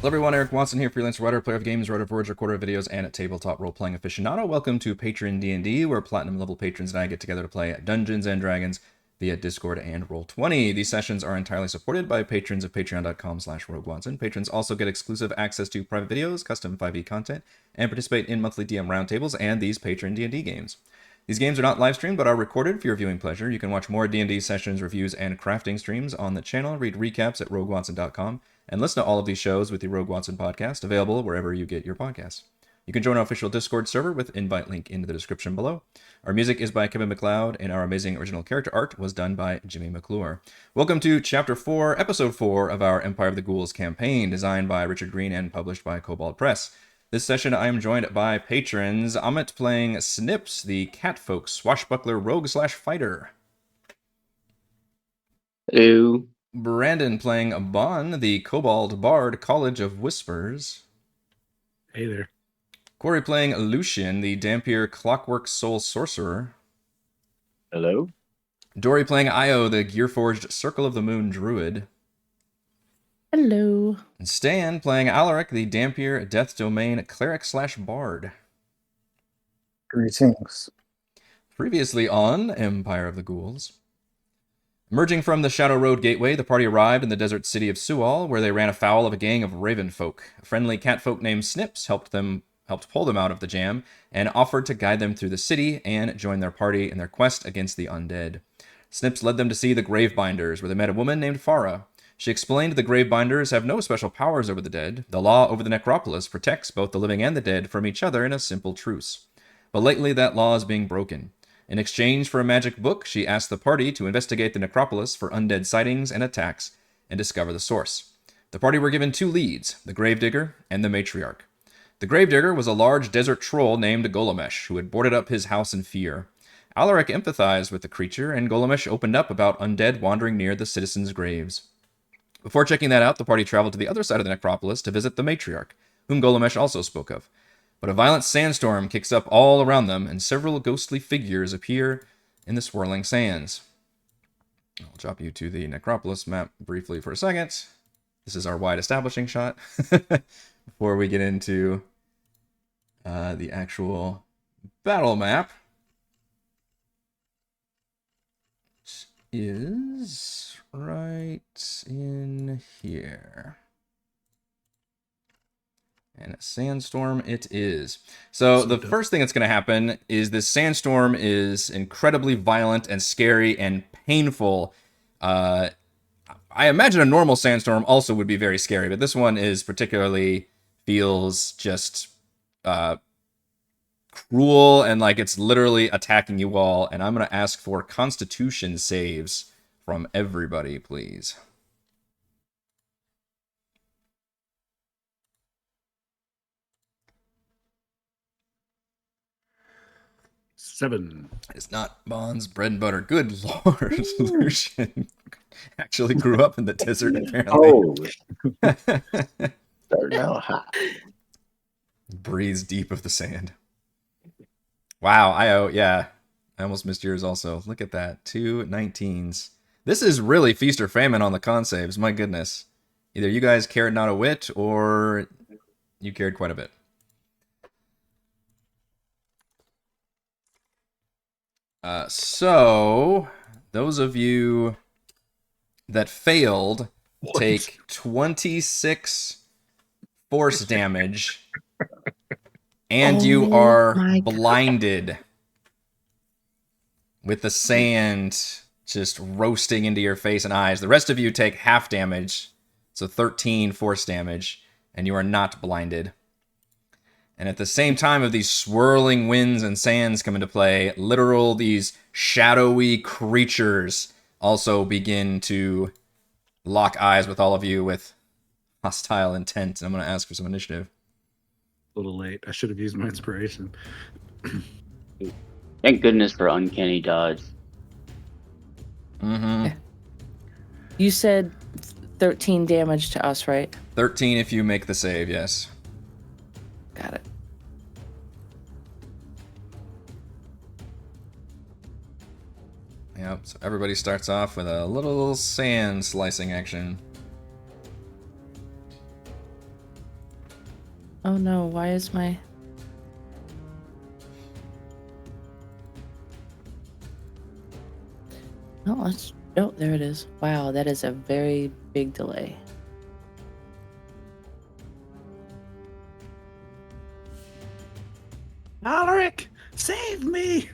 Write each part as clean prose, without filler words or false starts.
Hello everyone, Eric Watson here, freelance writer, player of games, writer of words, recorder of videos, and a tabletop role-playing aficionado. Welcome to Patron D&D, where platinum-level patrons and I get together to play Dungeons & Dragons via Discord and Roll20. These sessions are entirely supported by patrons of patreon.com/roguewatson. Patrons also get exclusive access to private videos, custom 5e content, and participate in monthly DM roundtables and these Patron D&D games. These games are not live-streamed, but are recorded for your viewing pleasure. You can watch more D&D sessions, reviews, and crafting streams on the channel, read recaps at roguewatson.com, and listen to all of these shows with the Rogue Watson podcast, available wherever you get your podcasts. You can join our official Discord server with invite link in the description below. Our music is by Kevin MacLeod, and our amazing original character art was done by Jimmy McClure. Welcome to Chapter 4, Episode 4 of our Empire of the Ghouls campaign, designed by Richard Green and published by Kobold Press. This session, I am joined by patrons. Amit playing Snips, the catfolk swashbuckler rogue/fighter. Hello. Brandon playing Bahn, the kobold bard College of Whispers. Hey there. Corey playing Lucian, the dhampir Clockwork Soul Sorcerer. Hello. Dory playing Io, the gearforged Circle of the Moon Druid. Hello. And Stan playing Alaric, the dhampir Death Domain Cleric/bard. Greetings. Previously on Empire of the Ghouls. Emerging from the Shadow Road Gateway, the party arrived in the desert city of Siwal, where they ran afoul of a gang of raven folk. A friendly catfolk named Snips helped pull them out of the jam, and offered to guide them through the city and join their party in their quest against the undead. Snips led them to see the Gravebinders, where they met a woman named Farah. She explained the Gravebinders have no special powers over the dead. The law over the Necropolis protects both the living and the dead from each other in a simple truce. But lately that law is being broken. In exchange for a magic book, she asked the party to investigate the Necropolis for undead sightings and attacks and discover the source. The party were given two leads, the Gravedigger and the Matriarch. The Gravedigger was a large desert troll named Golomesh, who had boarded up his house in fear. Alaric empathized with the creature, and Golomesh opened up about undead wandering near the citizens' graves. Before checking that out, the party traveled to the other side of the Necropolis to visit the Matriarch, whom Golomesh also spoke of. But a violent sandstorm kicks up all around them, and several ghostly figures appear in the swirling sands. I'll drop you to the Necropolis map briefly for a second. This is our wide establishing shot before we get into the actual battle map. Which is right in here. And a sandstorm it is. So the first thing that's going to happen is this sandstorm is incredibly violent and scary and painful. I imagine a normal sandstorm also would be very scary, but this one is particularly feels just cruel and like it's literally attacking you all. And I'm going to ask for Constitution saves from everybody, please. Seven. It's not Bahn's bread and butter. Good lord, Lucian actually grew up in the desert, apparently. Oh, starting out hot. Breathes deep of the sand. Wow, yeah. I almost missed yours also. Look at that. 2 19s. This is really feast or famine on the con saves. My goodness. Either you guys cared not a whit, or you cared quite a bit. So, those of you that failed take 26 force damage, and you are blinded with the sand just roasting into your face and eyes. The rest of you take half damage, so 13 force damage, and you are not blinded. And at the same time of these swirling winds and sands come into play, these shadowy creatures also begin to lock eyes with all of you with hostile intent. And I'm going to ask for some initiative. A little late. I should have used my inspiration. Thank goodness for uncanny dodge. Mm-hmm. Yeah. You said 13 damage to us, right? 13 if you make the save, yes. Got it. Yep, so everybody starts off with a little sand slicing action. Oh no, why is my... Oh, let's... Oh, there it is. Wow, that is a very big delay. Alaric, save me!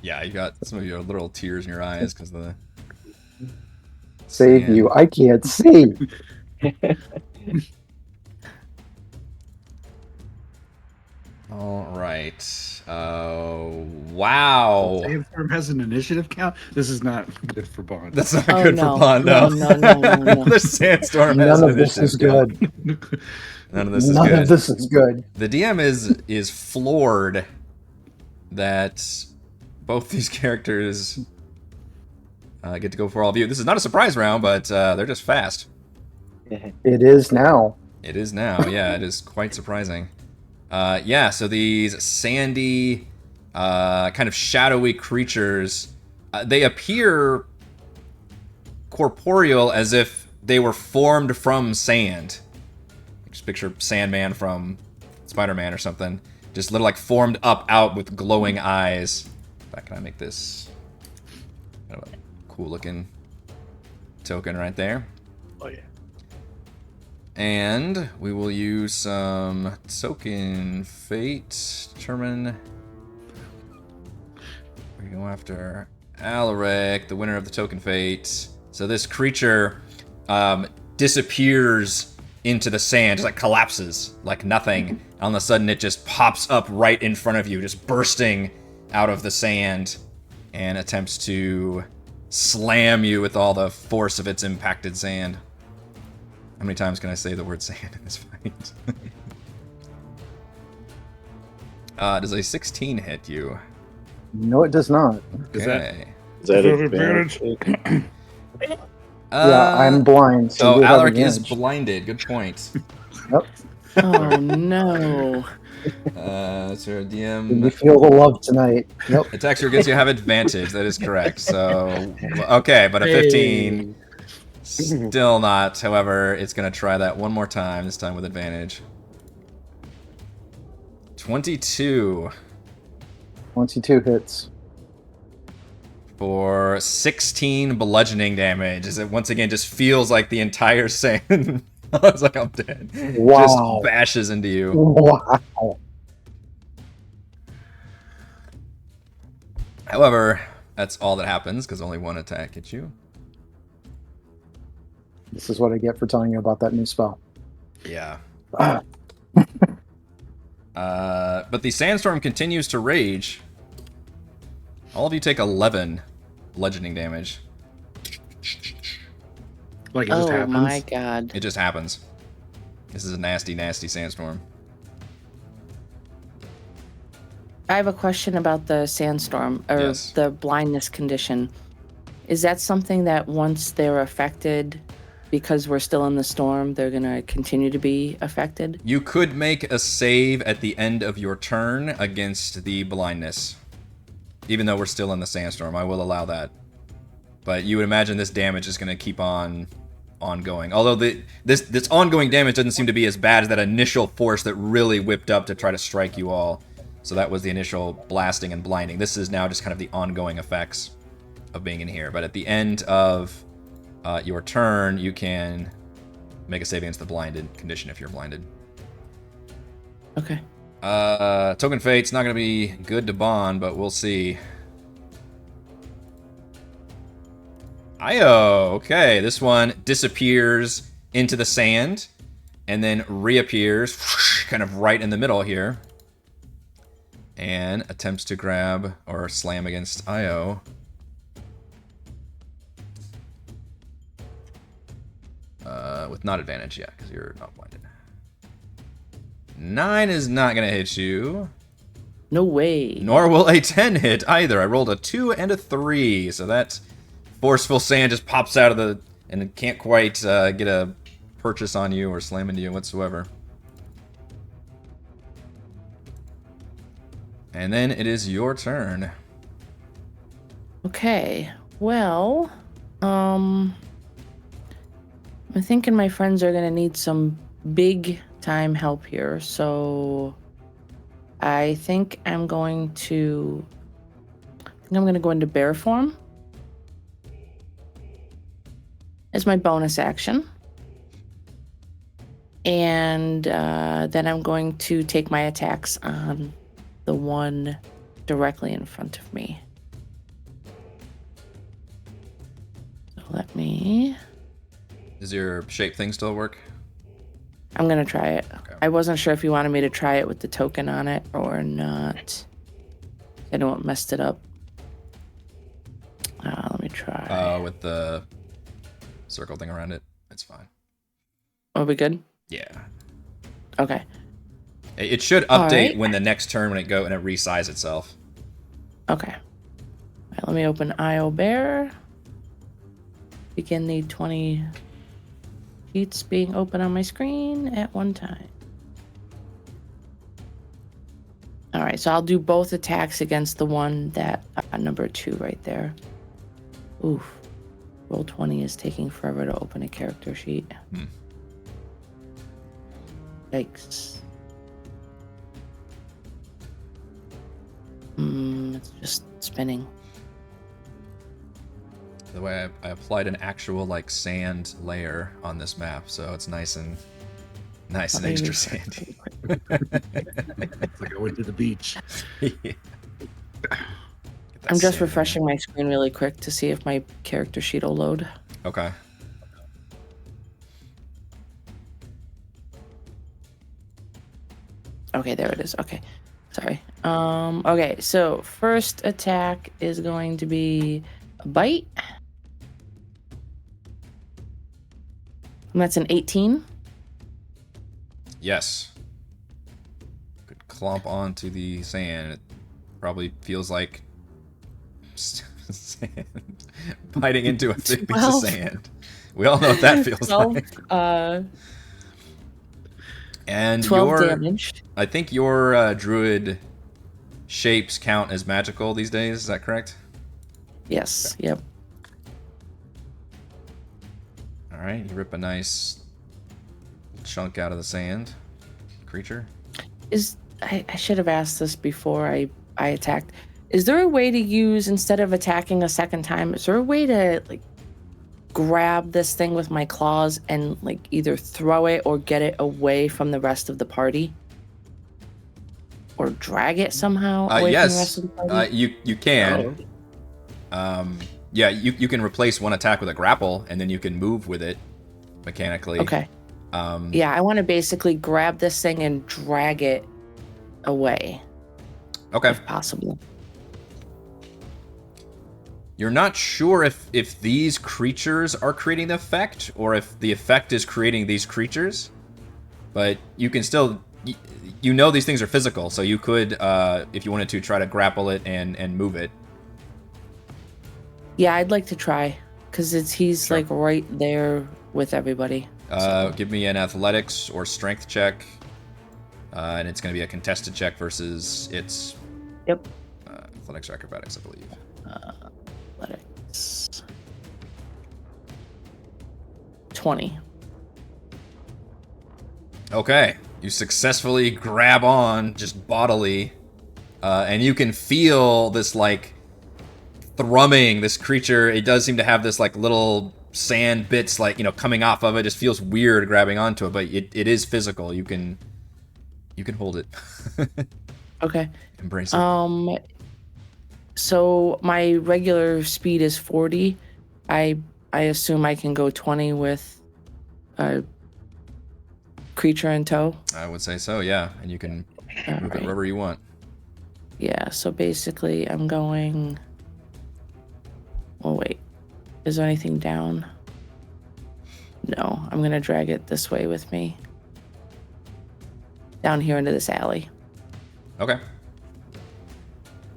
Yeah, you got some of your literal tears in your eyes because the Save you. I can't see. All right. Wow. Sandstorm has an initiative count. This is not good for Bahn. That's not Oh, good no. for Bahn, no. No. The sandstorm has None an of this is initiative count. good. None of this is None good. of this is good. The DM is floored that both these characters get to go for all of you. This is not a surprise round, but they're just fast. It is now. It is now, yeah. It is quite surprising. Yeah, so these sandy, kind of shadowy creatures, they appear corporeal as if they were formed from sand. Just picture Sandman from Spider-Man or something. Just little, like, formed up out with glowing eyes. In fact, can I make this kind of a cool-looking token right there? Oh, yeah. And we will use some token fate. Determine. We go after Alaric, the winner of the token fate. So this creature disappears into the sand, just like collapses like nothing. All of a sudden, it just pops up right in front of you, just bursting out of the sand, and attempts to slam you with all the force of its impacted sand. How many times can I say the word sand in this fight? Does a 16 hit you? No, it does not. Is that- Okay. Is that Advantage? advantage? Yeah, I'm blind. So Oh, you have Alaric is advantage. blinded. Good point. Yep. Oh no. So You DM feel the love tonight. Yep. attacks or against you have advantage. That is correct. So okay, but a 15 still not. However, it's gonna try that one more time. This time with advantage. 22 22 hits. for 16 bludgeoning damage. As it once again just feels like the entire sand. It's like I'm dead. Wow. Just bashes into you. Wow. However, that's all that happens because only one attack hits you. This is what I get for telling you about that new spell. Yeah. Ah, But the sandstorm continues to rage. All of you take 11 bludgeoning damage. Like it just Oh happens. my god. It just happens. This is a nasty, nasty sandstorm. I have a question about the sandstorm or Yes. the blindness condition. Is that something that once they're affected, because we're still in the storm, they're gonna continue to be affected? You could make a save at the end of your turn against the blindness. Even though we're still in the sandstorm, I will allow that. But you would imagine this damage is going to keep on ongoing. Although this ongoing damage doesn't seem to be as bad as that initial force that really whipped up to try to strike you all. So that was the initial blasting and blinding. This is now just kind of the ongoing effects of being in here. But at the end of your turn, you can make a save against the blinded condition if you're blinded. Okay. Token Fate's not going to be good to Bahn, but we'll see. Io, okay, this one disappears into the sand and then reappears kind of right in the middle here and attempts to grab or slam against Io. With not advantage, yeah, because you're not blinded. 9 is not going to hit you. No way. Nor will a 10 hit either. I rolled a 2 and a 3, so that forceful sand just pops out of the... and it can't quite get a purchase on you or slam into you whatsoever. And then it is your turn. Okay. Well, I'm thinking my friends are gonna need some big time help here, so I think I'm going to go into bear form as my bonus action. And then I'm going to take my attacks on the one directly in front of me. So let me... Does your shape thing still work? I'm going to try it. Okay. I wasn't sure if you wanted me to try it with the token on it or not. I know it messed it up. Let me try. With the circle thing around it, it's fine. Are we good? Yeah. Okay. It should update Alright. when the next turn when it resizes itself. Okay. All right, let me open IO Bear. Begin the 20 feats being open on my screen at one time. All right, so I'll do both attacks against the one that number 2 right there. Oof. Roll 20 is taking forever to open a character sheet. Yikes. It's just spinning. The way I applied an actual like sand layer on this map, so it's nice and extra sandy. It's like I went to the beach. Yeah. I'm just refreshing my screen really quick to see if my character sheet will load. Okay. Okay, there it is. Okay. Sorry. Okay, so first attack is going to be a bite. And that's an 18. Yes. Could clomp onto the sand. It probably feels like sand. Biting into a thick piece of 12. sand. We all know what that feels 12, like. And 12 damage. I think your druid shapes count as magical these days. Is that correct? Yes. Yep. All right, you rip a nice chunk out of the sand, creature. I should have asked this before I attacked. Is there a way to use, instead of attacking a second time, is there a way to like grab this thing with my claws and like either throw it or get it away from the rest of the party? Or drag it somehow away from the rest Yes, of the party? you can. Yeah, you can replace one attack with a grapple, and then you can move with it mechanically. Okay. Yeah, I want to basically grab this thing and drag it away, Okay. if possible. You're not sure if these creatures are creating the effect, or if the effect is creating these creatures, but you can still... You know these things are physical, so you could, if you wanted to, try to grapple it and move it. Yeah, I'd like to try, because he's Sure. like right there with everybody. Give me an athletics or strength check, and it's going to be a contested check versus its Yep. athletics or acrobatics, I believe. Athletics. 20. Okay, you successfully grab on just bodily, and you can feel this like thrumming. This creature, it does seem to have this like little sand bits like, coming off of it. Just feels weird grabbing onto it, but it is physical. You can hold it. Okay. Embrace it. So my regular speed is 40. I assume I can go 20 with a creature in tow. I would say so, yeah. And you can move it Alright. wherever you want. Yeah, so basically I'm going... Oh, wait. Is there anything down? No, I'm going to drag it this way with me. Down here into this alley. Okay.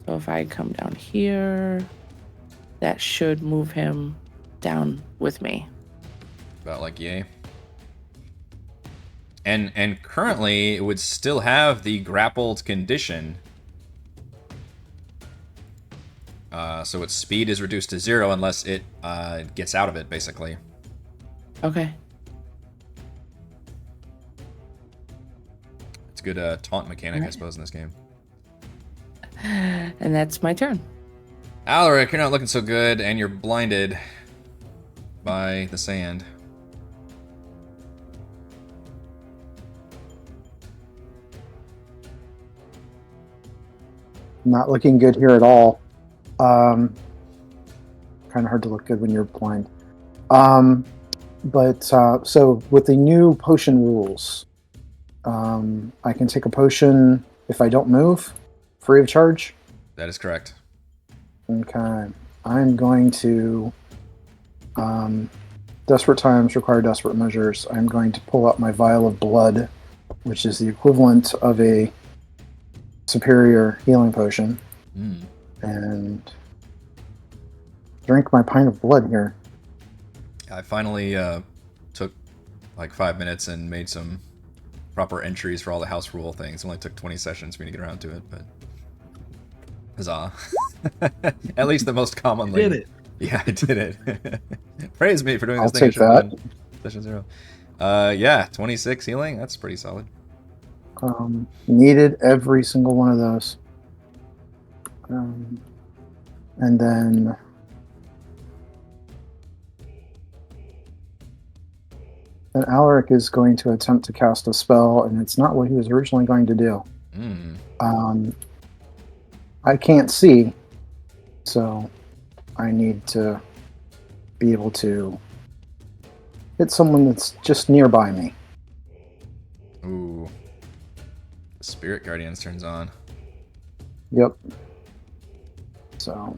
So if I come down here, that should move him down with me. About like yay. And currently it would still have the grappled condition. So its speed is reduced to 0 unless it gets out of it, basically. Okay. It's a good taunt mechanic, I suppose, in this game. And that's my turn. Alaric, you're not looking so good, and you're blinded by the sand. Not looking good here at all. Kind of hard to look good when you're blind. So with the new potion rules, I can take a potion if I don't move, free of charge. That is correct. Okay. I'm going to... desperate times require desperate measures. I'm going to pull out my vial of blood, which is the equivalent of a superior healing potion, and drink my pint of blood here. I finally took like 5 minutes and made some proper entries for all the house rule things. It only took 20 sessions for me to get around to it, but huzzah. At least the most commonly. Did it. Yeah, I did it. Praise me for doing I'll this thing. take that. Session 0. Yeah, 26 healing. That's pretty solid. Needed every single one of those. And then Alaric is going to attempt to cast a spell, and it's not what he was originally going to do. I can't see, so I need to be able to hit someone that's just nearby me. Ooh. The Spirit Guardians turns on. Yep. So,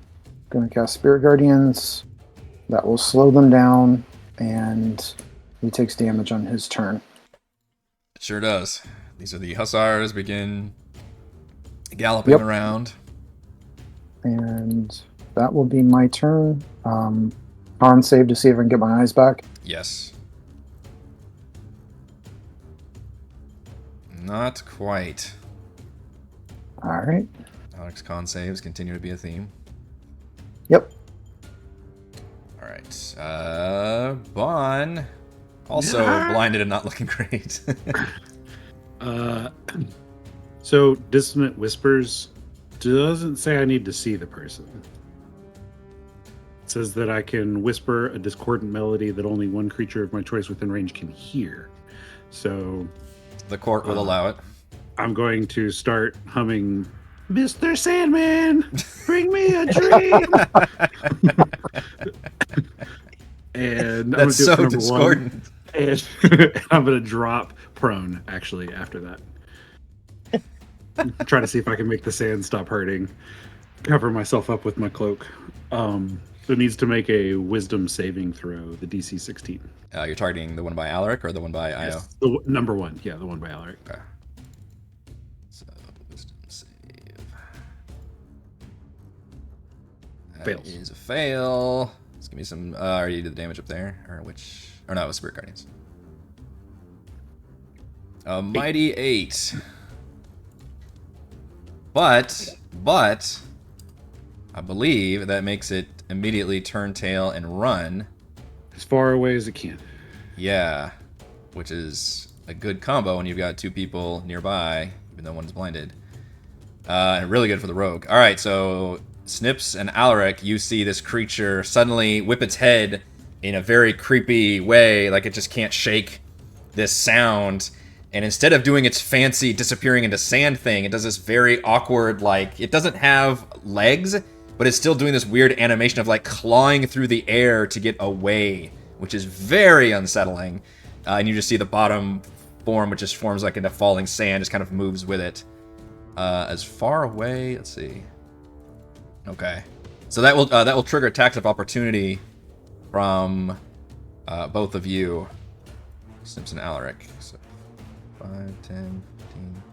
going to cast Spirit Guardians. That will slow them down, and he takes damage on his turn. It sure does. These are the Hussars begin galloping around. And that will be my turn. Con save to see if I can get my eyes back. Yes. Not quite. Alright. Alec's con saves continue to be a theme. Yep. Alright. Bahn. Also blinded and not looking great. So Dissonant Whispers doesn't say I need to see the person. It says that I can whisper a discordant melody that only one creature of my choice within range can hear. So The court will allow it. I'm going to start humming, Mr. Sandman, bring me a dream. And That's I'm so gonna do it for number one. discordant. And I'm going to drop prone, actually, after that. Try to see if I can make the sand stop hurting. Cover myself up with my cloak. It needs to make a wisdom saving throw, the DC 16. You're targeting the one by Alaric or the one by Io? Yes, the number one. Yeah, the one by Alaric. Okay. So, wisdom save. That Fails. is a fail. Let's give me some. Already did the damage up there. Or which. Or no, it was Spirit Guardians. A mighty 8. But. I believe that makes it immediately turn tail and run. As far away as it can. Yeah, which is a good combo when you've got two people nearby, even though one's blinded. And really good for the rogue. All right, so Snips and Alaric, you see this creature suddenly whip its head in a very creepy way, like it just can't shake this sound. And instead of doing its fancy disappearing into sand thing, it does this very awkward, like, it doesn't have legs, but it's still doing this weird animation of like clawing through the air to get away, which is very unsettling. And you just see the bottom form, which just forms like into falling sand, just kind of moves with it. As far away, let's see. Okay, so that will trigger attacks of opportunity from both of you, Snips and Alaric. So 5, 10, 15.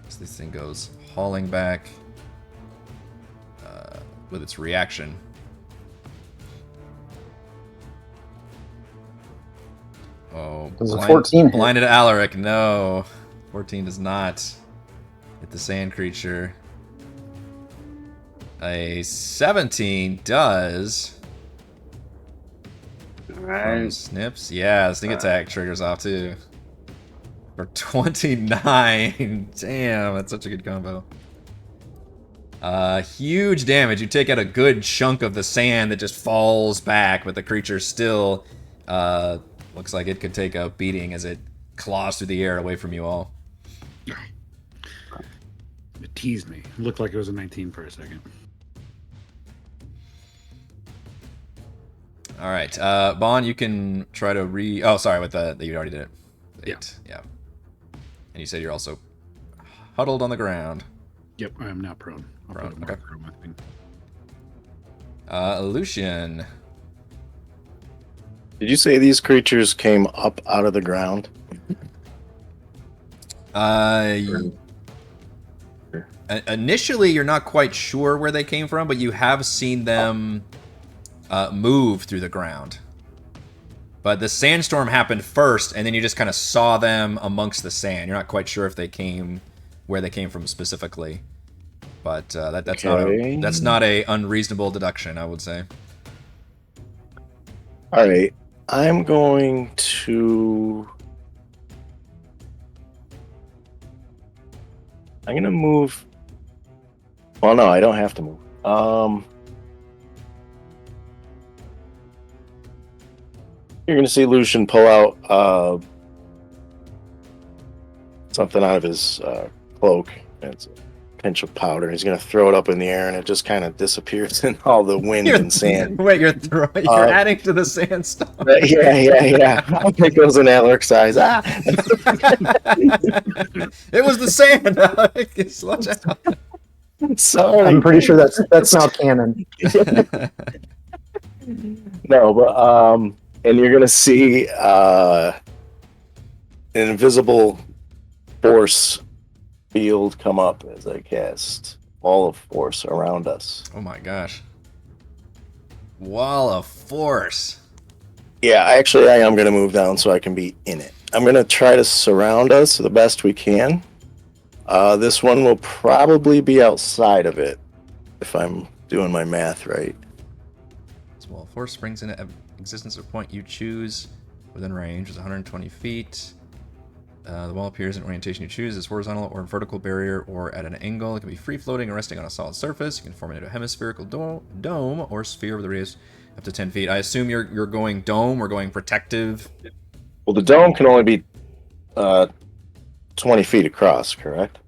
So this thing goes hauling back with its reaction. Oh, Does a 14 hit? blinded Alaric. No, 14 does not hit the sand creature. A 17 does. Alright. Snips. Yeah, sneak attack triggers off too. For 29. Damn, that's such a good combo. Huge damage. You take out a good chunk of the sand that just falls back, but the creature still looks like it could take a beating as it claws through the air away from you all. It teased me. It looked like it was a 19 for a second. All right, Bahn, you can try to Oh, sorry, with the you already did it. 8. Yeah. And you said you're also huddled on the ground. Yep, I am now prone. I'll Prone, put a marker on my thing. Lucian. Did you say these creatures came up out of the ground? Initially, you're not quite sure where they came from, but you have seen them move through the ground. But the sandstorm happened first, and then you just kind of saw them amongst the sand. You're not quite sure if they came where they came from specifically, but that's not a unreasonable deduction, I would say. All right, I'm going to. I'm gonna move. Well, no, I don't have to move. You're gonna see Lucian pull out something out of his cloak. It's a pinch of powder. He's gonna throw it up in the air, and it just kind of disappears in all the wind and sand. Wait, you're adding to the sandstorm. Yeah. It goes in Alaric's eyes. Ah! It was the sand. Watch out. Sorry. I'm pretty sure that's now canon. No, but and you're gonna see an invisible force field come up as I cast Wall of Force around us. Oh my gosh. Wall of Force. Yeah, actually, I am gonna move down so I can be in it. I'm gonna try to surround us the best we can. This one will probably be outside of it, if I'm doing my math right. This wall of force springs into existence at a point you choose within range. It's 120 feet. The wall appears in orientation you choose as horizontal or vertical barrier or at an angle. It can be free floating or resting on a solid surface. You can form it into a hemispherical dome or sphere with a radius up to 10 feet. I assume you're going dome or going protective. Well, the dome can only be 20 feet across, correct?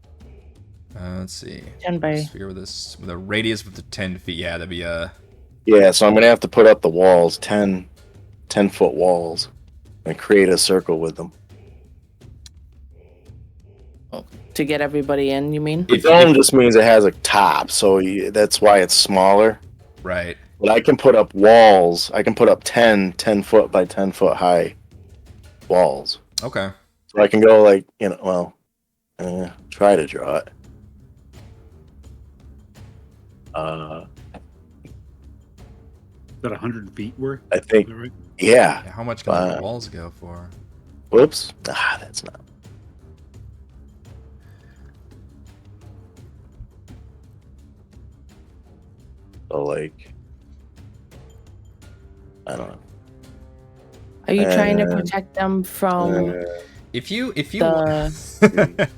Let's see. 10 by. Sphere with a radius of 10 feet. Yeah, that'd be Yeah, so I'm going to have to put up the walls, 10-foot walls, and create a circle with them. To get everybody in, you mean? The dome just means it has a top, so that's why it's smaller. right. But I can put up walls. I can put up 10-foot by 10-foot high walls. Okay. So I can go like, try to draw it. Is that 100 feet worth? I think, Is that right? yeah. How much can the walls go for? Whoops. That's not. So like, I don't know. Are you trying to protect them from If you the?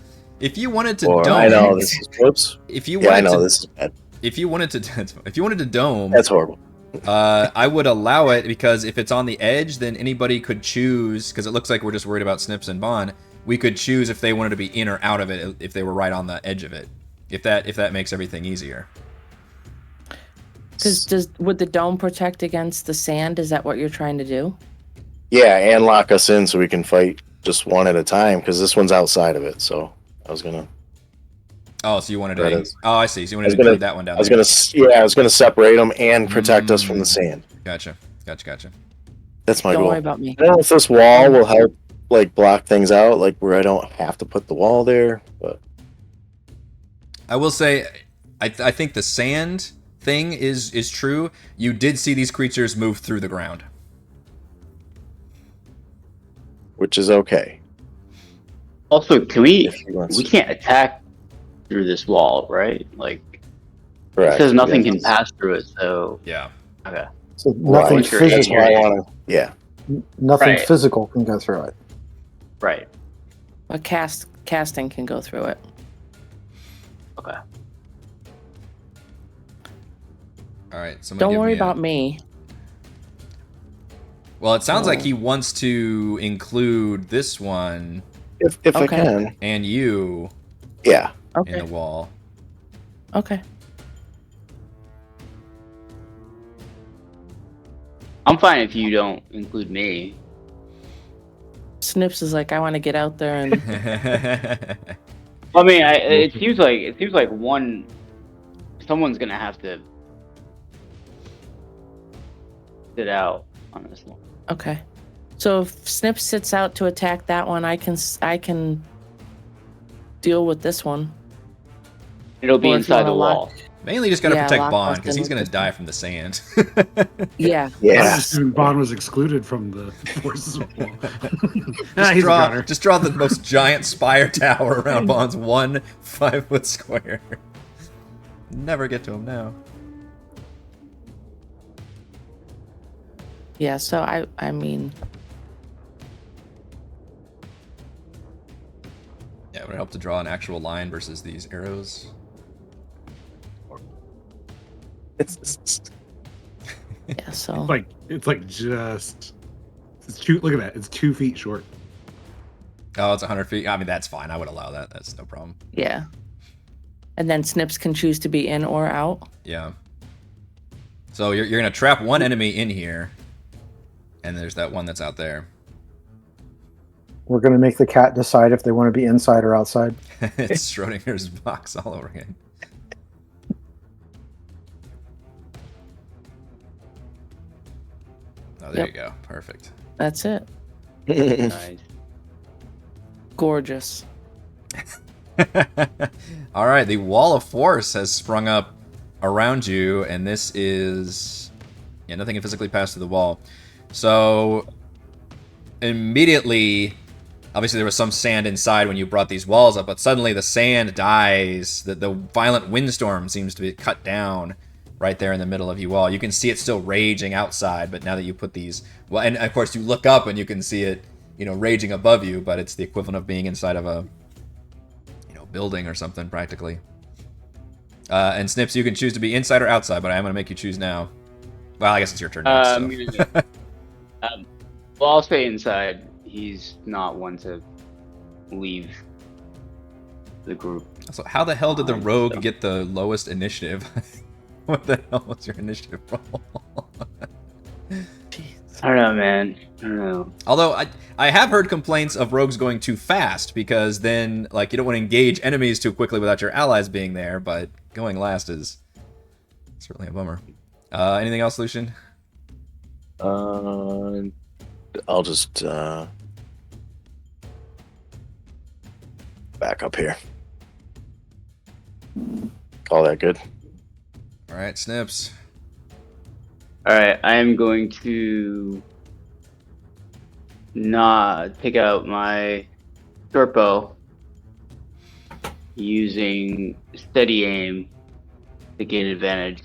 if you wanted to Or, dome, I know this is whoops. if you Yeah, I wanted know to, this is bad. if you wanted to dome, That's horrible. I would allow it because if it's on the edge, then anybody could choose. Because it looks like we're just worried about Snips and Bahn. We could choose if they wanted to be in or out of it if they were right on the edge of it. If that makes everything easier. Because would the dome protect against the sand? Is that what you're trying to do? Yeah, and lock us in so we can fight just one at a time because this one's outside of it. So I was gonna. Oh, so you wanted That to? is- Oh, I see. So you wanted I was to gonna- include that one down I was there. I was gonna separate them and protect us from the sand. Gotcha. That's my Don't goal. worry about me. I don't know if this wall will help, like block things out, like where I don't have to put the wall there. But I will say, I think the sand thing is true. You did see these creatures move through the ground. which is okay. Also, can we? If he wants We to. can't attack through this wall, right? Like, Correct. it says nothing Yeah. can pass through it. So, Yeah. okay. So Right. nothing Once you're That's physical. why I want to. Yeah. Nothing Right. physical can go through it. Right. But casting can go through it. Okay. All right. Don't worry about me. Well, it sounds like he wants to include this one If I can. and you Yeah. Okay. in the wall. Okay. I'm fine if you don't include me. Snips is like, I want to get out there and I mean, it seems like someone's gonna have to sit out on this one. okay. So if Snips sits out to attack that one, I can deal with this one. It'll be Or if you inside the wanna lock- wall. Mainly just got to Yeah, protect lock Bahn us because in he's with going to this one. die from the sand. Yeah. Yeah. Bahn was excluded from the forces of war. He's a gunner. Just draw the most giant spire tower around Bahn's 1 5-foot square. Never get to him now. Yeah, so I mean, Yeah, it would help to draw an actual line versus these arrows. yeah, so It's like just. Look at that. It's 2 feet short. Oh, it's 100 feet. I mean, that's fine. I would allow that. That's no problem. yeah. And then Snips can choose to be in or out. Yeah. So you're going to trap one enemy in here, and there's that one that's out there. We're going to make the cat decide if they want to be inside or outside. It's Schrodinger's box all over again. Oh, there you go. Perfect. That's it. Nice. Gorgeous. All right, the wall of force has sprung up around you, and this is nothing can physically pass through the wall. So immediately, obviously there was some sand inside when you brought these walls up, but suddenly the sand dies. The violent windstorm seems to be cut down right there in the middle of you all. You can see it still raging outside, but now that you put these, well, and of course you look up and you can see it, raging above you, but it's the equivalent of being inside of a building or something practically. And Snips, you can choose to be inside or outside, but I am going to make you choose now. Well, I guess it's your turn next. So. Well, I'll stay inside. He's not one to leave the group. So how the hell did the rogue get the lowest initiative? What the hell was your initiative roll? I don't know, man. I don't know. Although I have heard complaints of rogues going too fast, because then you don't want to engage enemies too quickly without your allies being there, but going last is certainly a bummer. Anything else, Lucian? I'll just back up here. Call that good. All right, Snips. All right, I am going to not take out my short bow, using steady aim to gain advantage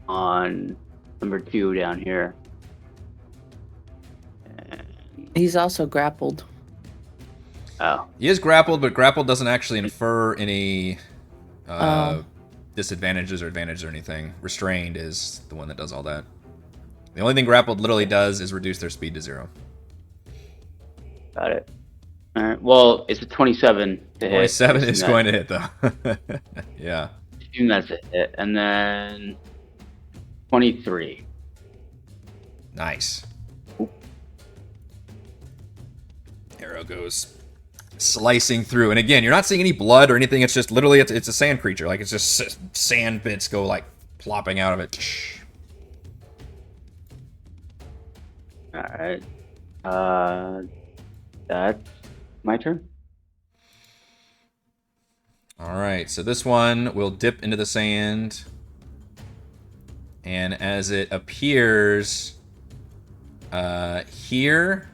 on number 2 down here. He's also grappled. Oh, He is grappled, but grappled doesn't actually infer any disadvantages or advantages or anything. Restrained is the one that does all that. The only thing grappled literally does is reduce their speed to 0. got it. All right. Well, it's a 27 to hit. 27 is going to hit, though. Yeah. Assume that's a hit, and then 23. Nice. Arrow goes slicing through, and again, you're not seeing any blood or anything. It's just literally it's a sand creature. Like, it's just sand bits go plopping out of it. All right. That's my turn. All right, so this one will dip into the sand, and as it appears here,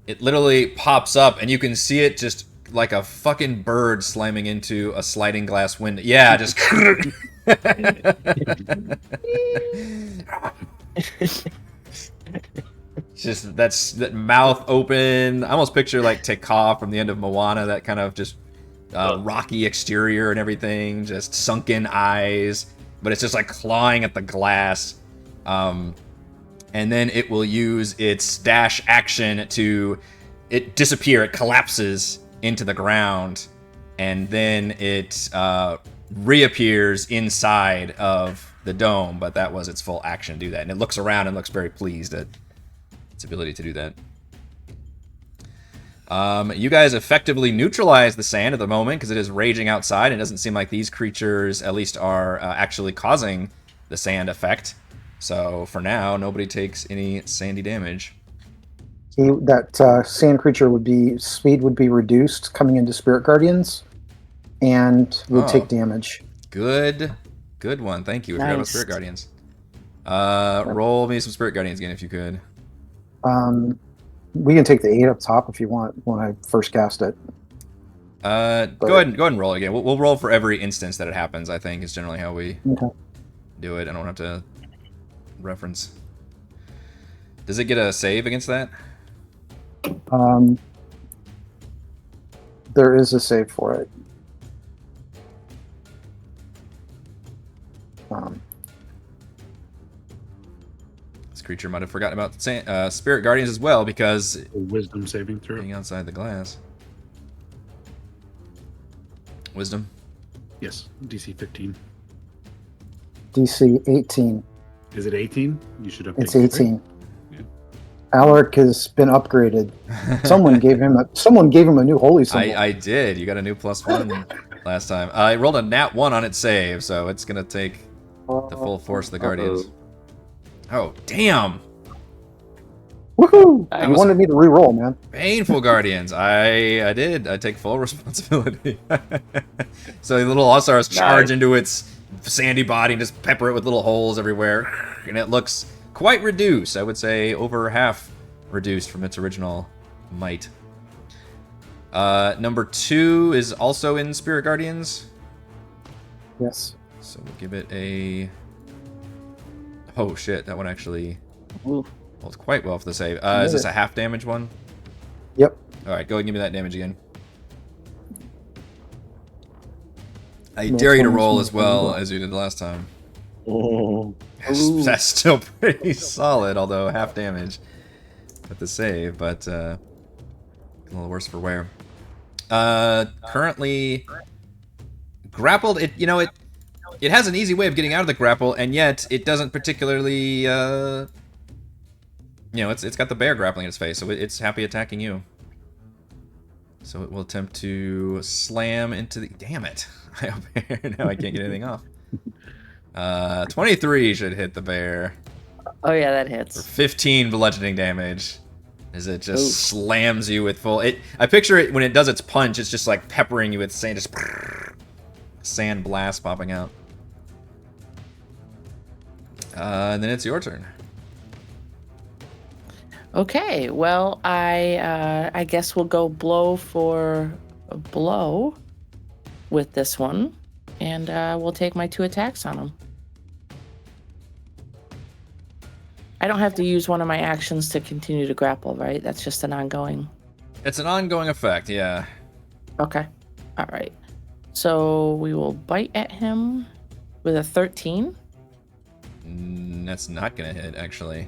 it literally pops up, and you can see it just like a fucking bird slamming into a sliding glass window. Yeah, just. Just that mouth open. I almost picture like Tekka from the end of Moana, that kind of just rocky exterior and everything, just sunken eyes, but it's just like clawing at the glass. And then it will use its dash action to disappear. It collapses into the ground, and then it reappears inside of the dome, but that was its full action to do that. And it looks around and looks very pleased at its ability to do that. You guys effectively neutralize the sand at the moment because it is raging outside. It doesn't seem like these creatures, at least, are actually causing the sand effect. So for now, nobody takes any sandy damage. That sand creature speed would be reduced coming into Spirit Guardians, and would take damage. Good one. Thank you. I forgot about Spirit Guardians. Roll me some Spirit Guardians again if you could. We can take the 8 up top if you want when I first cast it. Go ahead and roll again. We'll roll for every instance that it happens, I think, is generally how we do it. I don't have to reference. Does it get a save against that? There is a save for it. This creature might have forgotten about Spirit Guardians as well, because A wisdom saving throw. being outside the glass. Wisdom. Yes, DC 15. DC 18. Is it 18? You should update. It's 18. Yeah. Alaric has been upgraded. Someone gave him a new holy symbol. I did. You got a new +1 last time. I rolled a nat 1 on its save, so it's gonna take the full force of the Guardians. Oh, damn! Woohoo! That You was- wanted me to re-roll, man. Painful Guardians. I did. I take full responsibility. So the little All-Stars charge into its sandy body and just pepper it with little holes everywhere. And it looks quite reduced. I would say over half reduced from its original might. Number 2 is also in Spirit Guardians. Yes. So we'll give it a... Oh shit, that one actually Ooh. holds quite well for the save. Is this a half damage one? Yep. Alright, go ahead and give me that damage again. I No, dare you to it's roll almost as well one. as you did last time. Oh, That's still pretty solid, although half damage with the save, but a little worse for wear. Currently grappled. It has an easy way of getting out of the grapple, and yet it doesn't particularly. It's got the bear grappling in its face, so it's happy attacking you. So it will attempt to slam into the. Damn it! Now I can't get anything off. 23 should hit the bear Oh yeah, that for hits. 15 bludgeoning damage. As it just slams you with full. I picture it when it does its punch. It's just like peppering you with sand, just sand blast popping out. And then it's your turn. Okay, well, I guess we'll go blow for a blow with this one, and we'll take my 2 attacks on him. I don't have to use one of my actions to continue to grapple, right? That's just an ongoing. It's an ongoing effect, yeah. Okay, all right. So we will bite at him with a 13. That's not gonna hit, actually.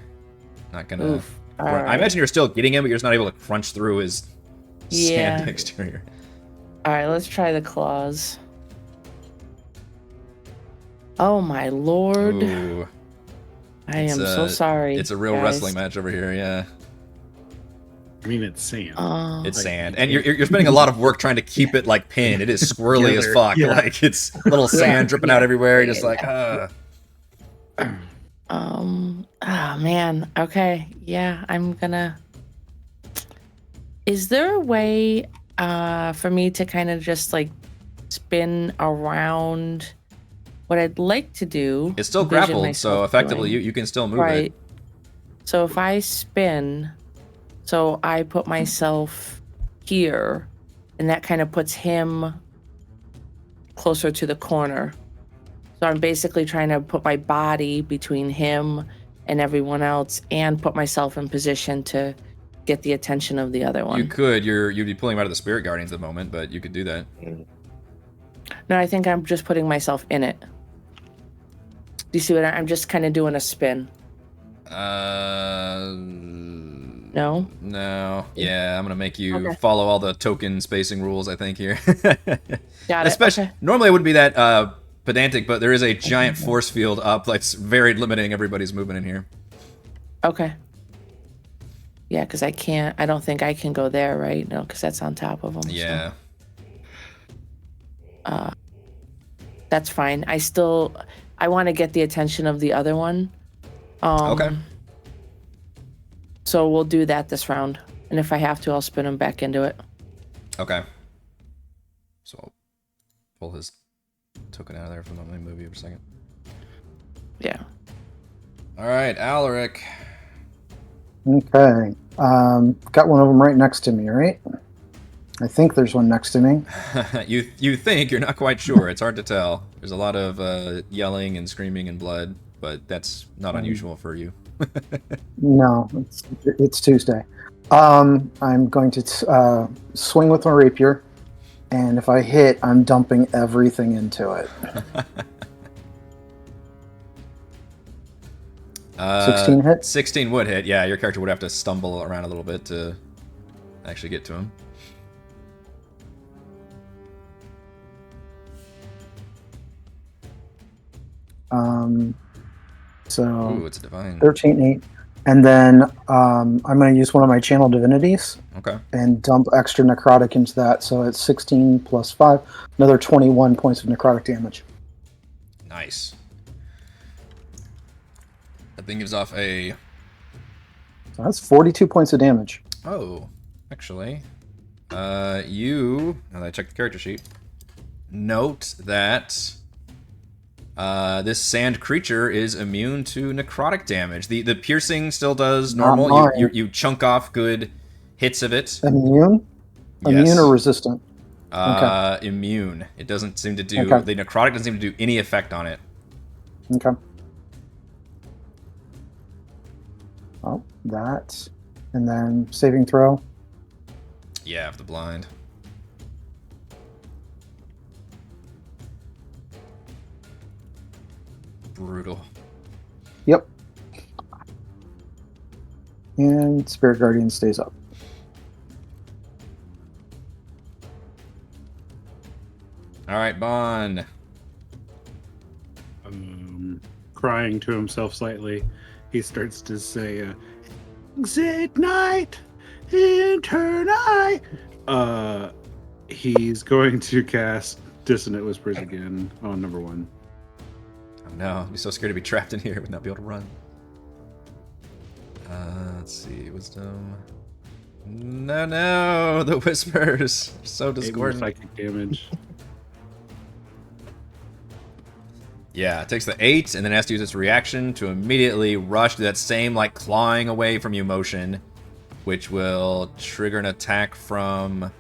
Not gonna. Oof. All I right. imagine you're still getting him, but you're just not able to crunch through his Yeah. sand exterior. All right, let's try the claws. Oh my lord. Ooh, I am It's so a- sorry. it's a real guys. wrestling match over here, yeah. I mean, it's sand. It's Like, sand, and you're spending a lot of work trying to keep it like pinned. It is squirrely as Together, fuck. yeah. Like it's little sand dripping out everywhere. You're just like, Oh man. Okay. Yeah, I'm gonna. Is there a way for me to kind of just like spin around? What I'd like to do. It's still envision grappled, so myself effectively doing- you can still move right. it. So if I spin, so I put myself here, and that kind of puts him closer to the corner. So I'm basically trying to put my body between him and everyone else, and put myself in position to get the attention of the other one. You could. You'd be pulling him out of the Spirit Guardians at the moment, but you could do that. No, I think I'm just putting myself in it. Do you see what I'm just kind of doing a spin? No? No. Yeah, I'm gonna make you follow all the token spacing rules, I think, here. Got it. Especially, Okay. normally I wouldn't be that pedantic, but there is a giant force field up that's very limiting everybody's movement in here. Okay. Yeah, because I don't think I can go there, right? No, because that's on top of them. Yeah. So. That's fine. I want to get the attention of the other one. Okay. So we'll do that this round. And if I have to, I'll spin him back into it. Okay. So I'll pull his token out of there for the movie for a second. Yeah. All right, Alaric. Okay. Got one of them right next to me, right? I think there's one next to me. You think, you're not quite sure. It's hard to tell. There's a lot of yelling and screaming and blood, but that's not unusual for you. No, it's Tuesday. I'm going to swing with my rapier, and if I hit, I'm dumping everything into it. 16 hit? 16 would hit, yeah. Your character would have to stumble around a little bit to actually get to him. So it's a divine. 13, 8. And then I'm going to use one of my channel divinities and dump extra necrotic into that. So it's 16 plus 5, another 21 points of necrotic damage. Nice. That thing gives off a... So that's 42 points of damage. Oh, actually. Now that I checked the character sheet, note that this sand creature is immune to necrotic damage. The piercing still does normal. You chunk off good hits of it. Immune? Yes. Immune or resistant? Immune. It doesn't seem to do... The necrotic doesn't seem to do any effect on it. Okay. Oh, that. And then saving throw. Yeah, of the blind. Brutal. Yep. And Spirit Guardian stays up. All right, Bahn. Crying to himself slightly, he starts to say, "Exit night, enter night." He's going to cast Dissonant Whispers again on number 1. Oh no, I'd be so scared to be trapped in here and not be able to run. Let's see, wisdom. No, the whispers are so 8 more discordant. psychic damage. Yeah, it takes the 8 and then has to use its reaction to immediately rush to that same like clawing away from you motion, which will trigger an attack from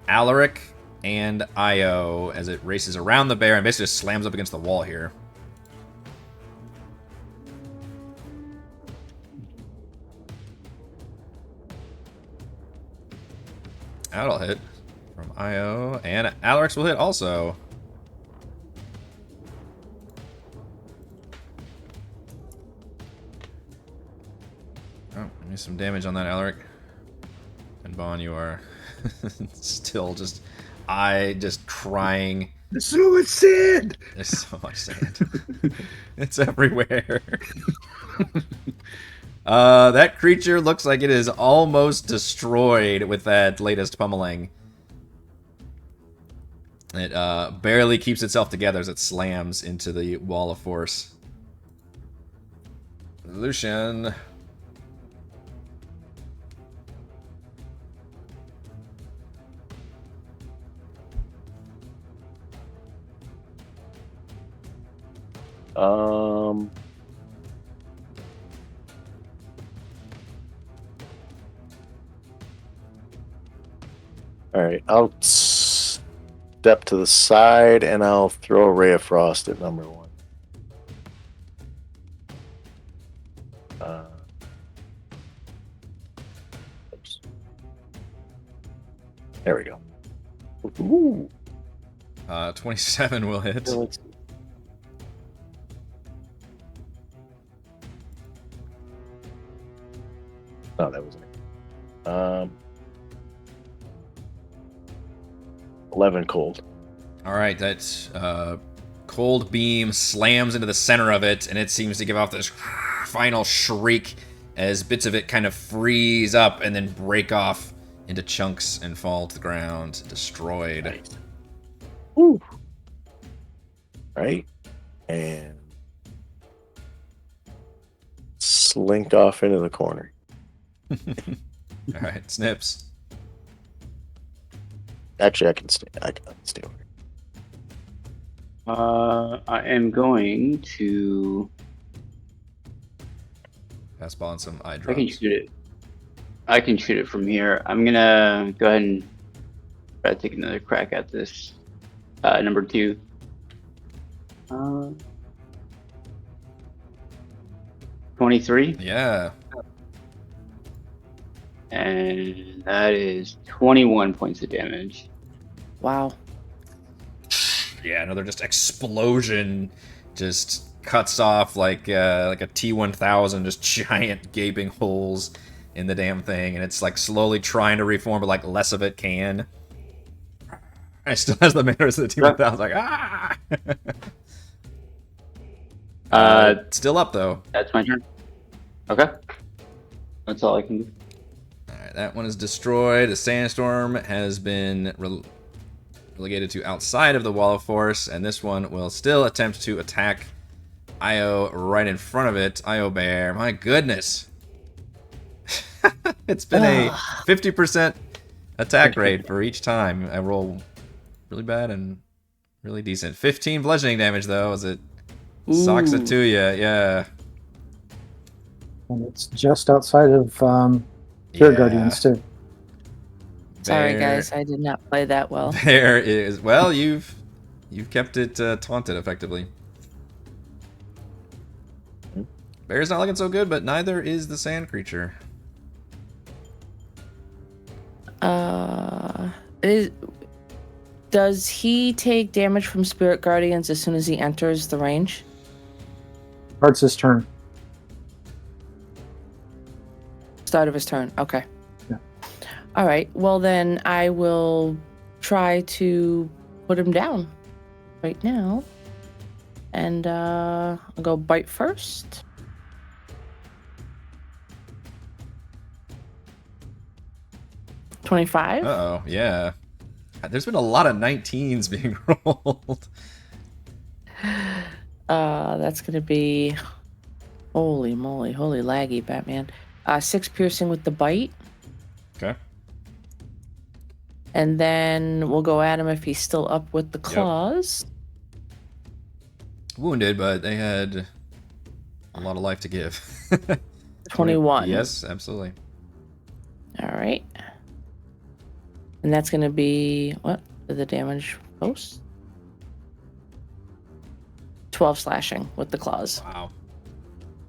Alaric and Io as it races around the bear and basically just slams up against the wall here. That'll hit from Io, and Alaric's will hit also. Oh, give me some damage on that, Alaric. And Bahn, you are still just crying. Suicide! There's so much sand. It's everywhere. That creature looks like it is almost destroyed with that latest pummeling. It barely keeps itself together as it slams into the wall of force. Lucian. All right, I'll step to the side and I'll throw a Ray of Frost at number 1. There we go. Ooh. 27 will hit. So let's see. Oh, that was it. 11 cold. All right, that cold beam slams into the center of it, and it seems to give off this final shriek as bits of it kind of freeze up and then break off into chunks and fall to the ground, destroyed. Nice. Woo. Right? And slink off into the corner. All right, Snips. Actually, I can stay over here. I am going to. Pass ball on some eye I can drops. shoot it. I can shoot it from here. I'm gonna go ahead and try to take another crack at this. Number 2. 23, Yeah. and that is 21 points of damage. Wow. Yeah, another just explosion just cuts off like a T-1000, just giant gaping holes in the damn thing, and it's like slowly trying to reform, but like less of it can. It still has the manners of the T-1000, like ah. Still up though. That's my turn. Okay, that's all I can do. All right, that one is destroyed. The sandstorm has been relegated to outside of the wall of force, and this one will still attempt to attack Io right in front of it. Io Bear, my goodness. It's been a 50% attack rate for each time. I roll really bad and really decent. 15 bludgeoning damage, though, as it socks it to you. Yeah. And it's just outside of Spirit Guardians, too. Sorry, Bear- guys, I did not play that well. There is. Well, you've kept it taunted effectively. Bear's not looking so good, but neither is the sand creature. Does he take damage from Spirit Guardians as soon as he enters the range? Starts his turn. Start of his turn. Okay. Yeah. All right. Well, then I will try to put him down right now. And I'll go bite first. $25. Uh-oh, yeah. There's been a lot of 19s being rolled. That's gonna be holy moly, holy laggy, Batman. 6 piercing with the bite, Okay. and then we'll go at him if he's still up with the claws. Wounded, but they had a lot of life to give. 21. Yes, absolutely. All right. And that's gonna be what? The damage post? 12 slashing with the claws. Wow.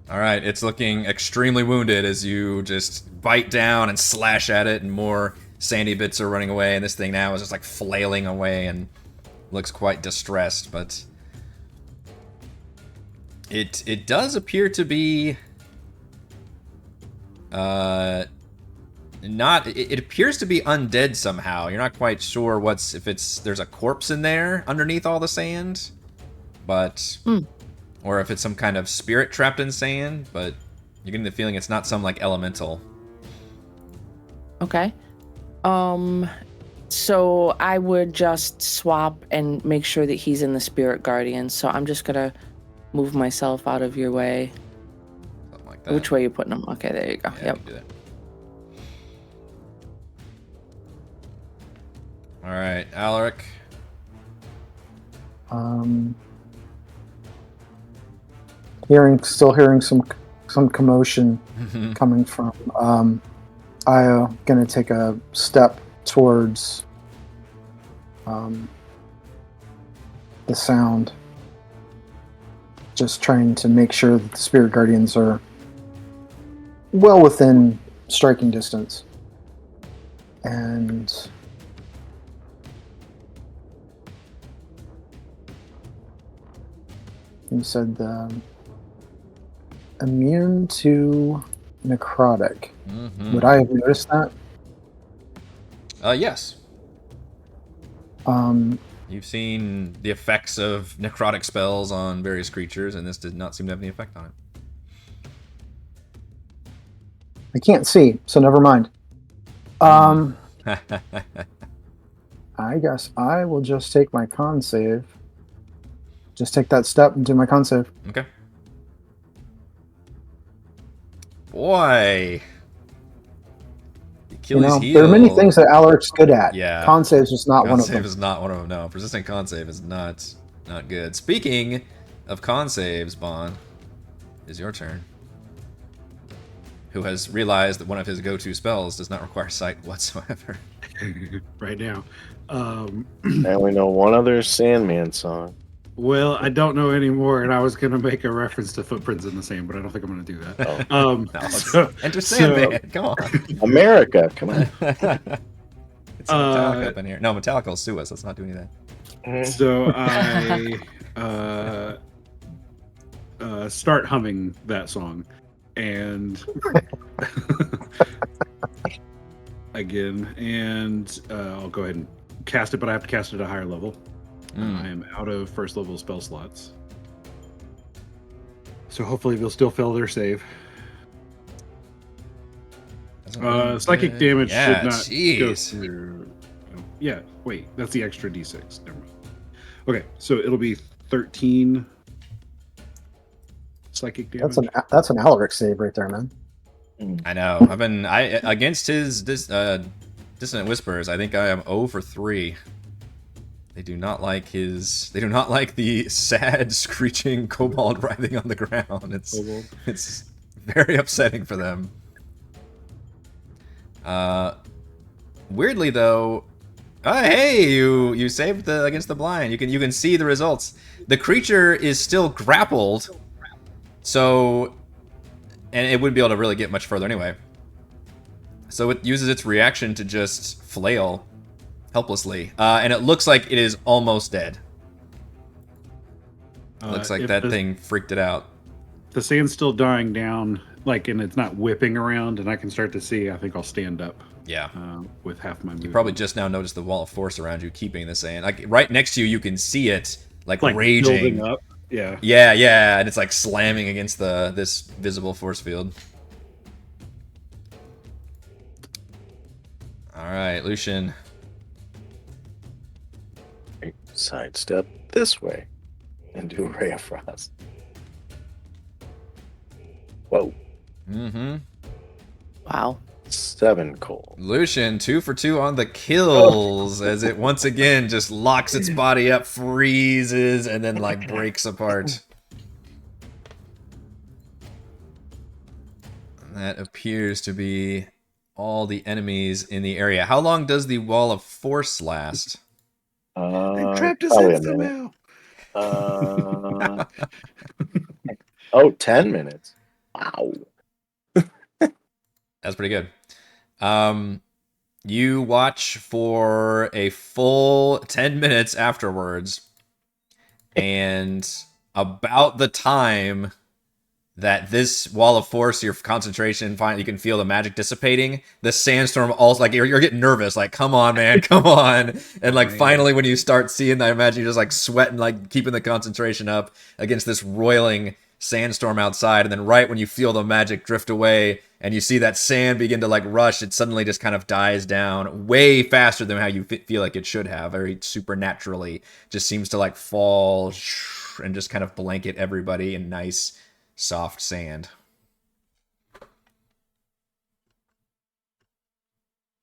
All right, it's looking extremely wounded as you just bite down and slash at it, and more sandy bits are running away, and this thing now is just like flailing away and looks quite distressed, but it does appear to be not it appears to be undead somehow. You're not quite sure there's a corpse in there underneath all the sand, but or if it's some kind of spirit trapped in sand, but you're getting the feeling it's not some like elemental. Okay. So I would just swap and make sure that he's in the Spirit Guardian. So I'm just gonna move myself out of your way. Something like that. Which way are you putting him? Okay, there you go. Yeah, Yep. we can do that. All right, Alaric. Still hearing some commotion coming from Io. Gonna take a step towards the sound, just trying to make sure that the Spirit Guardians are well within striking distance, and You said immune to necrotic. Mm-hmm. Would I have noticed that? Yes. You've seen the effects of necrotic spells on various creatures, and this did not seem to have any effect on it. I can't see, so never mind. I guess I will just take my con save. Just take that step and do my con save. Okay. Boy. Achilles heel. There are many things that Alaric's good at. Yeah. Con save is just not Con one of save them. is not one of them. No, persistent con save is not good. Speaking of con saves, Bahn, is your turn. Who has realized that one of his go-to spells does not require sight whatsoever. Right now. I only know one other Sandman song. Well, I don't know anymore, and I was going to make a reference to Footprints in the Sand, but I don't think I'm going to do that. Oh. No, enter Sandman. Come on. America, come on. It's Metallica up in here. No, Metallica will sue us. Let's not do any of that. So I start humming that song, and again, and I'll go ahead and cast it, but I have to cast it at a higher level. I am out of first level spell slots, so hopefully they'll still fail their save. Psychic damage should not go through. Yeah, wait, that's the extra d6. Never mind. Okay, so it'll be 13 psychic damage. That's an Alaric save right there, man. I know. Against his Dissonant Whispers, I think I am 0 for 3. They do not like the sad, screeching kobold writhing on the ground. It's very upsetting for them. Weirdly though, hey, you saved against the blind. You can see the results. The creature is still grappled, so and it wouldn't be able to really get much further anyway. So it uses its reaction to just flail helplessly, and it looks like it is almost dead. Looks like that thing freaked it out. The sand's still dying down, and it's not whipping around, and I can start to see. I think I'll stand up. Yeah. With half my movement. You probably just now noticed the wall of force around you keeping the sand. Like right next to you, you can see it raging. Building up. Yeah. Yeah, and it's like slamming against this visible force field. All right, Lucian. Sidestep this way and do Ray of Frost. Whoa. Mm-hmm. Wow. 7 cold. Lucian, 2 for 2 on the kills as it once again just locks its body up, freezes, and then breaks apart. That appears to be all the enemies in the area. How long does the wall of force last? They trapped us in somehow. 10 minutes. Wow. That's pretty good. You watch for a full 10 minutes afterwards, and about the time that this wall of force, your concentration, finally you can feel the magic dissipating, the sandstorm also, you're getting nervous, come on, man, come on. And finally when you start seeing that, I imagine you're just sweating, keeping the concentration up against this roiling sandstorm outside, and then right when you feel the magic drift away and you see that sand begin to rush, it suddenly just kind of dies down way faster than how you feel like it should have. Very supernaturally just seems to fall and just kind of blanket everybody in nice soft sand.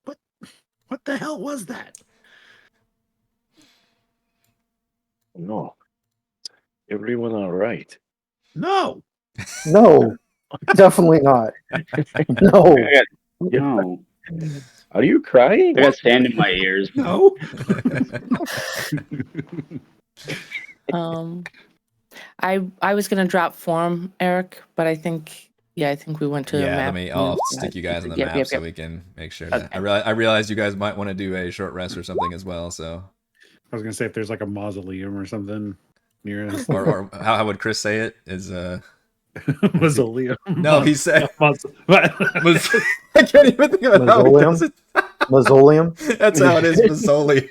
What the hell was that? No. Everyone all right? No. No, definitely not. No. No. Are you crying? I got sand in my ears. No. I was gonna drop form, Eric, but I think we went to the map. I'll stick you guys on the map so we can make sure that I realize you guys might want to do a short rest or something as well. So I was gonna say if there's a mausoleum or something. nearest or how would Chris say it? Is mausoleum. No, he said. What? I can't even think of how he does it. Mausoleum. That's how it is, mausoleum.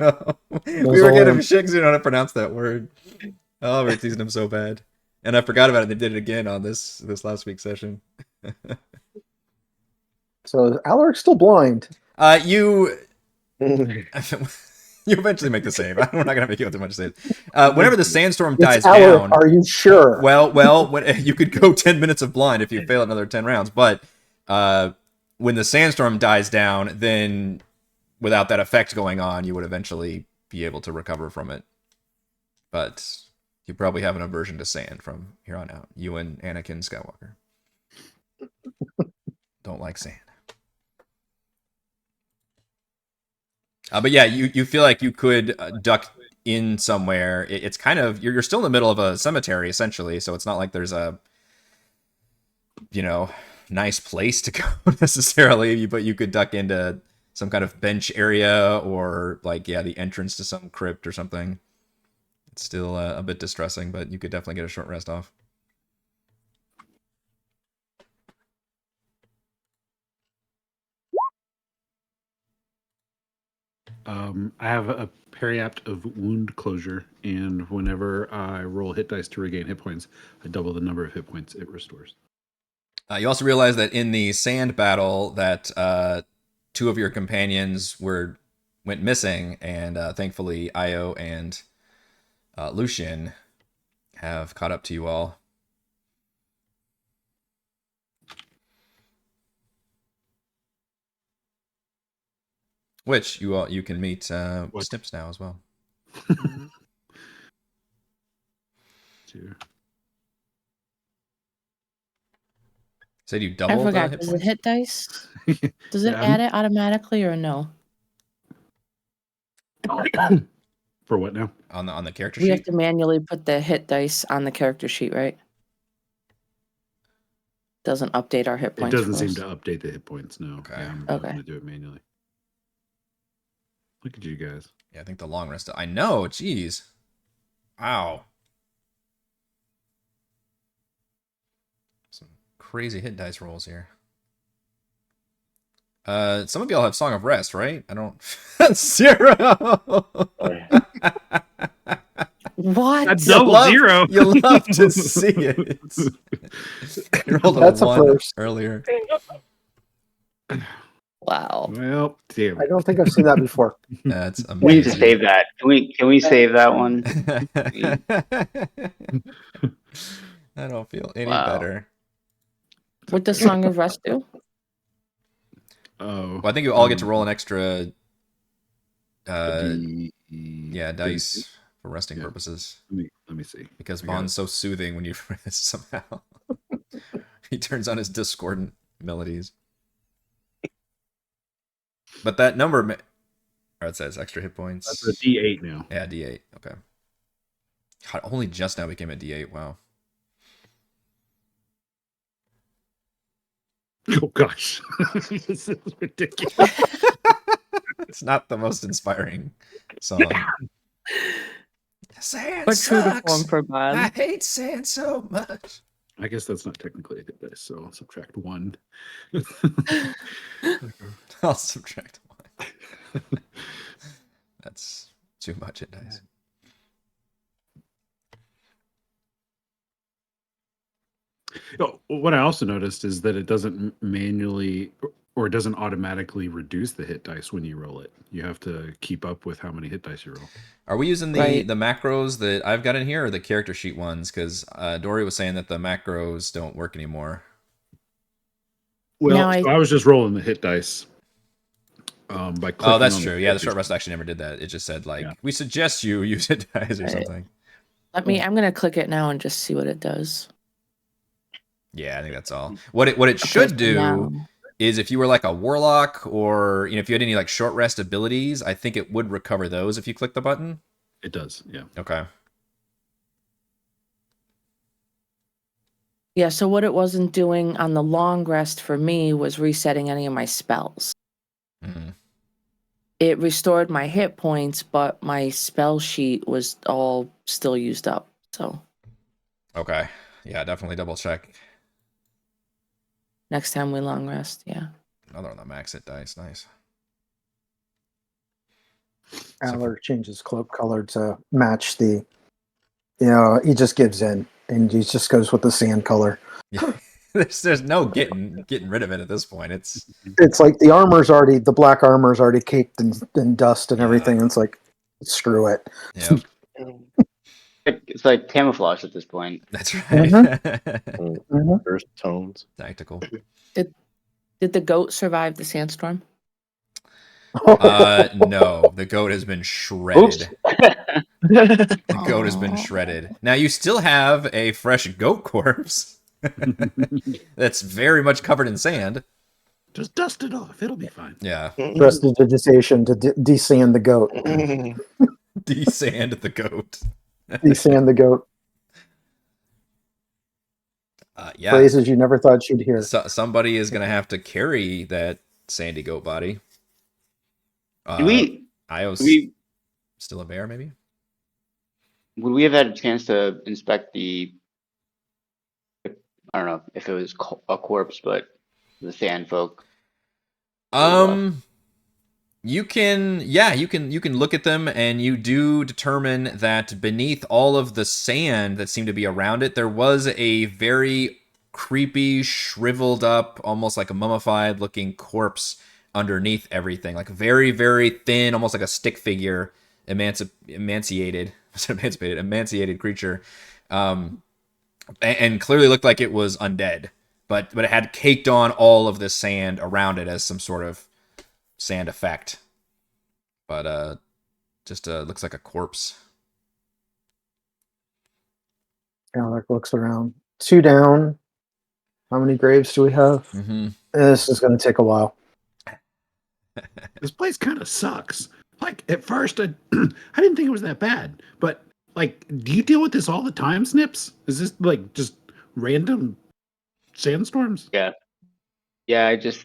We were getting shit because we don't know how to pronounce that word. Oh, we're teasing him so bad, and I forgot about it. They did it again on this last week's session. So Alaric's still blind. You eventually make the save. We're not gonna make you have too much to say. Whenever the sandstorm dies Alaric, down, are you sure? well, you could go 10 minutes of blind if you fail another 10 rounds. But when the sandstorm dies down, then without that effect going on, you would eventually be able to recover from it. But you probably have an aversion to sand from here on out. You and Anakin Skywalker don't like sand. But yeah, you feel like you could duck in somewhere. It's kind of you're still in the middle of a cemetery essentially, so it's not like there's a nice place to go necessarily. But you could duck into some kind of bench area or the entrance to some crypt or something. It's still a bit distressing, but you could definitely get a short rest off. I have a periapt of wound closure, and whenever I roll hit dice to regain hit points, I double the number of hit points it restores. You also realize that in the sand battle that 2 of your companions went missing, and thankfully Io and Lucian have caught up to you all. Which you can meet Snips now as well. Sure. Said you doubled I forgot. hit Does points? it hit dice? Does it Yeah. add it automatically or no? For what now? On the character We sheet? have to manually put the hit dice on the character sheet, right? Doesn't update our hit It points. doesn't for seem us. to update the hit points. No. Okay. Yeah, I'm Okay. going to do it manually. Look at you guys. Yeah, I think the long rest. I know. Jeez. Wow. Some crazy hit dice rolls here. Some of y'all have Song of Rest, right? I don't. 0. What? That's double zero. You love to see it. You rolled That's a a 1 first. earlier. Wow. Well, damn. I don't think I've seen that before. That's We need to amazing. save that. Can we save that one? I don't feel any Wow. better. What does Song of Rest do? Oh. Well, I think you all get to roll an extra D- dice for resting Yeah. purposes. Let me see. Because I got Bahn's so soothing when you somehow he turns on his discordant melodies. But that number, it says extra hit points. That's a D8 now. Yeah, D8. Okay. God, only just now became a D8. Wow. Oh gosh, this is ridiculous. It's not the most inspiring song. Sand But true to sucks. form for Bahn. I hate sand so much. I guess that's not technically a hit dice, so I'll subtract 1. I'll subtract 1. That's too much hit dice. Oh, what I also noticed is that it doesn't manually or it doesn't automatically reduce the hit dice when you roll it. You have to keep up with how many hit dice you roll. Are we using Right. the macros that I've got in here or the character sheet ones? Because Dory was saying that the macros don't work anymore. Well, Now so I was just rolling the hit dice. By clicking Oh, that's on true. the Yeah, the character short sheet. rest actually never did that. It just said Yeah. we suggest you use hit dice or Right. something. I'm gonna click it now and just see what it does. Yeah, I think that's all. What it should so do now- is if you were like a warlock or if you had any short rest abilities, I think it would recover those if you click the button. It does, yeah. Okay. Yeah, so what it wasn't doing on the long rest for me was resetting any of my spells. Mm-hmm. It restored my hit points, but my spell sheet was all still used up. So Okay. Yeah, definitely double check. next time we long rest, yeah. Another on the max hit dice. Nice. Alaric changes cloak color to match the. He just gives in and he just goes with the sand color. Yeah. there's no getting rid of it at this point. It's It's like the black armor's already caked in dust and everything. And it's like, screw it. yeah. It's like camouflage at this point. That's right. Mhm. Earth tones. Tactical. Did the goat survive the sandstorm? No, the goat has been shredded. Oops. The goat has been shredded. Now you still have a fresh goat corpse that's very much covered in sand. Just dust it off. It'll be fine. Yeah. Prestidigitation to desand the goat. Desand the goat. Desand the goat. Yeah. Phrases you never thought you'd hear. Somebody is going to have to carry that sandy goat body. Io's still a bear, maybe? Would we have had a chance to inspect the? I don't know if it was a corpse, but the sand folk. You can look at them, and you do determine that beneath all of the sand that seemed to be around it, there was a very creepy, shriveled up, almost like a mummified looking corpse underneath everything, like very, very thin, almost like a stick figure, emaciated creature, and clearly looked like it was undead, but it had caked on all of the sand around it as some sort of sand effect, but just looks like a corpse. Alaric looks around. 2 down. How many graves do we have? Mm-hmm. This is going to take a while. This place kind of sucks. Like at first, I didn't think it was that bad, but like, do you deal with this all the time, Snips? Is this like just random sandstorms? Yeah.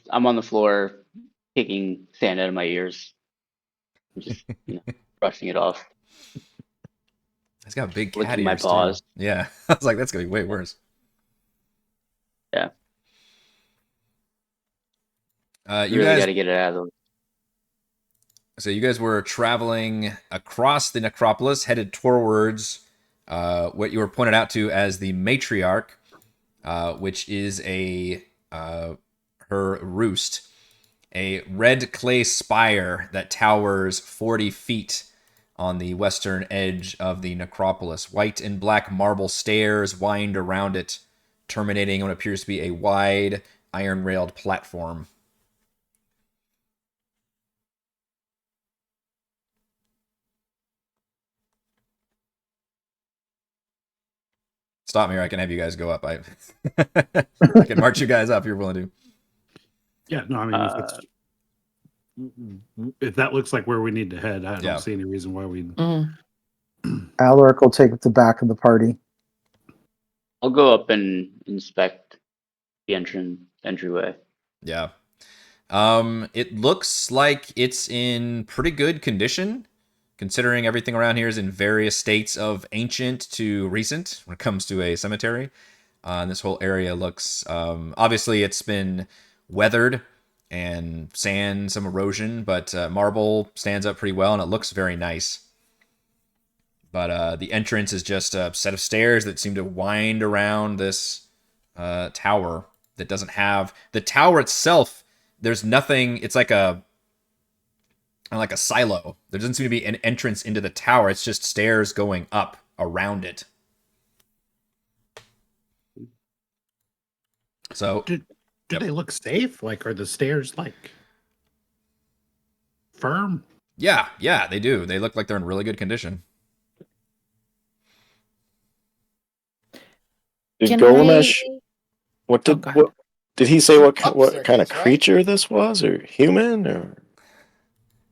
I'm on the floor, kicking sand out of my ears, just brushing it off. It's got big cat Licking my ears too. paws. Yeah, I was like, that's gonna be way worse. Yeah. You really guys got to get it out of the way. So you guys were traveling across the necropolis, headed towards what you were pointed out to as the matriarch, which is her roost, a red clay spire that towers 40 feet on the western edge of the necropolis. White and black marble stairs wind around it, terminating in what appears to be a wide iron-railed platform. Stop me, or I can have you guys go up. I can march you guys up if you're willing to. Yeah, no, I mean, if that looks like where we need to head, I don't see any reason why we. Alaric will take the back of the party. I'll go up and inspect the entryway. Yeah. It looks like it's in pretty good condition, considering everything around here is in various states of ancient to recent when it comes to a cemetery. And this whole area looks, obviously it's been weathered and sand, some erosion, but marble stands up pretty well and it looks very nice. But the entrance is just a set of stairs that seem to wind around this tower that doesn't have... The tower itself, there's nothing... It's like a silo. There doesn't seem to be an entrance into the tower. It's just stairs going up around it. So... Do they look safe? Like, are the stairs, like, firm? Yeah, they do. They look like they're in really good condition. Did Golemash... What did he say? What kind of creature this was, or human, or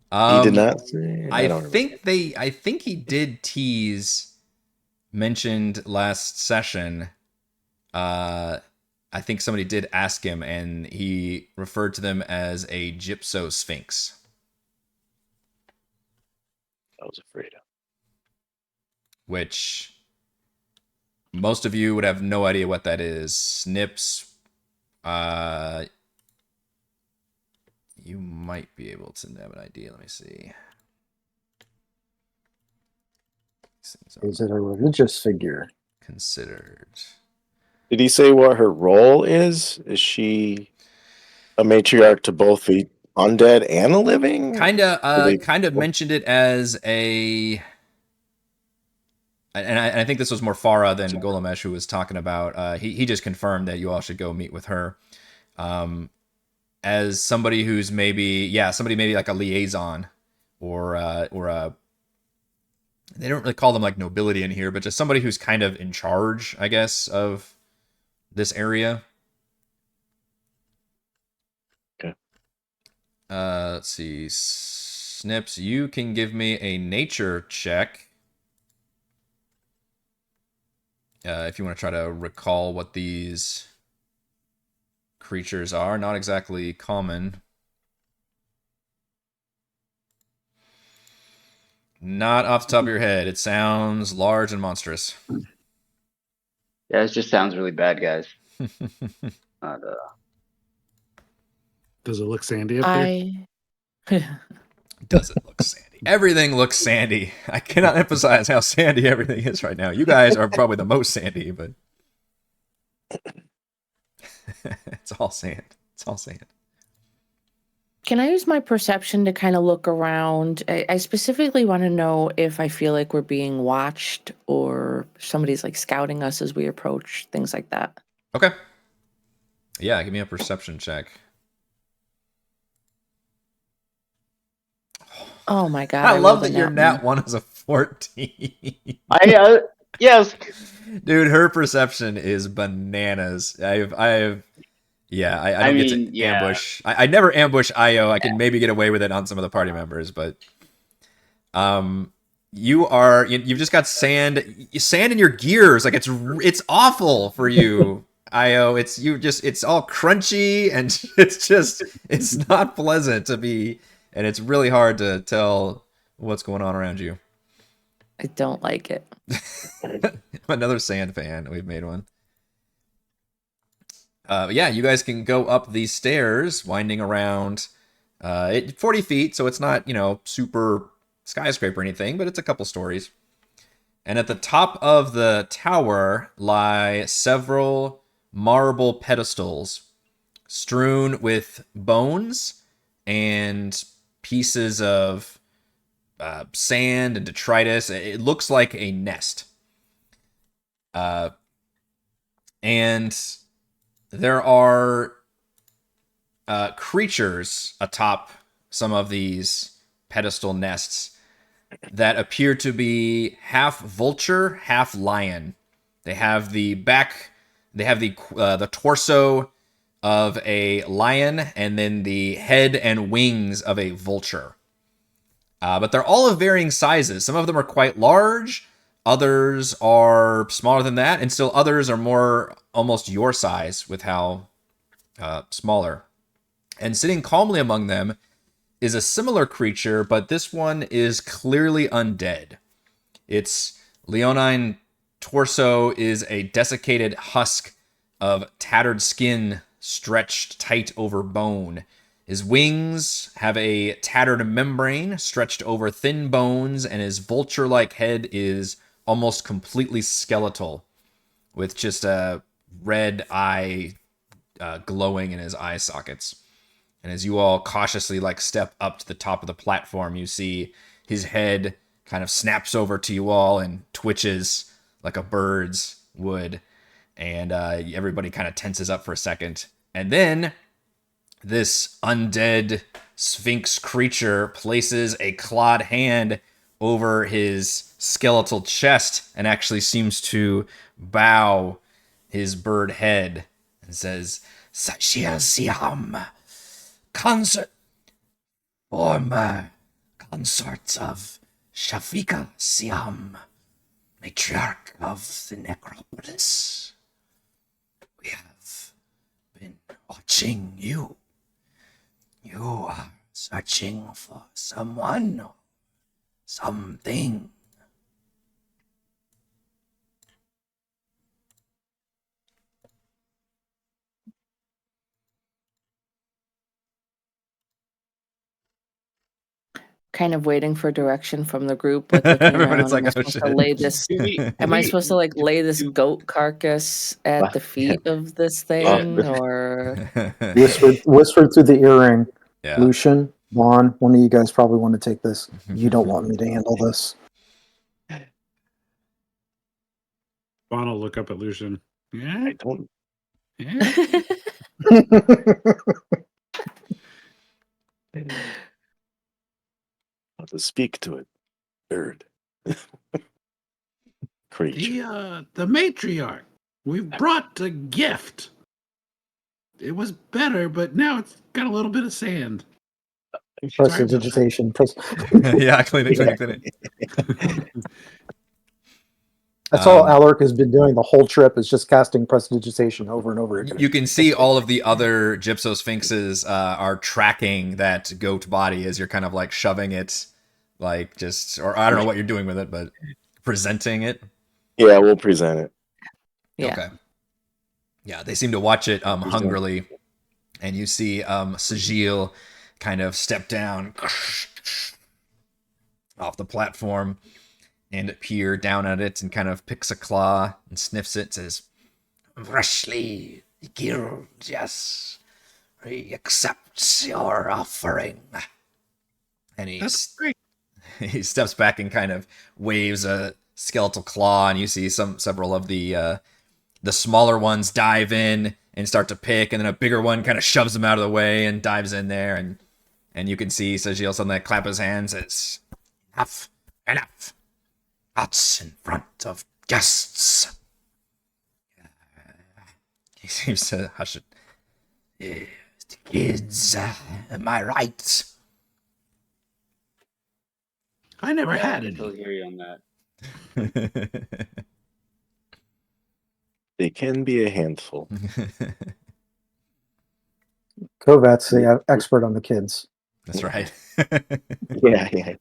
he did not say? I think he did mentioned last session. I think somebody did ask him, and he referred to them as a gypso sphinx. I was afraid of. Which Most of you would have no idea what that is. Snips, you might be able to have an idea. Let me see. Is it a religious figure? Considered. Did he say what her role is? Is she a matriarch to both the undead and the living? Kind of Oh. mentioned it as a, and I think this was more Farah than Golamesh who was talking about. He just confirmed that you all should go meet with her, as somebody who's maybe like a liaison, or a. They don't really call them like nobility in here, but just somebody who's kind of in charge, I guess, of this area. Okay. Let's see. Snips, you can give me a nature check. If you want to try to recall what these creatures are. Not exactly common. Not off the top of your head. It sounds large and monstrous. Yeah, it just sounds really bad, guys. Not, Does it look sandy up there? Doesn't look sandy. Everything looks sandy. I cannot emphasize how sandy everything is right now. You guys are probably the most sandy, but it's all sand. It's all sand. Can I use my perception to kind of look around? I specifically want to know if I feel like we're being watched or somebody's like scouting us as we approach, things like that. Okay. Yeah, give me a perception check. Oh my god! I love rolled a that your nat nat 1 is a 14. yes. Dude, her perception is bananas. I don't get to ambush. I never ambush IO. I can maybe get away with it on some of the party members, but you've just got sand in your gears. Like it's awful for you, IO. It's all crunchy and it's not pleasant to be, and it's really hard to tell what's going on around you. I don't like it. Another sand fan. We've made one. Yeah, you guys can go up these stairs, winding around 40 feet, so it's not, super skyscraper or anything, but it's a couple stories. And at the top of the tower lie several marble pedestals strewn with bones and pieces of sand and detritus. It looks like a nest. And there are creatures atop some of these pedestal nests that appear to be half vulture, half lion. They have the torso of a lion and then the head and wings of a vulture. But they're all of varying sizes. Some of them are quite large. Others are smaller than that, and still others are more almost your size with how smaller. And sitting calmly among them is a similar creature, but this one is clearly undead. Its leonine torso is a desiccated husk of tattered skin stretched tight over bone. His wings have a tattered membrane stretched over thin bones, and his vulture-like head is almost completely skeletal, with just a red eye glowing in his eye sockets. And as you all cautiously step up to the top of the platform, you see his head kind of snaps over to you all and twitches like a bird's would. And everybody kind of tenses up for a second. And then this undead sphinx creature places a clawed hand over his skeletal chest and actually seems to bow his bird head and says, "Sashia Siam, former consort of Shafika Siam, matriarch of the Necropolis. We have been watching you. You are searching for someone or something." kind of waiting for direction from the group, like looking Everybody's around. like, Am I "Oh, supposed to shit." lay this? Am I supposed to like lay this goat carcass at the feet of this thing, or Whispered through the earring. Yeah. Lucian, Bahn, one of you guys probably want to take this. You don't want me to handle this. Bahn will look up at Lucian. Yeah. I don't. Yeah. How to speak to it, bird. Creature. The matriarch. We've brought a gift. It was better, but now it's got a little bit of sand. Prestidigitation. Yeah, clean it. That's all Alaric has been doing the whole trip, is just casting prestidigitation over and over again. You can see all of the other gypsosphinxes are tracking that goat body as you're kind of like shoving it, like just, or I don't know what you're doing with it, but presenting it. Yeah, we'll present it. Yeah. Okay. Yeah, they seem to watch it hungrily, and you see Sigil kind of step down off the platform and peer down at it and kind of picks a claw and sniffs it, says, "Freshly killed, yes. We accept your offering." And That's great. he steps back and kind of waves a skeletal claw, and you see several of the smaller ones dive in and start to pick, and then a bigger one kind of shoves them out of the way and dives in there, and you can see Sigil suddenly clap his hands, says, Enough. Not in front of guests. He seems to hush it. The kids, am I right? I never had I any. totally hear you on that. They can be a handful. Kovat's the expert on the kids. That's right. Yeah.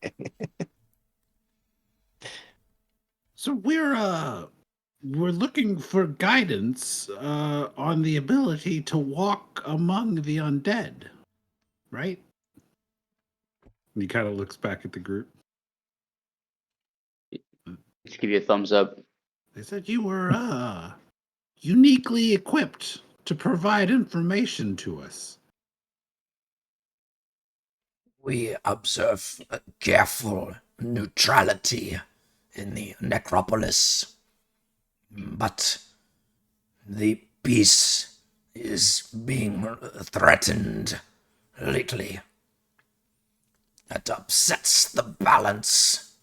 So we're looking for guidance on the ability to walk among the undead, right? And he kind of looks back at the group. Just give you a thumbs up. They said you were uniquely equipped to provide information to us. We observe a careful neutrality in the Necropolis, but the peace is being threatened lately. That upsets the balance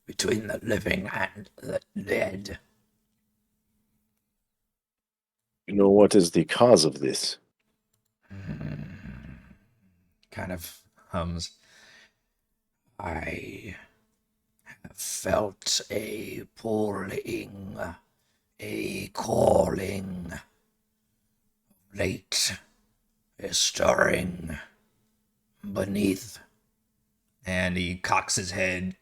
between the living and the dead. You know what is the cause of this? Kind of hums. I have felt a pulling, a calling, late, a stirring beneath. And he cocks his head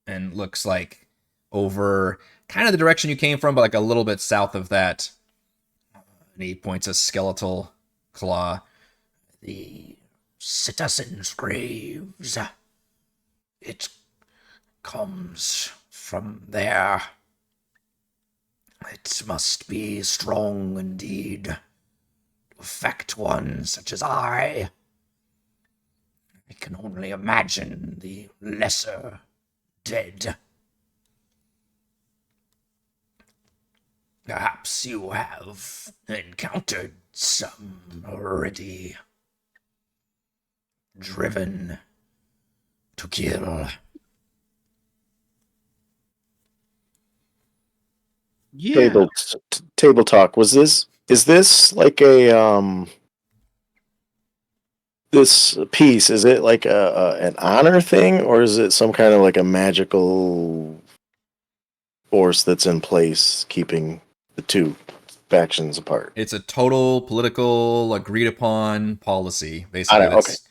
and looks like over kind of the direction you came from, but like a little bit south of that. And he points a skeletal claw. The citizens' graves. It comes from there. It must be strong indeed to affect one such as I. I can only imagine the lesser dead. Perhaps you have encountered some already. Driven to kill. Yeah. Table talk. Is this like a this piece? Is it like an honor thing, or is it some kind of like a magical force that's in place keeping the two factions apart? It's a total political agreed upon policy, basically.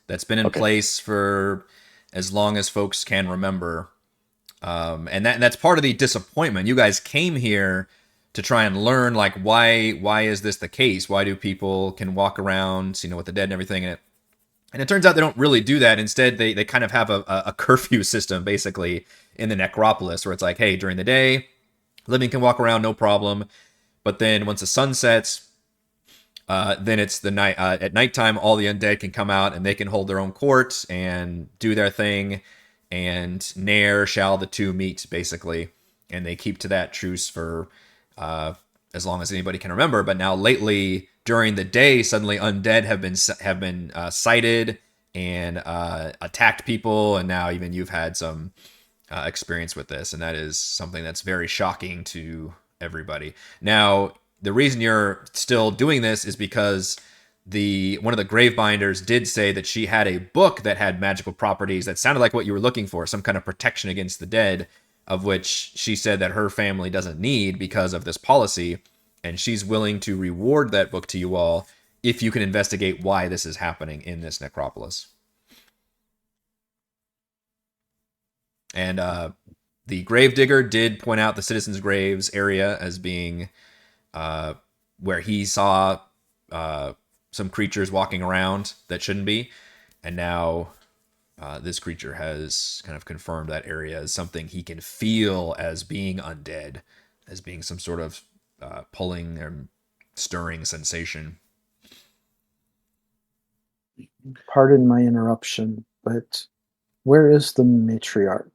That's been in place for as long as folks can remember. And that's part of the disappointment. You guys came here to try and learn, like, why is this the case? Why do people can walk around, with the dead and everything? And And it turns out they don't really do that. Instead, they kind of have a curfew system, basically, in the Necropolis, where it's like, hey, during the day, living can walk around, no problem. But then once the sun sets, then it's the night. At nighttime, all the undead can come out and they can hold their own court and do their thing. And ne'er shall the two meet, basically. And they keep to that truce for as long as anybody can remember. But now lately, during the day, suddenly undead have been sighted and attacked people. And now even you've had some experience with this. And that is something that's very shocking to everybody. Now, the reason you're still doing this is because one of the Gravebinders did say that she had a book that had magical properties that sounded like what you were looking for, some kind of protection against the dead, of which she said that her family doesn't need because of this policy, and she's willing to reward that book to you all if you can investigate why this is happening in this necropolis. And the Gravedigger did point out the Citizens' Graves area as being where he saw some creatures walking around that shouldn't be. And now this creature has kind of confirmed that area as something he can feel as being undead, as being some sort of pulling or stirring sensation. Pardon my interruption, but where is the matriarch?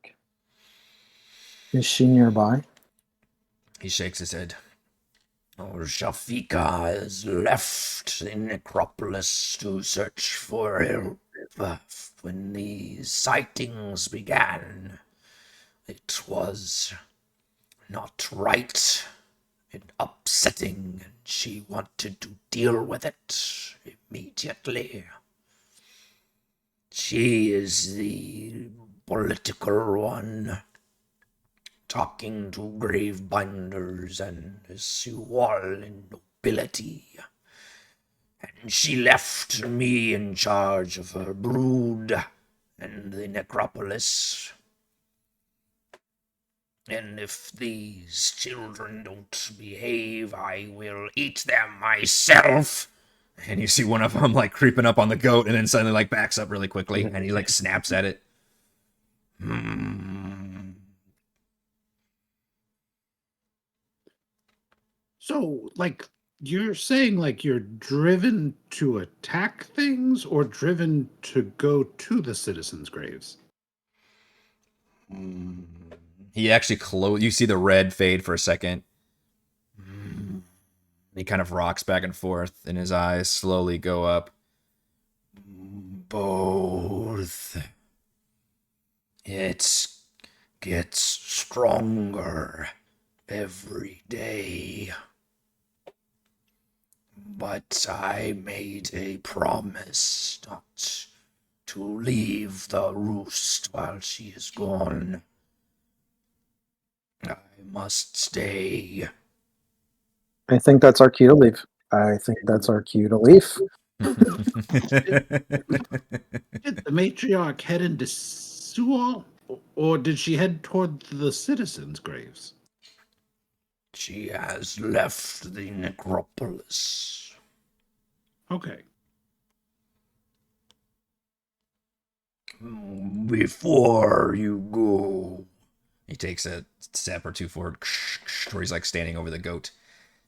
Is she nearby? He shakes his head. Oh, Shafika has left the necropolis to search for help. When the sightings began, it was not right and upsetting, and she wanted to deal with it immediately. She is the political one, talking to Gravebinders and Siwal and nobility. And she left me in charge of her brood and the necropolis. And if these children don't behave, I will eat them myself. And you see one of them like creeping up on the goat and then suddenly like backs up really quickly and he like snaps at it. So, like, you're saying, like, you're driven to attack things or driven to go to the citizens' graves? He actually you see the red fade for a second. He kind of rocks back and forth and his eyes slowly go up. Both. It gets stronger every day. But I made a promise not to leave the roost while she is gone. I must stay. I think that's our cue to leave. I think that's our cue to leave. Did the matriarch head into Siwal, or did she head toward the citizens' graves? She has left the necropolis. Okay. Before you go. He takes a step or two forward, where he's like standing over the goat.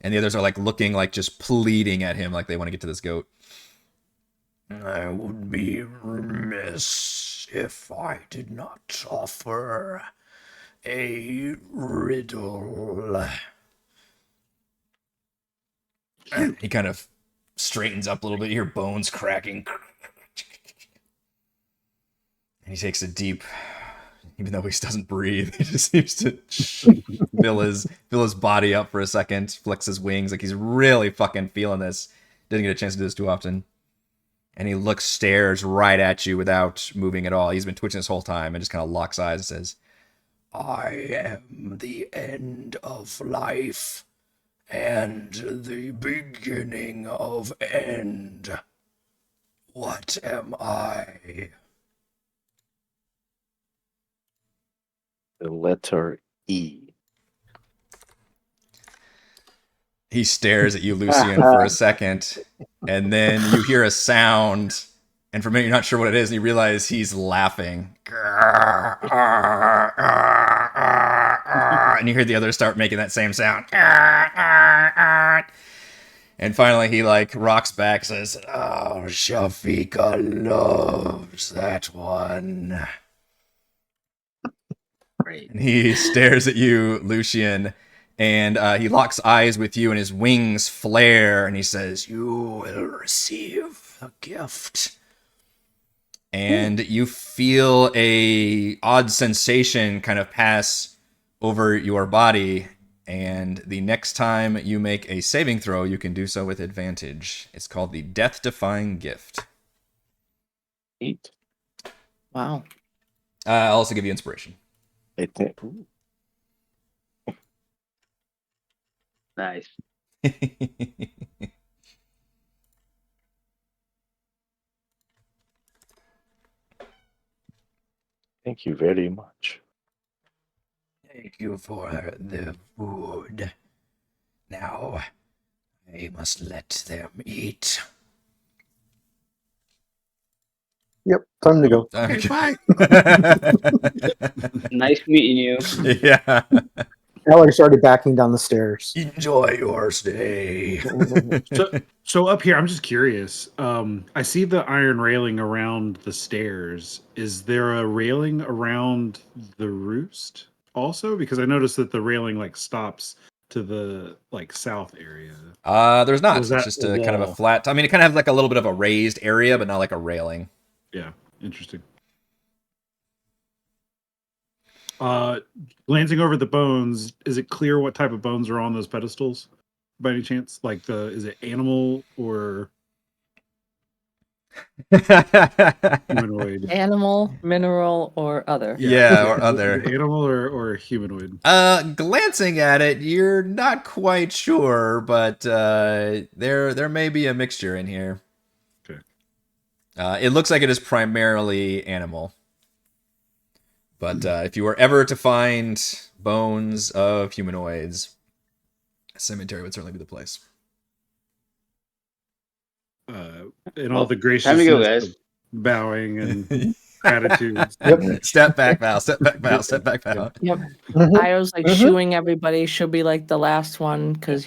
And the others are like looking, like just pleading at him, like they want to get to this goat. I would be remiss if I did not offer a riddle. He kind of straightens up a little bit. You hear bones cracking. And he takes a deep, even though he doesn't breathe, he just seems to fill his body up for a second, flicks his wings, like he's really fucking feeling this. Doesn't get a chance to do this too often. And he stares right at you without moving at all. He's been twitching this whole time and just kind of locks eyes and says, I am the end of life and the beginning of end. What am I? The letter E. he stares at you, Lucian, for a second, and then you hear a sound, And for a minute, you're not sure what it is, and you realize he's laughing. And you hear the others start making that same sound. And finally, he like rocks back, says, "Oh, Shafika loves that one." Great. And he stares at you, Lucian, and he locks eyes with you, and his wings flare, and he says, "You will receive a gift." And you feel a odd sensation kind of pass over your body, and the next time you make a saving throw, you can do so with advantage. It's called the Death-Defying Gift. 8. Wow. I'll also give you inspiration. 8. Nice. Thank you very much. Thank you for the food. Now, I must let them eat. Yep, time to go. Okay, bye. Nice meeting you. Yeah. Alaric's already backing down the stairs. Enjoy your stay. So up here, I'm just curious. I see the iron railing around the stairs. Is there a railing around the roost also? Because I noticed that the railing like stops to the like south area. There's not. Was It's that just a a kind of a wall? flat. I mean, it kind of has like a little bit of a raised area, but not like a railing. Yeah, interesting. Glancing over the bones, is it clear what type of bones are on those pedestals by any chance? Like is it animal or humanoid? Animal, mineral, or other. Yeah, or Is it other. animal or humanoid? Glancing at it, you're not quite sure, but there may be a mixture in here. Okay. It looks like it is primarily animal. But if you were ever to find bones of humanoids, a cemetery would certainly be the place. And all the Time to go, graciousness guys. of bowing and gratitude. Yep. Step back, Val. Step back, Val. Step back, Val. Yep. Mhm. I was like Mhm. shooing everybody. She'll be like the last one because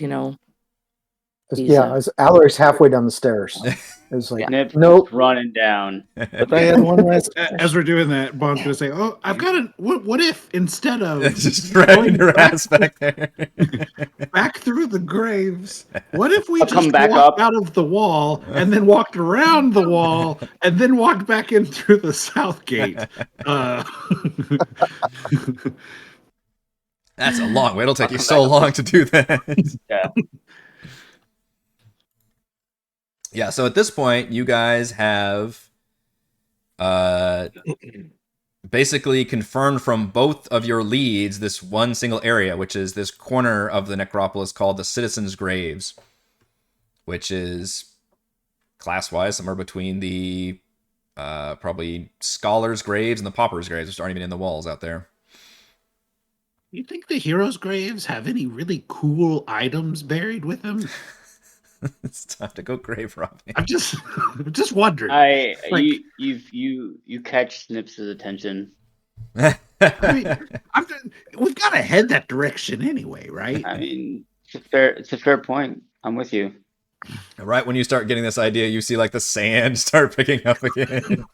Yeah, as Alaric's halfway down the stairs. It's like, Snips nope. running down. But I had one last As we're doing that, Bond's gonna say, "Oh, I've got a what if instead of Just dragging your back- ass back there. back through the graves, what if we I'll just come back walked up. out of the wall and then walked around the wall and then walked back in through the south gate?" That's a long way. It'll take I'll you come so back. long to do that. Yeah. Yeah, so at this point, you guys have basically confirmed from both of your leads this one single area, which is this corner of the necropolis called the Citizens' Graves, which is class-wise somewhere between the probably Scholars' Graves and the Paupers' Graves, which aren't even in the walls out there. You think the heroes' graves have any really cool items buried with them? It's time to go grave robbing. I'm just wondering. Like, you catch Snips' attention. I mean, we've got to head that direction anyway, right? I mean, it's a fair point. I'm with you. Right when you start getting this idea, you see like the sand start picking up again.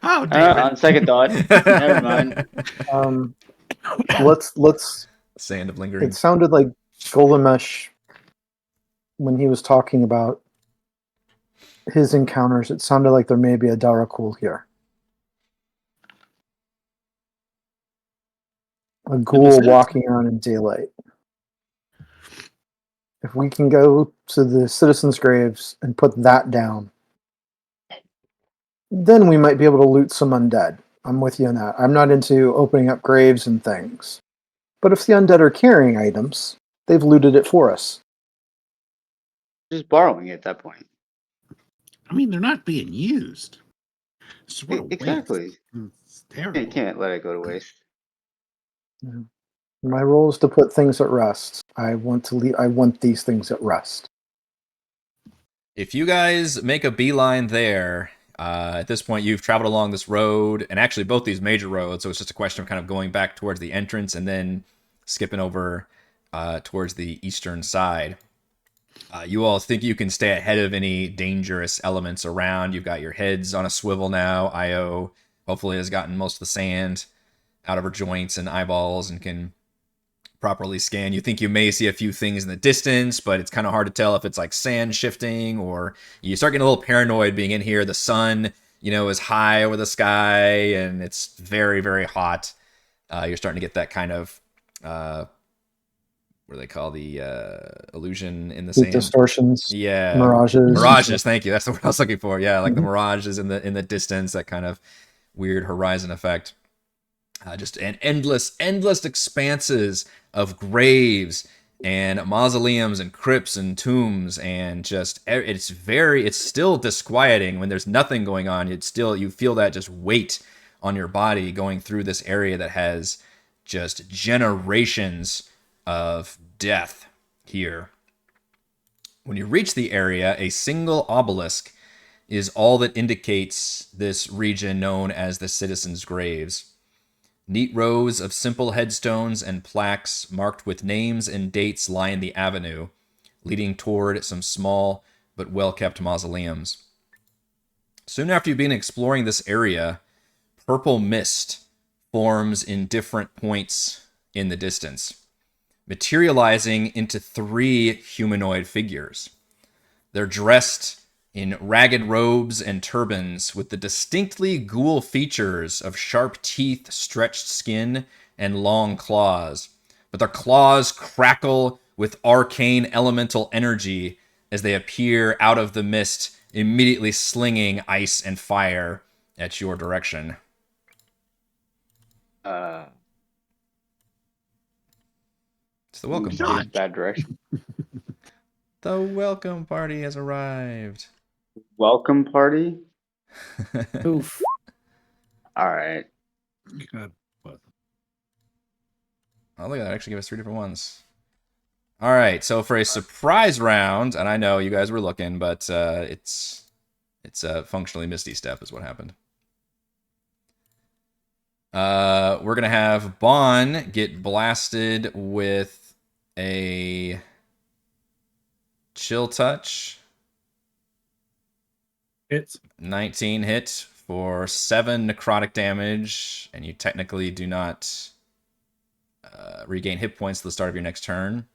Oh, damn it. On second thought, never mind. Let's. Sand of lingering. It sounded like Golomesh when he was talking about his encounters. It sounded like there may be a Darakul here. A ghoul walking around in daylight. If we can go to the citizens' graves and put that down, then we might be able to loot some undead. I'm with you on that. I'm not into opening up graves and things. But if the undead are carrying items, they've looted it for us. Just borrowing it at that point. I mean, they're not being used. It's what a waste. Exactly. It's terrible. You can't let it go to waste. My role is to put things at rest. I want these things at rest. If you guys make a beeline there, At this point, you've traveled along this road, and actually both these major roads, so it's just a question of kind of going back towards the entrance and then skipping over towards the eastern side. You all think you can stay ahead of any dangerous elements around. You've got your heads on a swivel now. Io hopefully has gotten most of the sand out of her joints and eyeballs and can properly scan. You think you may see a few things in the distance, but it's kind of hard to tell if it's like sand shifting, or you start getting a little paranoid being in here. The sun, is high over the sky and it's very, very hot. You're starting to get that kind of what do they call the illusion in the Heat sand? distortions. Yeah, Mirages. Mirages. Thank you. That's the word I was looking for. Yeah, like the mirages in the distance. That kind of weird horizon effect. Just an endless expanses of graves and mausoleums and crypts and tombs, and just it's still disquieting when there's nothing going on. You feel that just weight on your body going through this area that has just generations of death here. When you reach the area, a single obelisk is all that indicates this region known as the citizens' graves. Neat rows of simple headstones and plaques marked with names and dates line the avenue, leading toward some small but well-kept mausoleums. Soon after you've been exploring this area, purple mist forms in different points in the distance, materializing into 3 humanoid figures. They're dressed in ragged robes and turbans with the distinctly ghoul features of sharp teeth, stretched skin, and long claws. But their claws crackle with arcane elemental energy as they appear out of the mist, immediately slinging ice and fire at your direction. It's the welcome party. Bad direction. The welcome party has arrived. Welcome party. Oof. All right. God, what? Oh, look at that. Actually give us 3 different ones. All right. So for a surprise round, and I know you guys were looking, but it's a functionally Misty Step is what happened. We're going to have Bahn get blasted with a Chill Touch. Hits. 19 hit for 7 necrotic damage, and you technically do not regain hit points at the start of your next turn.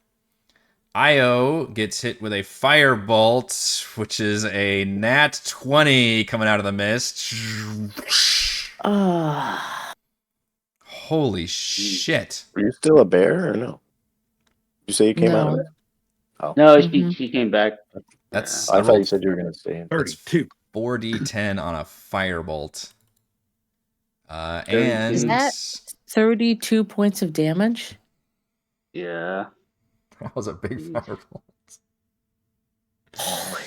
Io gets hit with a Firebolt, which is a nat 20 coming out of the mist. Holy shit. Are you still a bear or no? Did you say you came out of No. it? Oh, No, she came back. That's I thought you said you were going to stay in. 32. 4d10 on a Firebolt. Is And that 32 points of damage? Yeah. that was a big Firebolt.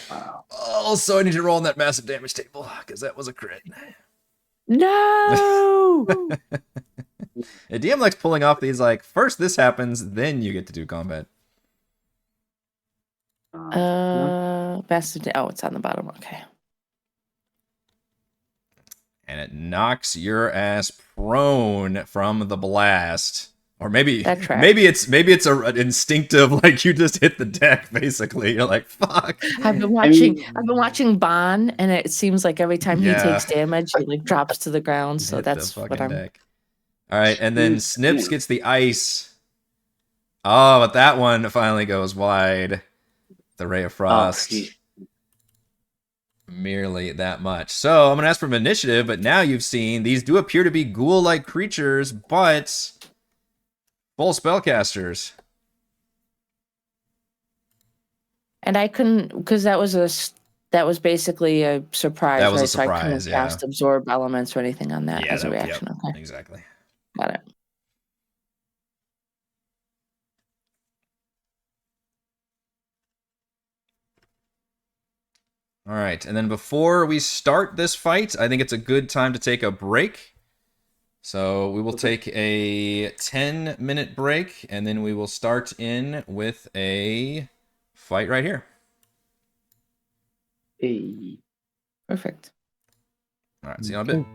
Wow. Oh, so I need to roll on that massive damage table because that was a crit. No. A DM likes pulling off these like first this happens, then you get to do combat. Massive. Oh, it's on the bottom. Okay. And it knocks your ass prone from the blast. Or maybe it's an instinctive, like you just hit the deck, basically. You're like, fuck. I've been watching Bahn, and it seems like every time he takes damage, he like drops to the ground. So Hit the that's what fucking I'm. deck. All right, and then Snips gets the ice. Oh, but that one finally goes wide. The Ray of Frost. Merely that much. So I'm going to ask for initiative, but now you've seen these do appear to be ghoul-like creatures, but full spellcasters. And I couldn't, because that was basically a surprise. That was a right? So I couldn't surprise, yeah. cast absorb elements or anything on that as a reaction. Yep, okay, exactly. got it. All right, and then before we start this fight, I think it's a good time to take a break. So we will take a 10-minute break, and then we will start in with a fight right here. Hey. Perfect. All right, see you in a bit.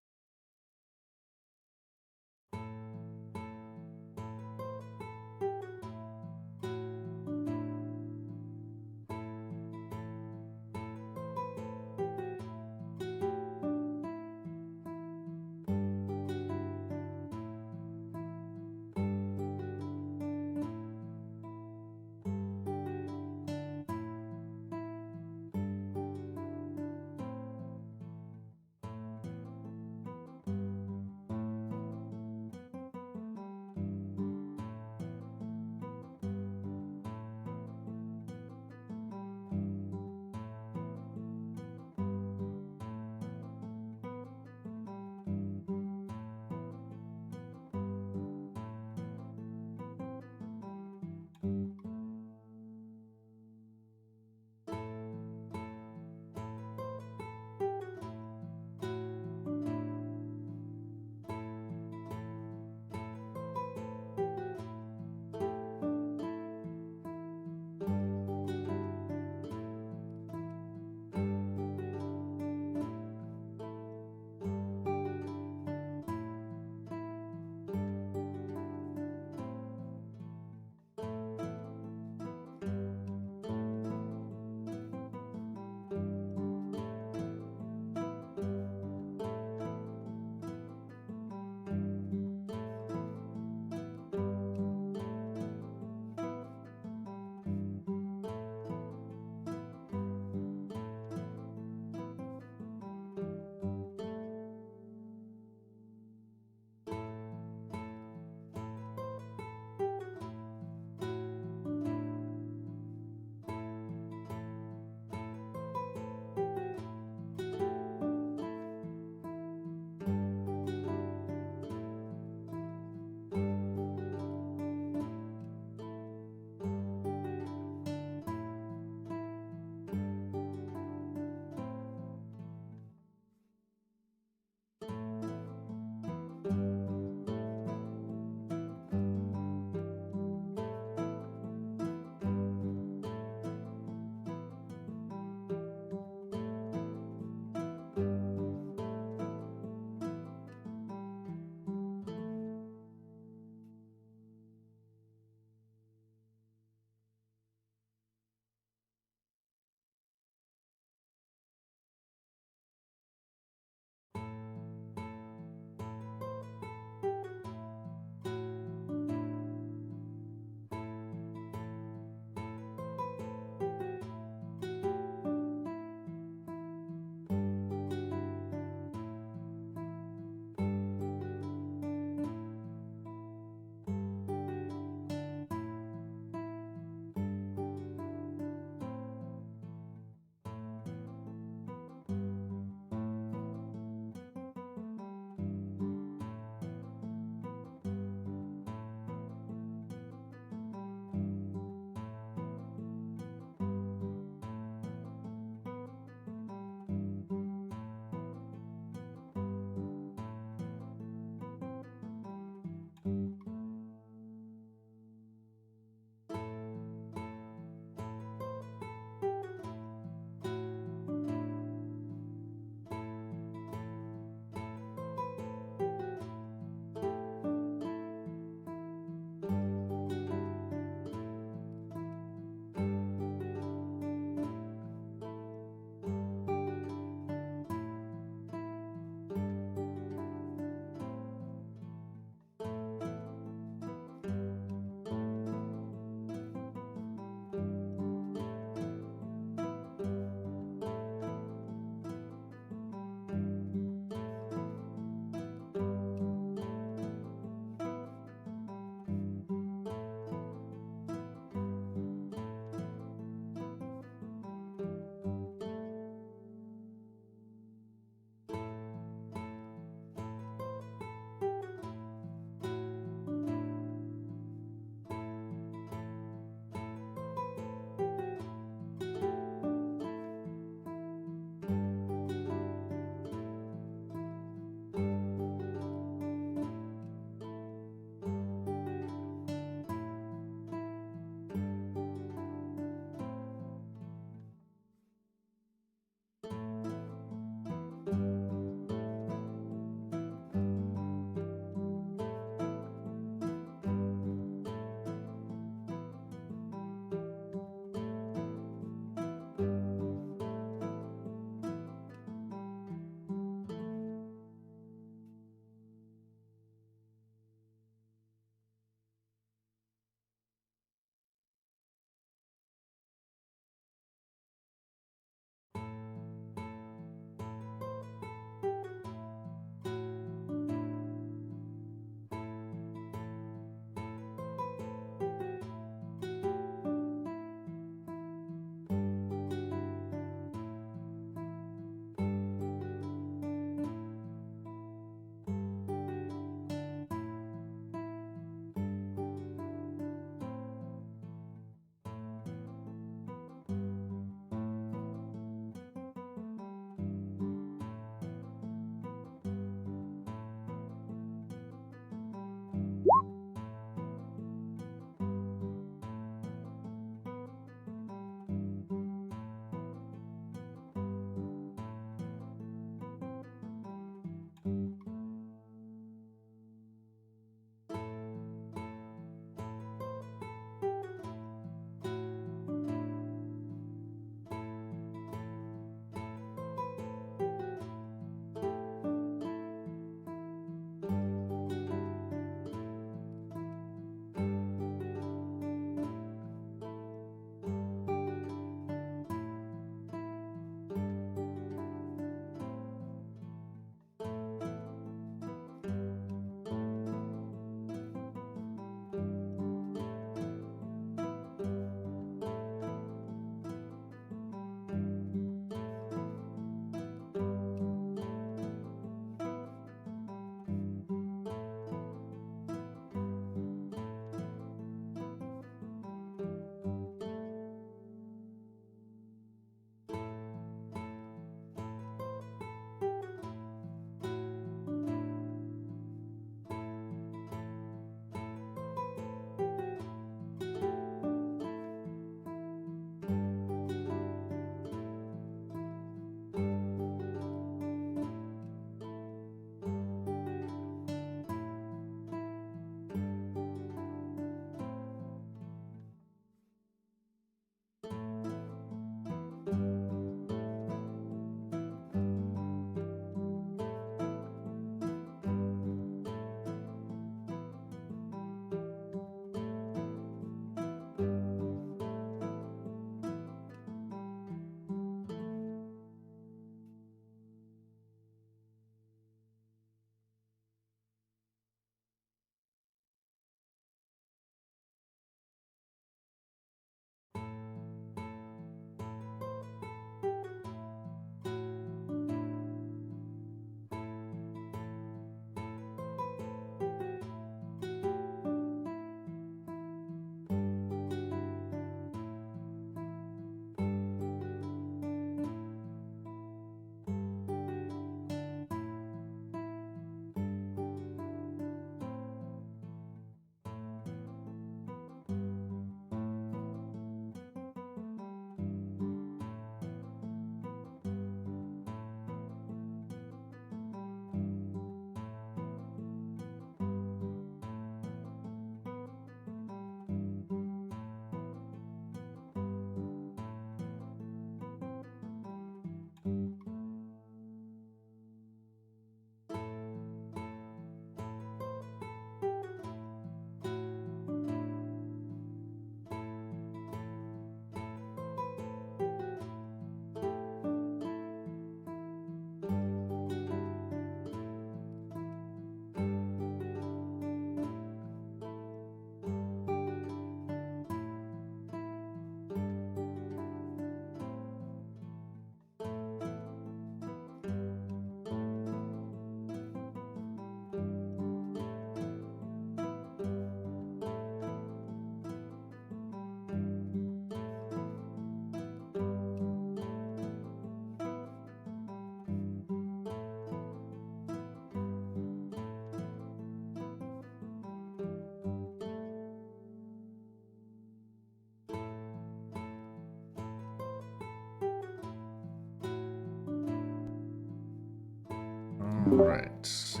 Alright.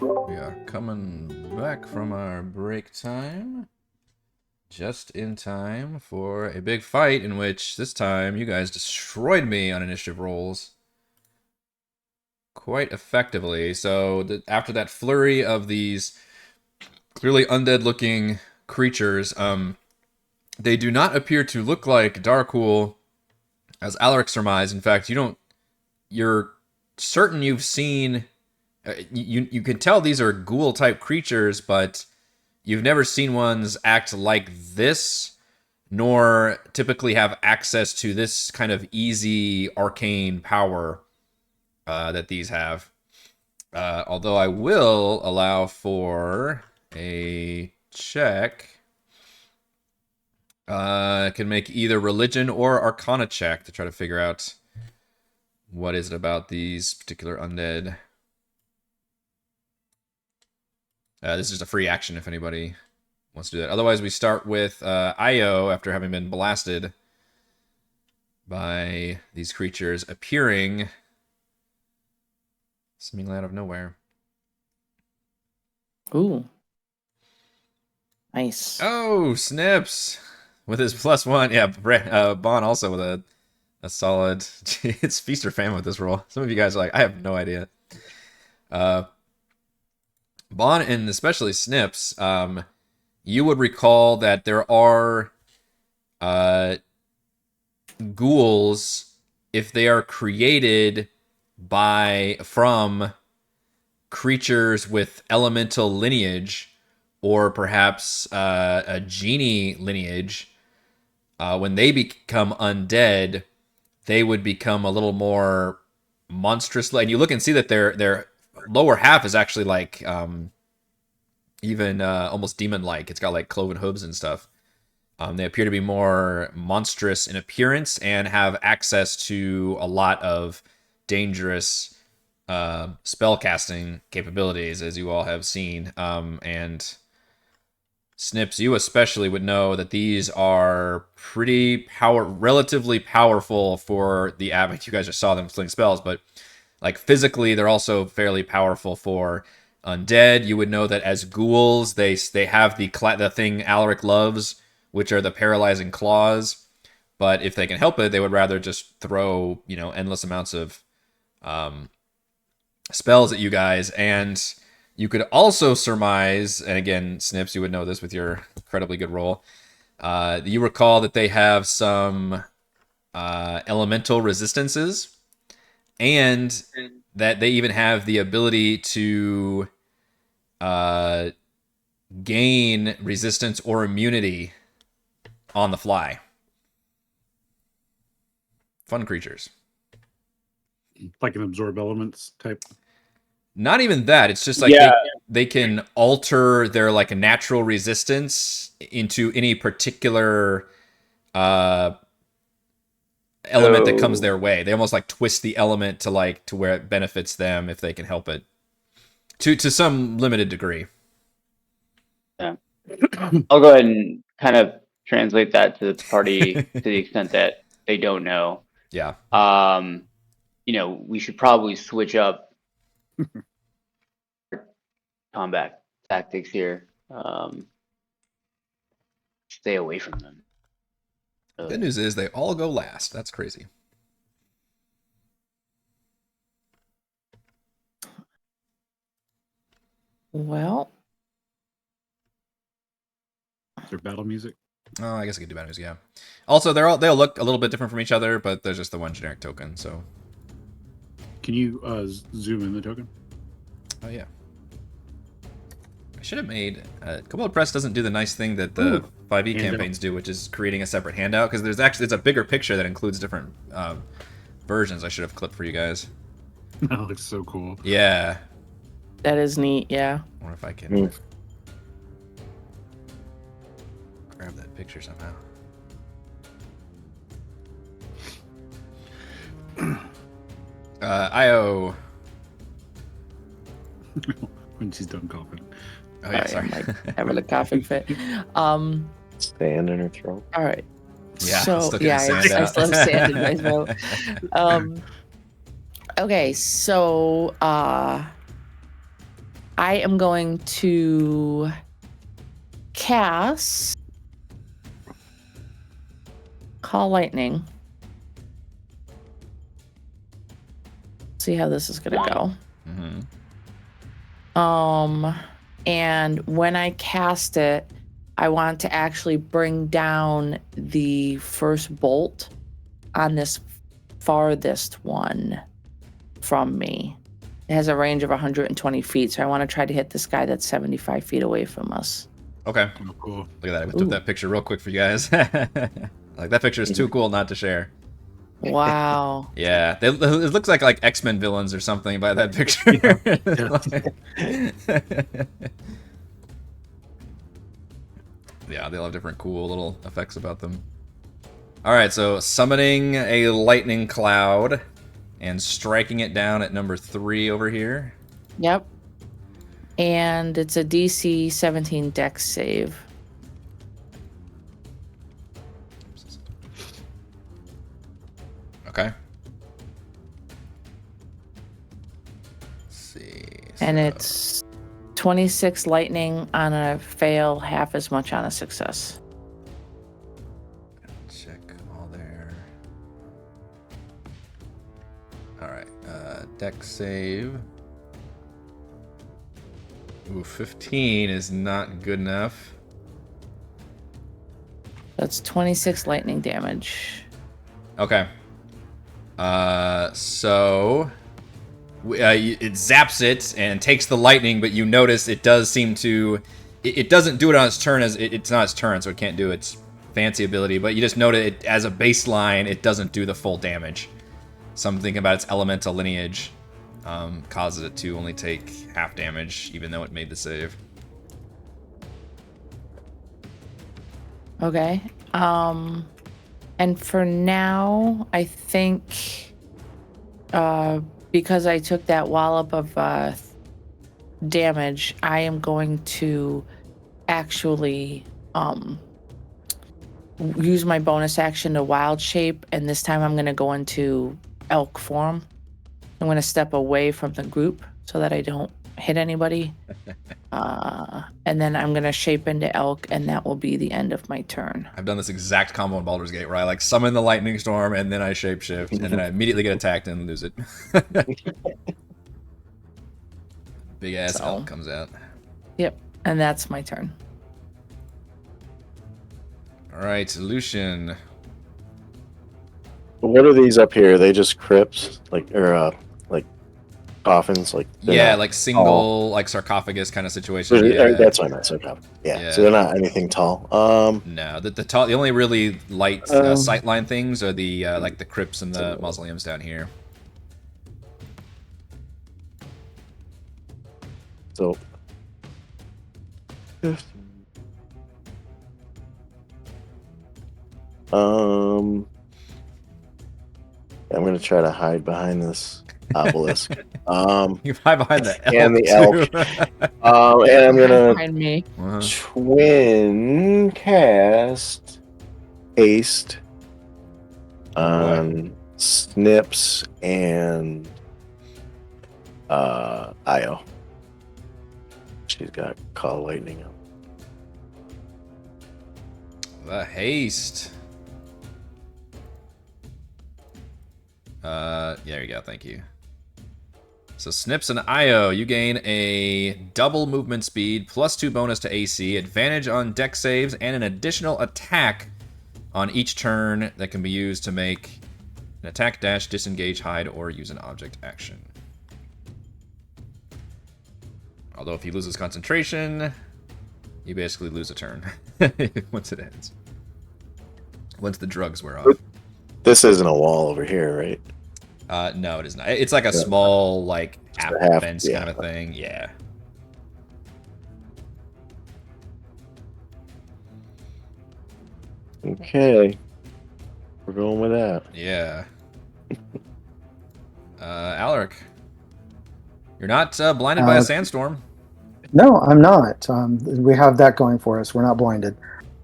We are coming back from our break time. Just in time for a big fight in which, this time, you guys destroyed me on initiative rolls. Quite effectively. So, after that flurry of these clearly undead-looking creatures, they do not appear to look like Darkwool, as Alaric surmised. In fact, you're certain you've seen... You can tell these are ghoul-type creatures, but you've never seen ones act like this, nor typically have access to this kind of easy arcane power that these have. Although I will allow for a check. I can make either religion or arcana check to try to figure out what is it about these particular undead. This is just a free action if anybody wants to do that. Otherwise, we start with Io after having been blasted by these creatures appearing seemingly out of nowhere. Ooh. Nice. Oh, Snips with his +1. Yeah, Bahn also with a solid. It's feast or famine with this roll. Some of you guys are like, I have no idea. Bahn and especially Snips, you would recall that there are ghouls, if they are created from creatures with elemental lineage, or perhaps a genie lineage, when they become undead, they would become a little more monstrous. And you look and see that their lower half is actually like even almost demon-like. It's got like cloven hooves and stuff. They appear to be more monstrous in appearance and have access to a lot of dangerous spellcasting capabilities, as you all have seen. And Snips, you especially would know that these are relatively powerful for the average. You guys just saw them sling spells, but like physically, they're also fairly powerful for undead. You would know that as ghouls, they have the thing Alaric loves, which are the paralyzing claws. But if they can help it, they would rather just throw, endless amounts of spells at you guys. And you could also surmise, and again, Snips, you would know this with your incredibly good roll. You recall that they have some elemental resistances, and that they even have the ability to gain resistance or immunity on the fly. Fun creatures. Like an absorb elements type. Not even that. It's just like they can alter their like natural resistance into any particular element that comes their way. They almost like twist the element to where it benefits them if they can help it, to some limited degree. Yeah, I'll go ahead and kind of translate that to the party to the extent that they don't know. Yeah. We should probably switch up combat tactics here. Stay away from them. Good news is they all go last. That's crazy. Well, Their battle music. Oh, I guess I could do bad news. Yeah. Also, they'll look a little bit different from each other, but there's just the one generic token. So. Can you zoom in the token? Oh yeah. I should have made. Kobold Press doesn't do the nice thing that the 5e campaigns do, which is creating a separate handout, because it's a bigger picture that includes different versions. I should have clipped for you guys. That looks so cool. Yeah. that is neat. Yeah. I wonder if I can grab that picture somehow. Io. When she's done coughing. Oh yeah, sorry. I'm like having a coughing fit. Sand in her throat. All right. Yeah, So still yeah, getting sand I out. still have sand in my throat. Okay, so I am going to cast Call Lightning. See how this is gonna go. And when I cast it, I want to actually bring down the first bolt on this farthest one from me. It has a range of 120 feet, so I want to try to hit this guy that's 75 feet away from us. Okay. Oh, cool. Look at that. I took that picture real quick for you guys. Like, that picture is too cool not to share. Wow. Yeah, it looks like X-Men villains or something by that picture. Yeah, they all have different cool little effects about them. All right, so summoning a lightning cloud and striking it down at number 3 over here. Yep. And it's a DC 17 Dex save. Okay. Let's see. And it's 26 lightning on a fail, half as much on a success. Check all there. All right. Dex save. Ooh, 15 is not good enough. That's 26 lightning damage. Okay. So it zaps it and takes the lightning, but you notice it does seem to... It doesn't do it on its turn, as it's not its turn, so it can't do its fancy ability, but you just note it as a baseline, it doesn't do the full damage. Something about its elemental lineage causes it to only take half damage, even though it made the save. Okay. And for now, I think because I took that wallop of damage, I am going to actually use my bonus action to wild shape, and this time I'm going to go into elk form. I'm going to step away from the group so that I don't hit anybody. And then I'm going to shape into elk, and that will be the end of my turn. I've done this exact combo in Baldur's Gate where I summon the lightning storm and then I shapeshift and then I immediately get attacked and lose it. Big ass elk comes out. Yep, and that's my turn. All right, Lucian. What are these up here? Are they just crypts, like coffins, Yeah, single, sarcophagus kind of situation. Yeah. That's what I meant. Sarcophagus. Yeah. So they're not anything tall. No, the only really light sightline things are the the crypts and the mausoleums down here. So. I'm gonna try to hide behind this obelisk. You hide behind the elk and the elk. And I'm gonna Behind me. twin cast haste on Snips and Io. She's got Call Lightning up. The haste. There you go, thank you. So Snips and Io, you gain a double movement speed, +2 bonus to AC, advantage on dex saves, and an additional attack on each turn that can be used to make an attack, dash, disengage, hide, or use an object action. Although if he loses concentration, you basically lose a turn once it ends. Once the drugs wear off. This isn't a wall over here, right? No, it is not. It's like a small, half fence kind of a thing. Yeah. Okay. We're going with that. Yeah. Alaric. You're not blinded by a sandstorm. No, I'm not. We have that going for us. We're not blinded.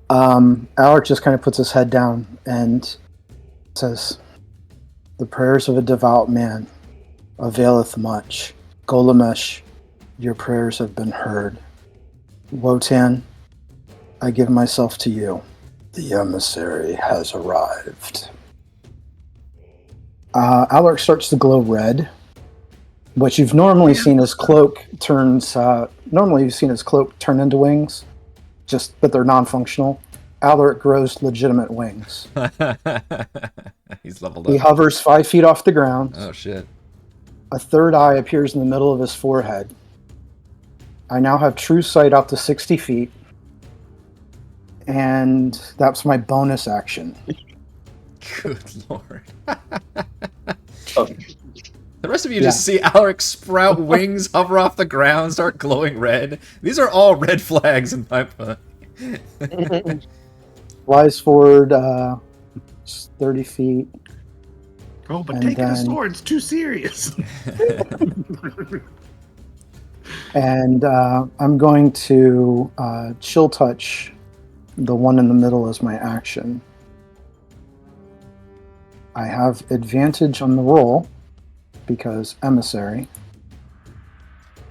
Alaric just kind of puts his head down and says, "The prayers of a devout man availeth much. Golamesh, your prayers have been heard. Wotan, I give myself to you. The emissary has arrived. Alaric starts to glow red. What you've normally seen his cloak turns. Normally you've seen his cloak turn into wings, but they're non-functional. Alaric grows legitimate wings. He's leveled He up. hovers 5 feet off the ground. Oh shit. A third eye appears in the middle of his forehead. I now have true sight out to 60 feet. And that's my bonus action. Good lord. Oh, The rest of you just see Alaric sprout wings, hover off the ground, start glowing red. These are all red flags in my book. Flies forward 30 feet. Oh, but And taking a then- sword's too serious. And I'm going to chill touch the one in the middle as my action. I have advantage on the roll because emissary.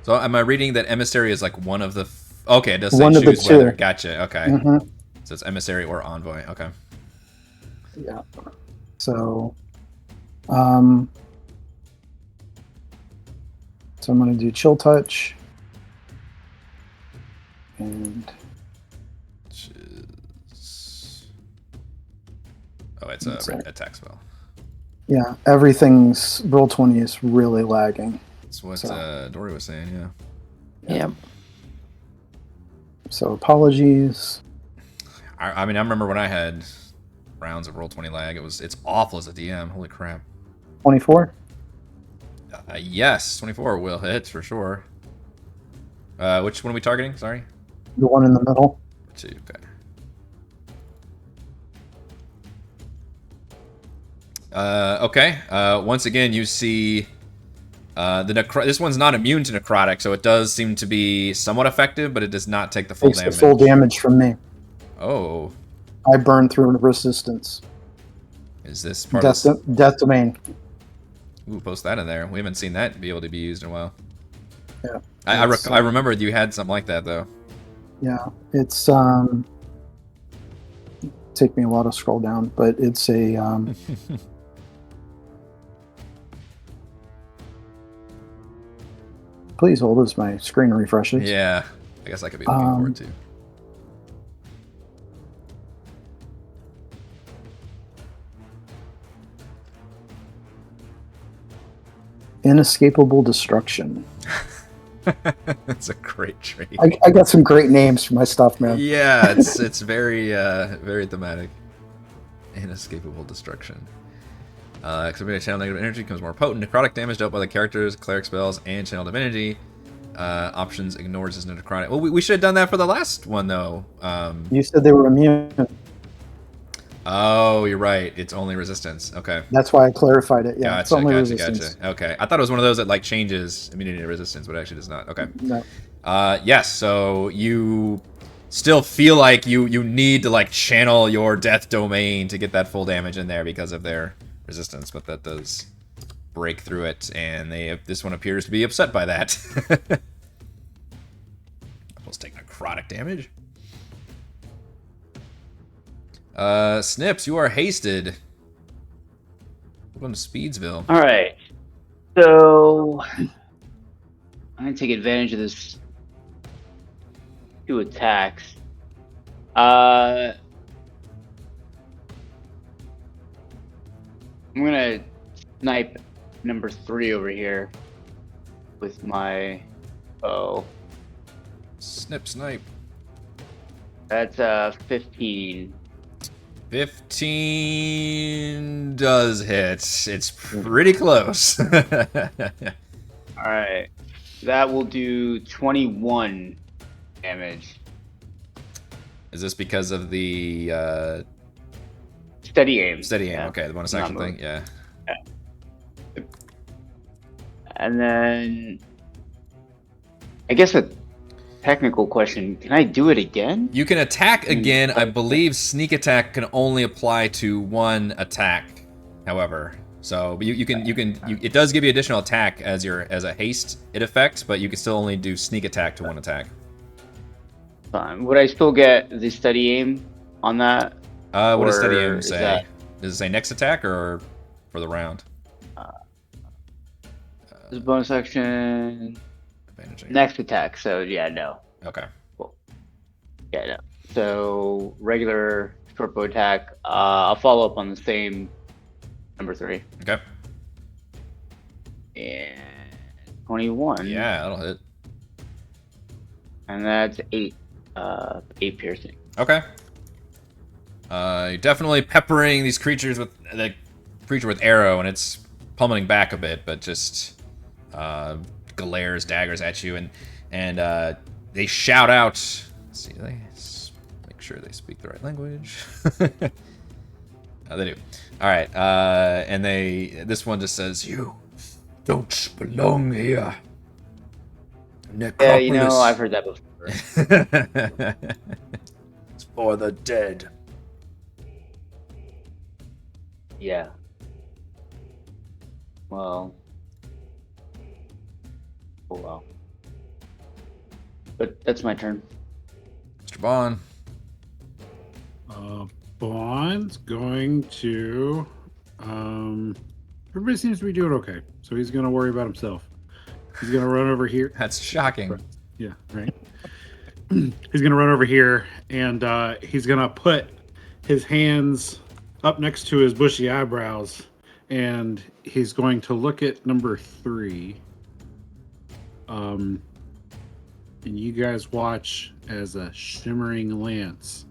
So am I reading that emissary is like one of the... Okay, it does say One of the choose whether. two. Gotcha, okay. Mhm. So it's emissary or envoy, okay. Yeah. So, I'm going to do chill touch. And Oh, it's That's a it. attack spell. yeah, everything's roll 20 is really lagging. That's what So- Dory was saying, yeah. Yep. So apologies. I mean, I remember when I had rounds of roll 20 lag. It's awful as a DM. Holy crap. 24. Yes, 24 will hit for sure. Which one are we targeting? Sorry. The one in the middle. 2. Okay. Okay. Once again, you see this one's not immune to necrotic, so it does seem to be somewhat effective, but it does not take the full Takes damage. the full damage from me. Oh, I burn through resistance. is this part of Death, this? Death Domain. Ooh, post that in there. We haven't seen that be able to be used in a while. Yeah. I remember you had something like that though. Yeah, it's take me a while to scroll down, but it's a please hold as my screen refreshes. Yeah, I guess I could be looking for it too. Inescapable destruction. That's a great trait. I got some great names for my stuff, man. Yeah, it's very very thematic. Inescapable destruction. Activating channel negative energy becomes more potent. Necrotic damage dealt by the characters, cleric spells, and channel divinity. Options ignores as necrotic. Well, we should have done that for the last one though. You said they were immune. Oh, you're right. It's only resistance. Okay. That's why I clarified it. Yeah, it's only Gotcha. resistance. Okay. I thought it was one of those that like changes immunity to resistance, but it actually does not. Okay. No. Yes, so you still feel like you need to like channel your death domain to get that full damage in there because of their resistance, but that does break through it, and this one appears to be upset by that. Almost take necrotic damage. Snips, you are hasted. Welcome to Speedsville. all right. So I'm gonna take advantage of this 2 attacks. I'm gonna snipe number 3 over here with my bow. Snip, snipe. That's 15. 15 does hit. It's pretty close. All right, that will do 21 damage. Is this because of the Steady aim. steady aim? Yeah. Okay, the bonus Not action move. thing. Yeah. And then, I guess a technical question: can I do it again? You can attack again. I believe sneak attack can only apply to one attack, however. So, but it does give you additional attack as a haste effect, but you can still only do sneak attack to one attack. Fine. Would I still get the steady aim on that? What does steady Or aim is say? that- Does it say next attack or for the round? This bonus action. Advantage on your- Next attack. So yeah, no. Okay. Cool. Yeah, no. So regular short bow attack. I'll follow up on the same number 3. Okay. And 21. Yeah, that'll hit. And that's 8. 8 piercing. Okay. You're definitely peppering these creatures with the creature with arrow, and it's pummeling back a bit, but just glares daggers at you, and they shout out. Let's see, they make sure they speak the right language. They do. All right, and this one just says, "You Don't belong here. Yeah, Necropolis I've heard that before. is for the dead. Yeah. Well. Oh well. But that's my turn. Mr. Bahn." Bahn's going to. Everybody seems to be doing okay, so he's going to worry about himself. He's going to run over here. That's shocking. Yeah, right. He's going to run over here, and he's going to put his hands up next to his bushy eyebrows, and he's going to look at number 3. And you guys watch as a shimmering lance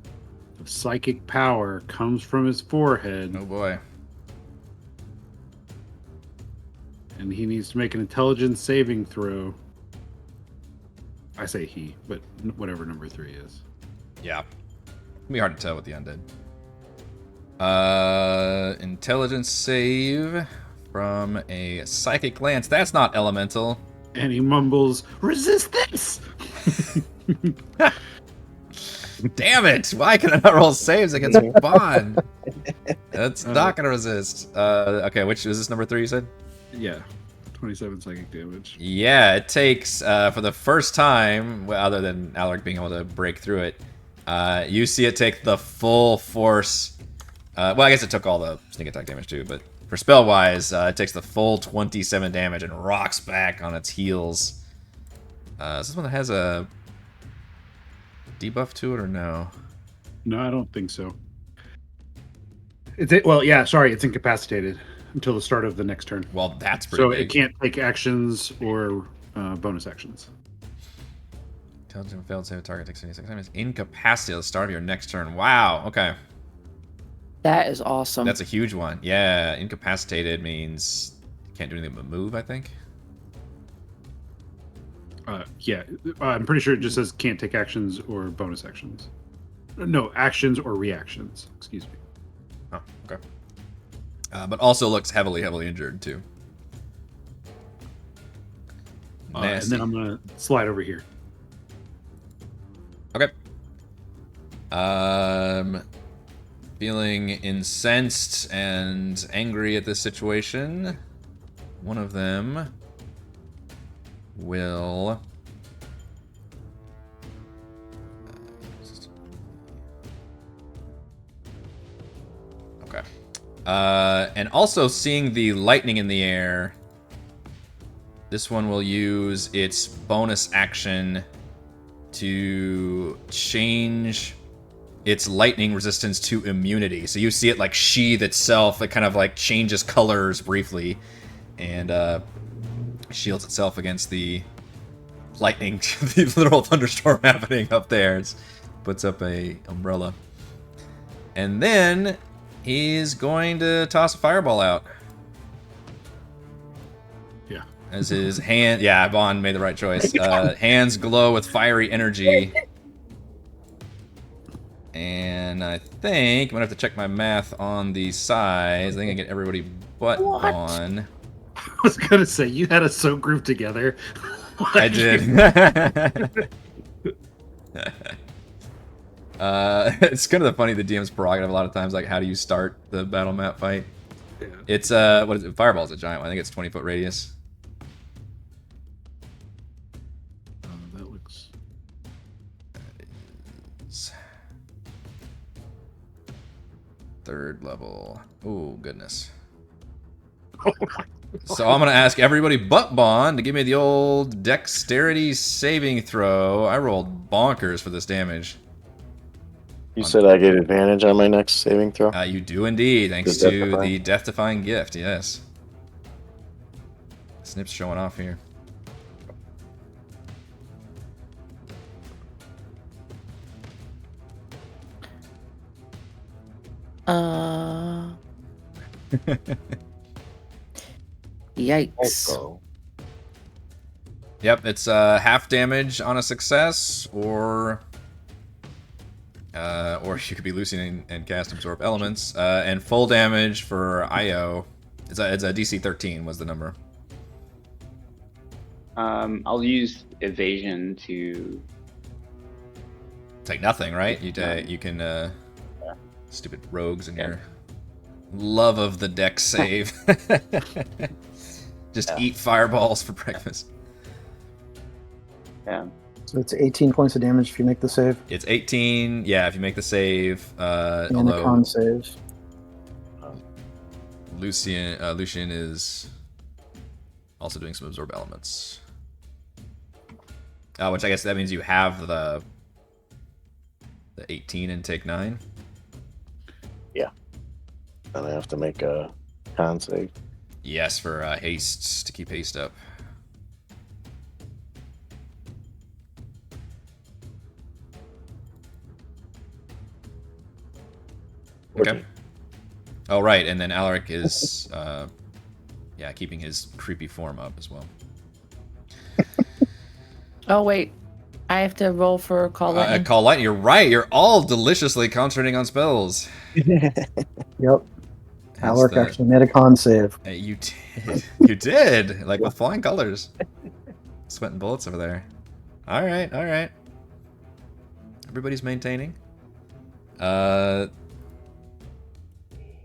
of psychic power comes from his forehead, Oh boy. and he needs to make an intelligence saving throw. I say he, but whatever number 3 is. Yeah. It'll be hard to tell with the undead. Intelligence save from a psychic lance. That's not elemental. And he mumbles, "Resistance!" Damn it! Why can I not roll saves against Bahn? That's not gonna resist. Okay, which is this number 3 you said? Yeah, 27 psychic damage. Yeah, it takes for the first time, well, other than Alaric being able to break through it, you see it take the full force. Well, I guess it took all the sneak attack damage too, but for spell wise, it takes the full 27 damage and rocks back on its heels. Is this one that has a debuff to it or no? No, I don't think so. It's incapacitated until the start of the next turn. Well, that's pretty So big. it can't take actions or bonus actions. Intelligent failed save target takes 76 times. Incapacitated at the start of your next turn. Wow. Okay. That is awesome. That's a huge one. Yeah, incapacitated means you can't do anything but move, I think. I'm pretty sure it just says can't take actions or bonus actions. No, actions or reactions. Excuse me. Oh, okay. But also looks heavily injured, too. And Nasty. then I'm going to slide over here. Okay. Feeling incensed and angry at this situation, one of them will... Okay. And also seeing the lightning in the air, this one will use its bonus action to change its lightning resistance to immunity. So you see it like sheathe itself. It kind of like changes colors briefly and shields itself against the lightning, the literal thunderstorm happening up there. It puts up a umbrella. And then he's going to toss a fireball out. Yeah. As his hand, yeah, Bahn made the right choice. Hands glow with fiery energy. And I think I'm gonna have to check my math on the size. I think I get everybody but Bahn. I was going to say, you had us so grouped together. I did. It's kind of funny, the DM's prerogative a lot of times, like how do you start the battle map fight? Yeah. It's what is it? Fireball's a giant one. I think it's 20-foot radius. That looks. Third level. Oh, goodness. So I'm going to ask everybody but Bahn to give me the old dexterity saving throw. I rolled bonkers for this damage. You said I get advantage on my next saving throw? You do indeed, thanks The to death-defying? the death-defying gift, yes. Snips showing off here. Yikes. Yep, it's half damage on a success, or you could be Lucian and cast Absorb Elements, and full damage for IO. It's a DC 13 was the number. I'll use evasion to. Take nothing, right? You can stupid rogues and your love of the deck save. Just eat fireballs for breakfast. Yeah. So it's 18 points of damage if you make the save. It's 18, yeah, if you make the save. And Although a con save. Lucian is also doing some absorb elements. Which I guess that means you have the 18 and take 9. Yeah. And I have to make a con save. Yes, for haste, to keep haste up. Okay. Oh, right, and then Alaric is, keeping his creepy form up as well. Oh, wait. I have to roll for Call Lightning. Call Lightning, you're right, you're all deliciously concentrating on spells. Yep. Alaric actually made a con save. You did. You did, like with flying colors. Sweating bullets over there. Alright, alright. Everybody's maintaining.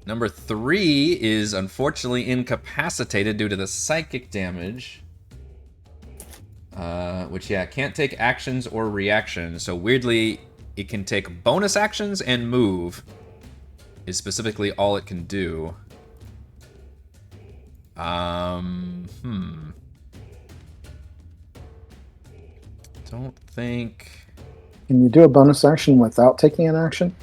Number 3 is unfortunately incapacitated due to the psychic damage. Which, can't take actions or reactions. So weirdly, it can take bonus actions and move. Is specifically all it can do. Don't think... Can you do a bonus action without taking an action?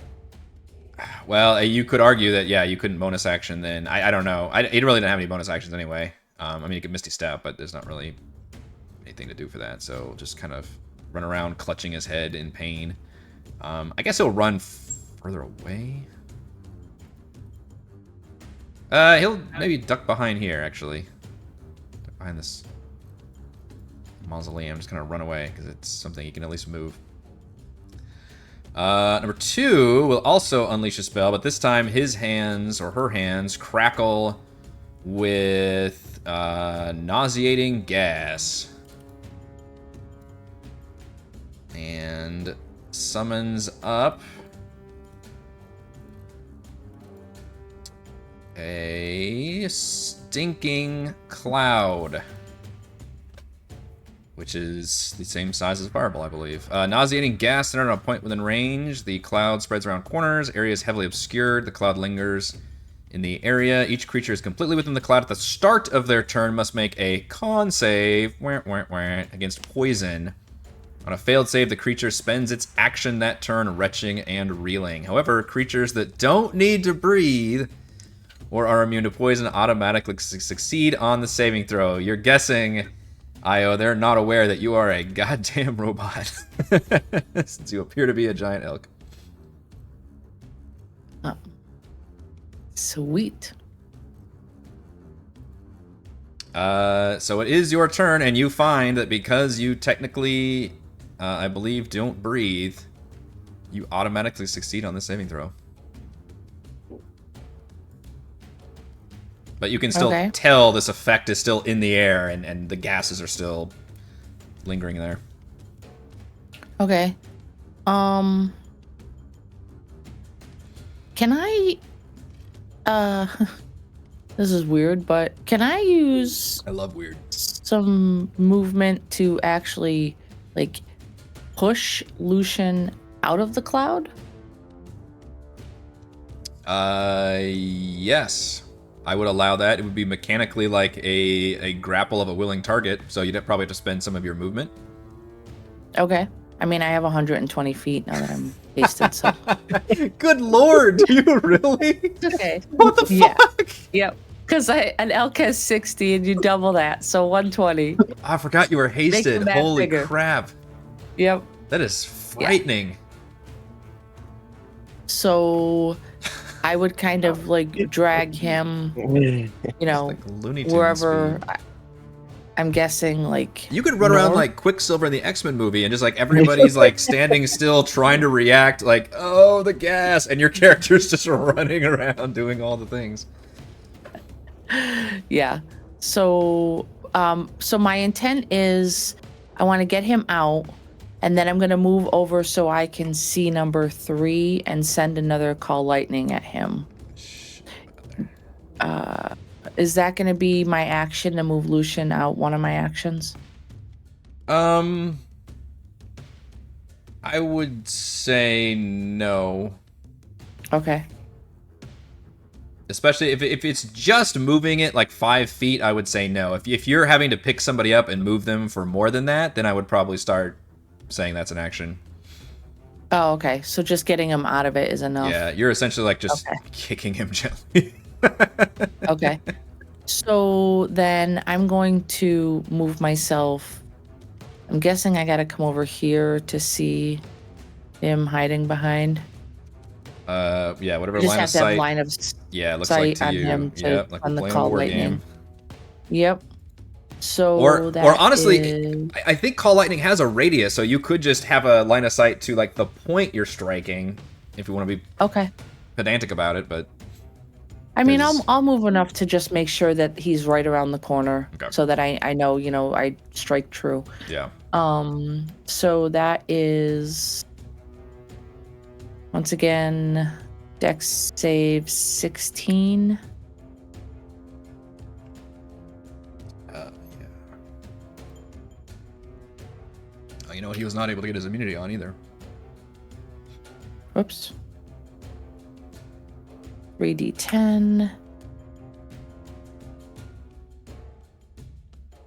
Well, you could argue that, you couldn't bonus action then. I don't know. He really didn't have any bonus actions anyway. I mean, you could Misty Step, but there's not really anything to do for that. So just kind of run around clutching his head in pain. I guess he'll run further away. He'll maybe duck behind here, actually. Duck behind this mausoleum. Just kind of run away, because it's something he can at least move. Number 2 will also unleash a spell, but this time his hands, or her hands, crackle with nauseating gas. And summons up a stinking cloud, which is the same size as a fireball, I believe. Nauseating gas centered on a point within range. The cloud spreads around corners. Area is heavily obscured. The cloud lingers in the area. Each creature is completely within the cloud at the start of their turn must make a con save against poison. On a failed save, the creature spends its action that turn retching and reeling. However, creatures that don't need to breathe or are immune to poison automatically succeed on the saving throw. You're guessing, Io, they're not aware that you are a goddamn robot. Since you appear to be a giant elk. Oh. Sweet. So it is your turn, and you find that because you technically, I believe, don't breathe, you automatically succeed on the saving throw. But you can still tell this effect is still in the air, and the gases are still lingering there. Okay. Can I This is weird, but can I use I love weird. some movement to actually, like, push Lucian out of the cloud? Yes. I would allow that. It would be mechanically like a grapple of a willing target, so you'd probably have to spend some of your movement. Okay. I mean, I have 120 feet now that I'm hasted, so. Good lord, do you really? Okay. What the Yeah. fuck? Yep. Because an elk has 60 and you double that, so 120. I forgot you were hasted. math Holy bigger. crap. Yep. That is frightening. So I would kind of like drag him, you know, Like Looney Tunes wherever. speed. I'm guessing like. You could run around north? like Quicksilver in the X-Men movie and just like everybody's like standing still trying to react like, oh, the gas, and your character's just running around doing all the things. Yeah. So so my intent is I want to get him out, and then I'm going to move over so I can see number 3 and send another call lightning at him. Is that going to be my action to move Lucian out? One of my actions? I would say no. Okay. Especially if it's just moving it like 5 feet, I would say no. If you're having to pick somebody up and move them for more than that, then I would probably start saying that's an action. Oh, okay. So just getting him out of it is enough. Yeah, you're essentially like just Okay. kicking him gently. Okay. So then I'm going to move myself. I'm guessing I got to come over here to see him hiding behind. Yeah, whatever I just line of have to have sight. line of Yeah, it looks like sight to on you. him to Yep, like on we're the playing a call war lightning. game. Yep. So Or honestly, is- I think Call Lightning has a radius, so you could just have a line of sight to like the point you're striking, if you want to be okay. pedantic about it. But I mean, is- I'll move enough to just make sure that he's right around the corner, Okay. so that I know, you know, I strike true. yeah, So that is once again Dex save 16. yeah. Oh, you know what? He was not able to get his immunity on either. Whoops. 3d10.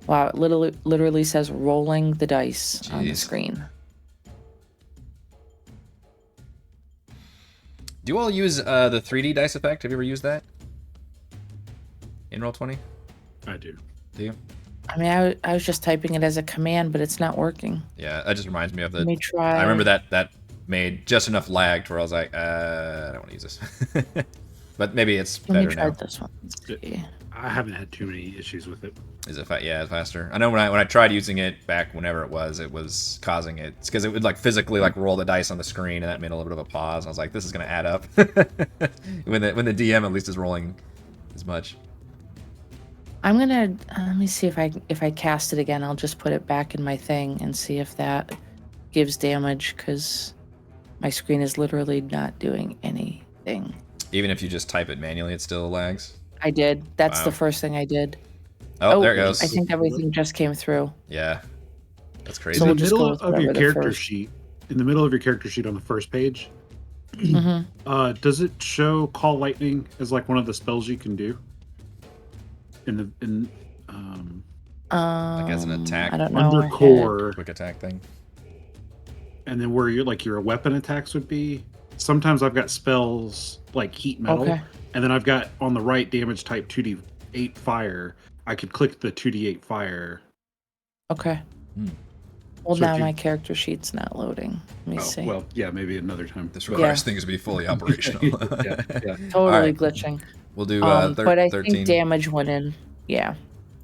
Wow, it literally says rolling the dice on the Jeez. screen. Do you all use the 3D dice effect? Have you ever used that in Roll20? I do. Do you? I mean, I was just typing it as a command, but it's not working. Yeah, that just reminds me of the. Let me try. I remember that made just enough lag to where I was like, I don't want to use this. But maybe it's Let me better try now. this one. Let's see. I haven't had too many issues with it. Is it yeah, it's faster. I know when I tried using it back whenever it was causing it. It's because it would like physically like roll the dice on the screen, and that made a little bit of a pause. I was like, this is gonna add up. when the DM at least is rolling as much. I'm gonna let me see if I cast it again. I'll just put it back in my thing and see if that gives damage, because my screen is literally not doing anything. Even if you just type it manually, it still lags. I did. That's Wow. the first thing I did. Oh, there it goes. I think everything just came through. Yeah, that's crazy. So In we'll the just middle go with of your whatever the character first- sheet, in the middle of your character sheet on the first page, Mm-hmm. does it show Call Lightning as like one of the spells you can do? Like as an attack? I don't know. Under I had- core, Quick attack thing. and then where your weapon attacks would be. Sometimes I've got spells like heat metal, Okay. and then I've got on the right damage type 2d8 fire. I could click the 2d8 fire. Okay. Hmm. Well, So now if you- my character sheet's not loading. Let me see. Well, yeah, maybe another time. This requires things to be fully operational. yeah. Totally Alright. glitching. We'll do But I 13. think damage went in. Yeah.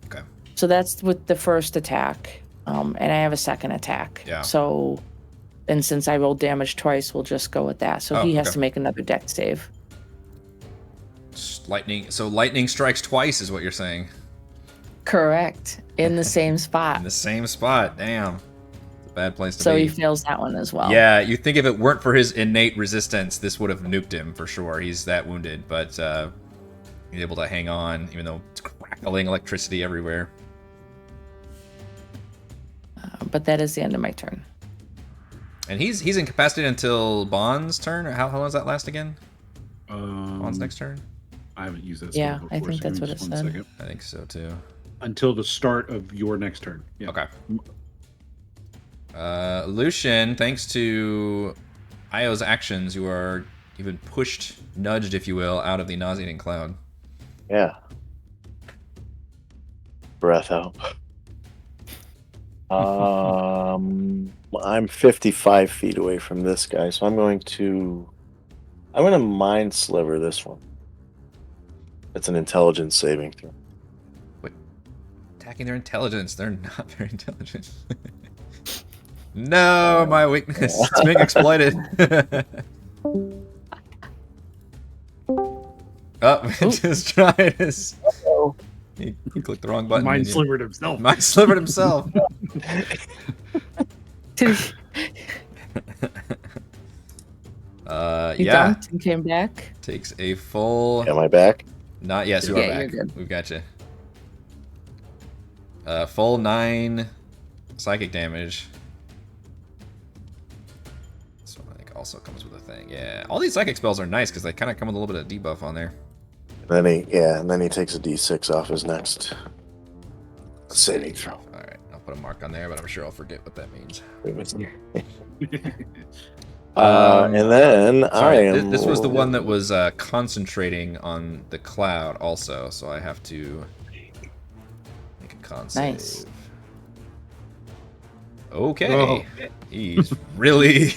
Okay. So that's with the first attack. And I have a second attack. Yeah. So, and since I rolled damage twice, we'll just go with that. So Oh, he has okay. to make another dex save. Lightning. So lightning strikes twice, is what you're saying. Correct. In the same spot. In the same spot. Damn. It's a bad place to So be. he fails that one as well. Yeah, you think if it weren't for his innate resistance, this would have nuked him for sure. He's that wounded, but He's able to hang on, even though it's crackling electricity everywhere. But that is the end of my turn. And he's incapacitated until Bahn's turn? Or how long does that last again? Bahn's Um, next turn? I haven't used that Yeah, spell I before. think so that's give me what just it one said. second. I think so too. Until the start of your next turn. Yeah. Okay. Lucian, thanks to Io's actions, you've been pushed, nudged, if you will, out of the nauseating cloud. Yeah. Breath out. I'm 55 feet away from this guy, so I'm going to mind sliver this one. It's an intelligence saving throw. Attacking their intelligence. They're not very intelligent. No, my weakness. It's being exploited. Just trying to... He clicked the wrong button. Mind didn't you? slivered himself. Mind slivered himself. You Yeah. dunked and came back. Takes a full... Am I back? Not yes, you are Yeah, back. you're good. We've got you. Full 9 psychic damage. This one I think also comes with a thing. Yeah, all these psychic spells are nice because they kind of come with a little bit of debuff on there. And then he takes a d6 off his next saving throw. All right, I'll put a mark on there, but I'm sure I'll forget what that means. And then Sorry, I am. this was the one that was concentrating on the cloud also, so I have to make a con save. Nice. Okay. Oh. He's really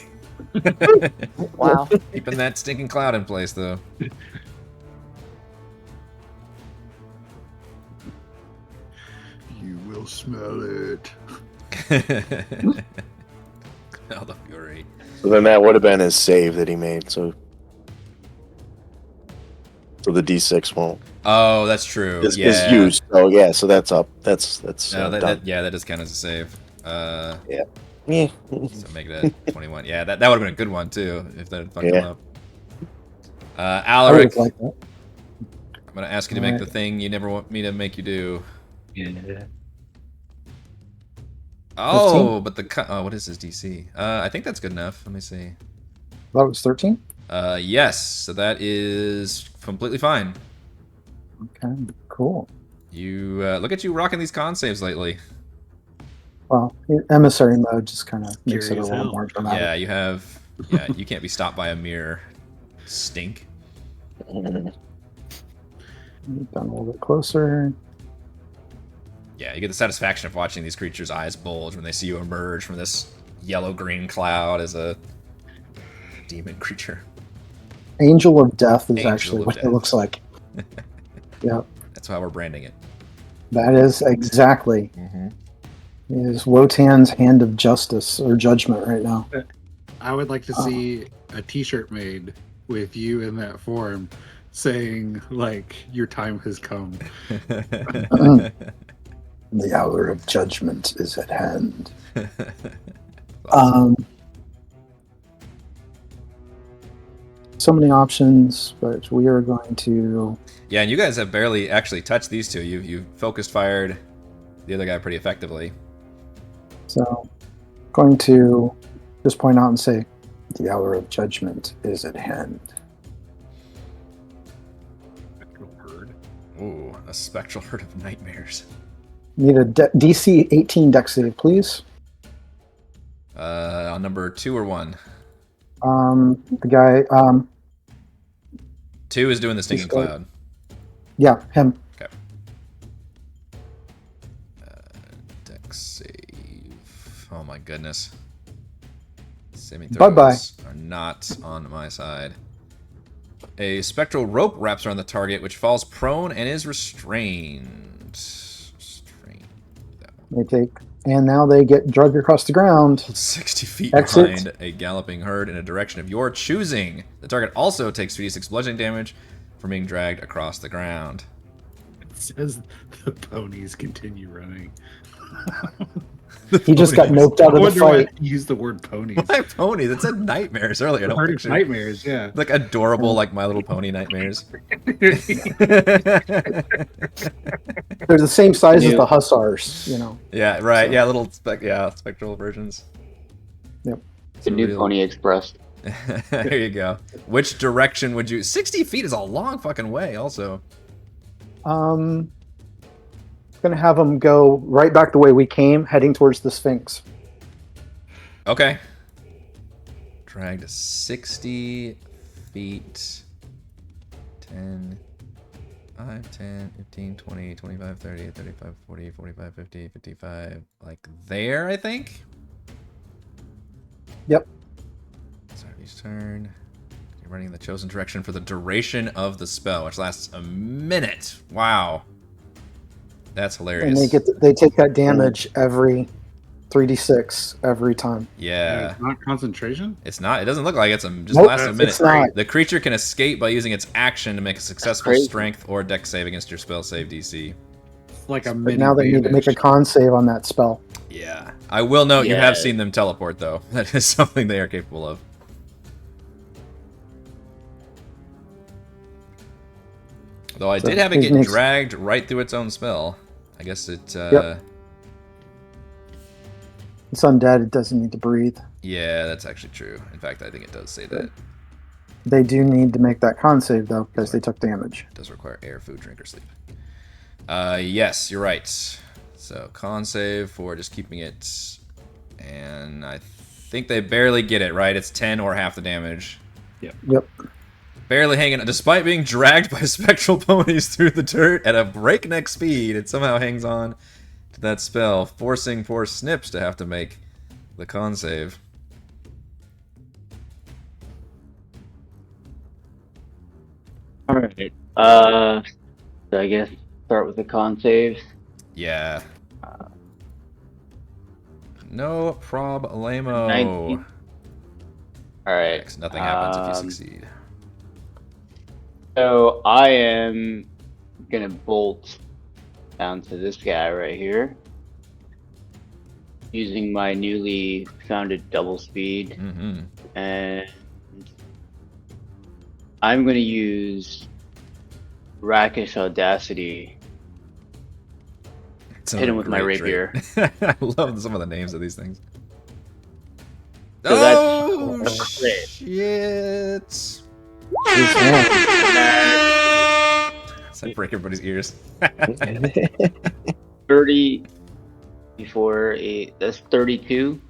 Wow. keeping that stinking cloud in place, though. You will smell it. Oh, the fury. So then that would have been his save that he made. So the d6 won't. Oh, that's true. Is yeah. used. Oh yeah. So that's up. That's No, done. that does count as a save. Yeah. So make that 21. Yeah, that would have been a good one too if that had fucked him Yeah. up. I Alaric, would like that. I'm gonna ask you to make the thing you never want me to make you do. Yeah. Oh, but what is his DC? I think that's good enough. Let me see. That was 13. Yes, so that is completely fine. Okay, cool. You look at you rocking these con saves lately. Well, emissary mode just kind of makes it Scary a as little hell. more dramatic. Yeah, you have. Yeah, you can't be stopped by a mere stink. Down a little bit closer. Yeah, you get the satisfaction of watching these creatures' eyes bulge when they see you emerge from this yellow-green cloud as a demon creature. Angel of Death is Angel actually of what Death. it looks like. Yep, That's how we're branding it. that is exactly. It is Wotan's Hand of Justice or Judgment right now. I would like to see a T-shirt made with you in that form, saying like your time has come. The hour of judgment is at hand. Awesome. So many options, but we are going to. Yeah, and you guys have barely actually touched these two. You focused fired the other guy pretty effectively. So, going to just point out and say, the hour of judgment is at hand. Ooh, a spectral herd of nightmares. Need a DC 18 dex save, please. On number 2 or 1? The guy, 2 is doing the stinking This guy. cloud. yeah, him. Okay. Dex save. Oh my goodness. Saving throws Bye-bye. are not on my side. A spectral rope wraps around the target, which falls prone and is restrained. That one. They take, and now they get dragged across the ground. 60 feet Exit. behind a galloping herd in a direction of your choosing. The target also takes 3d6 bludgeoning damage from being dragged across the ground. It says the ponies continue running. He just got Ponies. noped out I of the wonder why fight. you used the word ponies. Why ponies? It said nightmares earlier. I don't Heart of picture nightmares, yeah. like adorable, like My Little Pony nightmares. They're the same size as New- the hussars, you know. Yeah, right. So- Yeah, little spectral versions. The new Real- Pony Express. There you go. Which direction would you? 60 feet is a long fucking way. Also, Gonna have them go right back the way we came, heading towards the Sphinx. okay. Dragged 60 feet. 10, 5, 10, 15, 20, 25, 30, 35, 40, 45, 50, 55. Like there, I think. Yep. Start each turn. You're running in the chosen direction for the duration of the spell, which lasts a minute. Wow. That's hilarious. And they take that damage every 3d6 every time. Yeah. It's not concentration? It's not. It doesn't look like it's just Nope, lasts a minute. it's not. The creature can escape by using its action to make a successful crazy. strength or dex save against your spell save DC. It's like a But mini now they need to make a con save on that spell. Yeah. I will note you Yeah. have seen them teleport, though. That is something they are capable of. Though I So did have it it get makes- dragged right through its own spell. I guess it. Yep. It's undead, it doesn't need to breathe. Yeah, that's actually true. In fact, I think it does say that. It They do need to make that con save, though, because they took damage. does require air, food, drink, or sleep. Yes, you're right. So con save for just keeping it, and I think they barely get it right. It's 10 or half the damage. Yep. Barely hanging, despite being dragged by spectral ponies through the dirt at a breakneck speed. It somehow hangs on to that spell, forcing poor Snips to have to make the con save. All right. So I guess start with the con saves. Yeah. No problemo. 19. All right. Nothing happens if you succeed. So I am gonna bolt down to this guy right here, using my newly founded double speed, Mm-hmm. and I'm gonna use Rakish Audacity. Hit him with my rapier. I love some of the names of these things. So Oh, that's- shit. Does that break everybody's ears? 30 before 8. That's 32.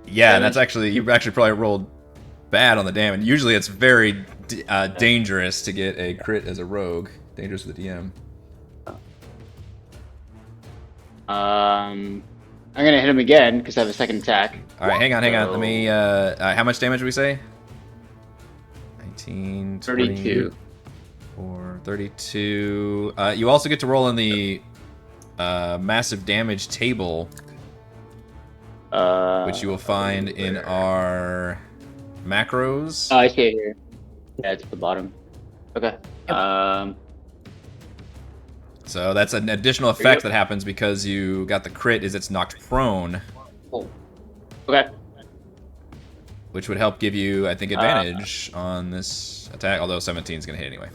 Yeah, that's actually, you actually probably rolled bad on the damage. Usually it's very dangerous to get a crit as a rogue. Dangerous for the DM. I'm gonna hit him again because I have a second attack. All right, hang on. Let So- me, how much damage did we say? 19, 32. 4, 32. You also get to roll in the massive damage table, which you will find in our macros. Oh, I see it here. Yeah, it's at the bottom. Okay. So that's an additional effect that happens because you got the crit. Is it's knocked prone, Cool. Okay. which would help give you, I think, advantage on this attack. Although 17 is gonna hit anyway.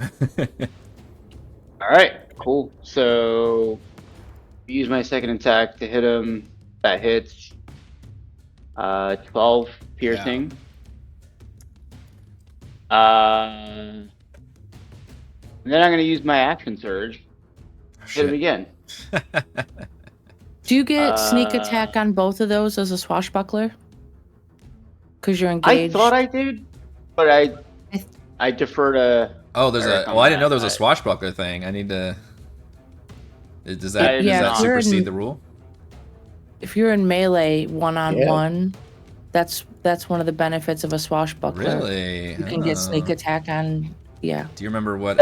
All right. Cool. So use my second attack to hit him. That hits. 12 piercing. And then I'm gonna use my action surge. Hit him Shit. again. Do you get sneak Uh, attack on both of those as a swashbuckler? Because you're I engaged. thought I did, but I defer to. Oh, there's a. Eric on Well, I didn't that. know there was a swashbuckler thing. I need to. Does that Yeah, does that if you're supersede in- the rule? If you're in melee one-on-one, that's one of the benefits of a swashbuckler. Really? You can get sneak Oh. attack on. Yeah. Do you remember what?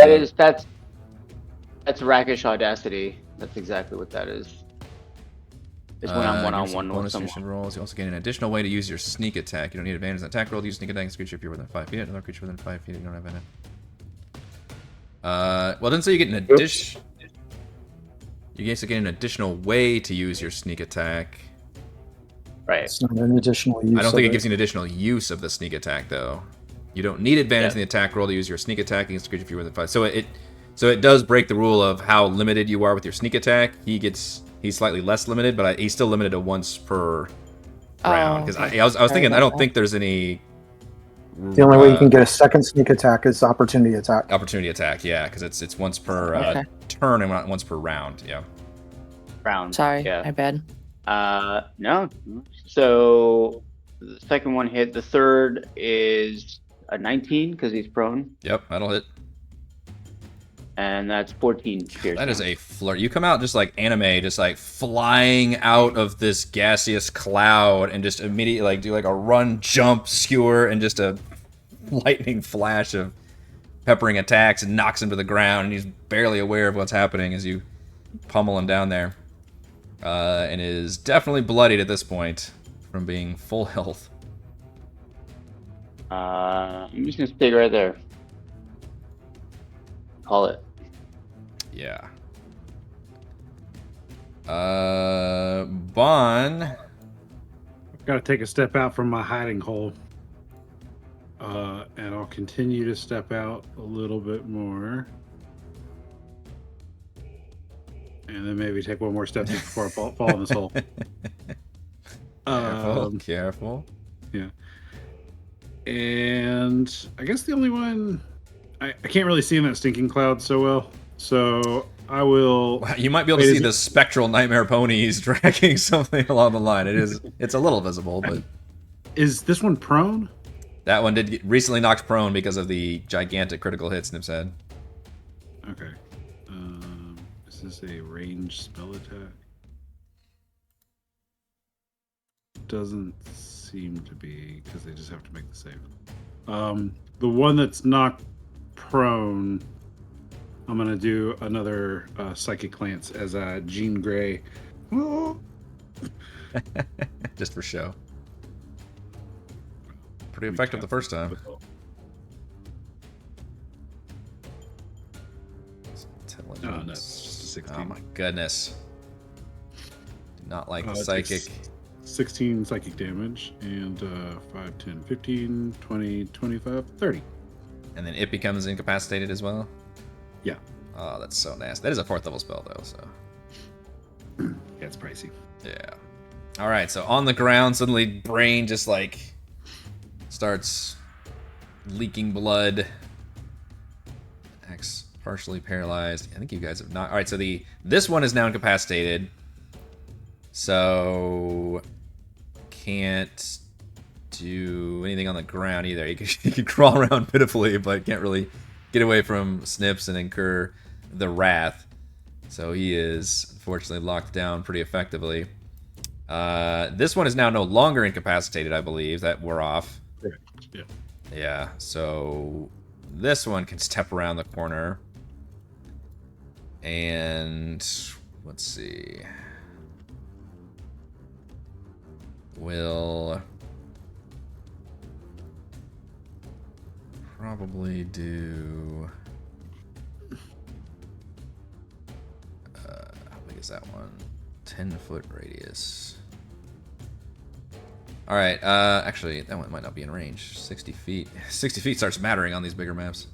That's Rakish Audacity. That's exactly what that is. It's when I'm one-on-one with bonus someone. action rolls. You also gain an additional way to use your sneak attack. You don't need advantage on attack roll to use sneak attack against a creature if you're within 5 feet. Another creature within 5 feet, you don't have advantage. Well, it didn't say you get an addition. You guys get an additional way to use your sneak attack. Right. It's not an additional use. I don't think of it gives you an additional use of the sneak attack, though. You don't need advantage in the attack roll to use your sneak attack against a creature if you're within 5. So it does break the rule of how limited you are with your sneak attack. He's slightly less limited, but he's still limited to once per round. Because okay. I was thinking, I about don't that. think there's any. The only way you can get a second sneak attack is opportunity attack. Opportunity attack, yeah, because it's once per Okay. turn and not once per round. Yeah. Round. Sorry, Yeah. my bad. No. So the second one hit. The third is a 19 because he's prone, Yep, that'll hit. and that's 14 piercing. That is a flirt. You come out just like anime, just like flying out of this gaseous cloud and just immediately like do like a run, jump, skewer, and just a lightning flash of peppering attacks and knocks him to the ground, and he's barely aware of what's happening as you pummel him down there. And is definitely bloodied at this point from being full health. I'm just gonna stay right there. Call it. Yeah. Bahn. I've got to take a step out from my hiding hole. And I'll continue to step out a little bit more. And then maybe take one more step before I fall in this hole. Careful. Yeah. And I guess the only one... I can't really see in that stinking cloud so well. So I will... Wow, you might be able to see the spectral nightmare ponies dragging something along the line. It's a little visible, but... Is this one prone? That one did get recently knocked prone because of the gigantic critical hit Snips had. Okay. Is this a ranged spell attack? Doesn't seem to be, because they just have to make the save. The one that's knocked prone, I'm going to do another Psychic Glance as Jean Grey. Just for show. Pretty effective the first time. Oh, no, it's just a 16. Oh my goodness. Do not like the It psychic. takes 16 psychic damage, and 5, 10, 15, 20, 25, 30. And then it becomes incapacitated as well? Yeah. Oh, that's so nasty. That is a 4th level spell, though, so... Yeah, it's pricey. Yeah. Alright, so on the ground, suddenly brain just, like, starts leaking blood. Axe partially paralyzed. I think you guys have not... Alright, so this one is now incapacitated. So... Can't do anything on the ground either. You can crawl around pitifully, but can't really get away from Snips and incur the wrath. So he is unfortunately locked down pretty effectively. This one is now no longer incapacitated, I believe. That we're off. Yeah. Yeah, so this one can step around the corner. And let's see. Will probably do... how big is that one? 10-foot radius. Alright, actually, that one might not be in range. 60 feet. 60 feet starts mattering on these bigger maps.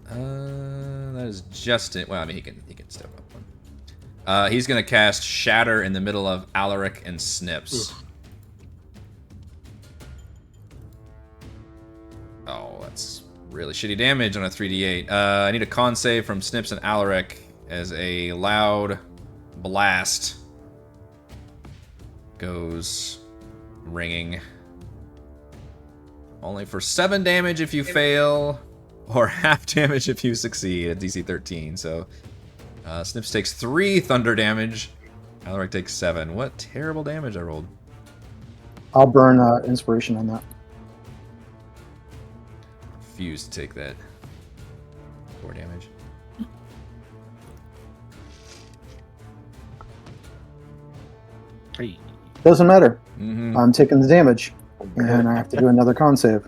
That is just it. Well, I mean, he can step up one. He's going to cast Shatter in the middle of Alaric and Snips. Oof. Oh, that's really shitty damage on a 3d8. I need a con save from Snips and Alaric as a loud blast goes ringing. Only for 7 damage if you fail, or half damage if you succeed at DC 13. So Snips takes 3 thunder damage. Alaric takes 7. What terrible damage I rolled. I'll burn inspiration on that. Refuse to take that 4 damage. Hey. Doesn't matter. Mm-hmm. I'm taking the damage, and I have to do another con save.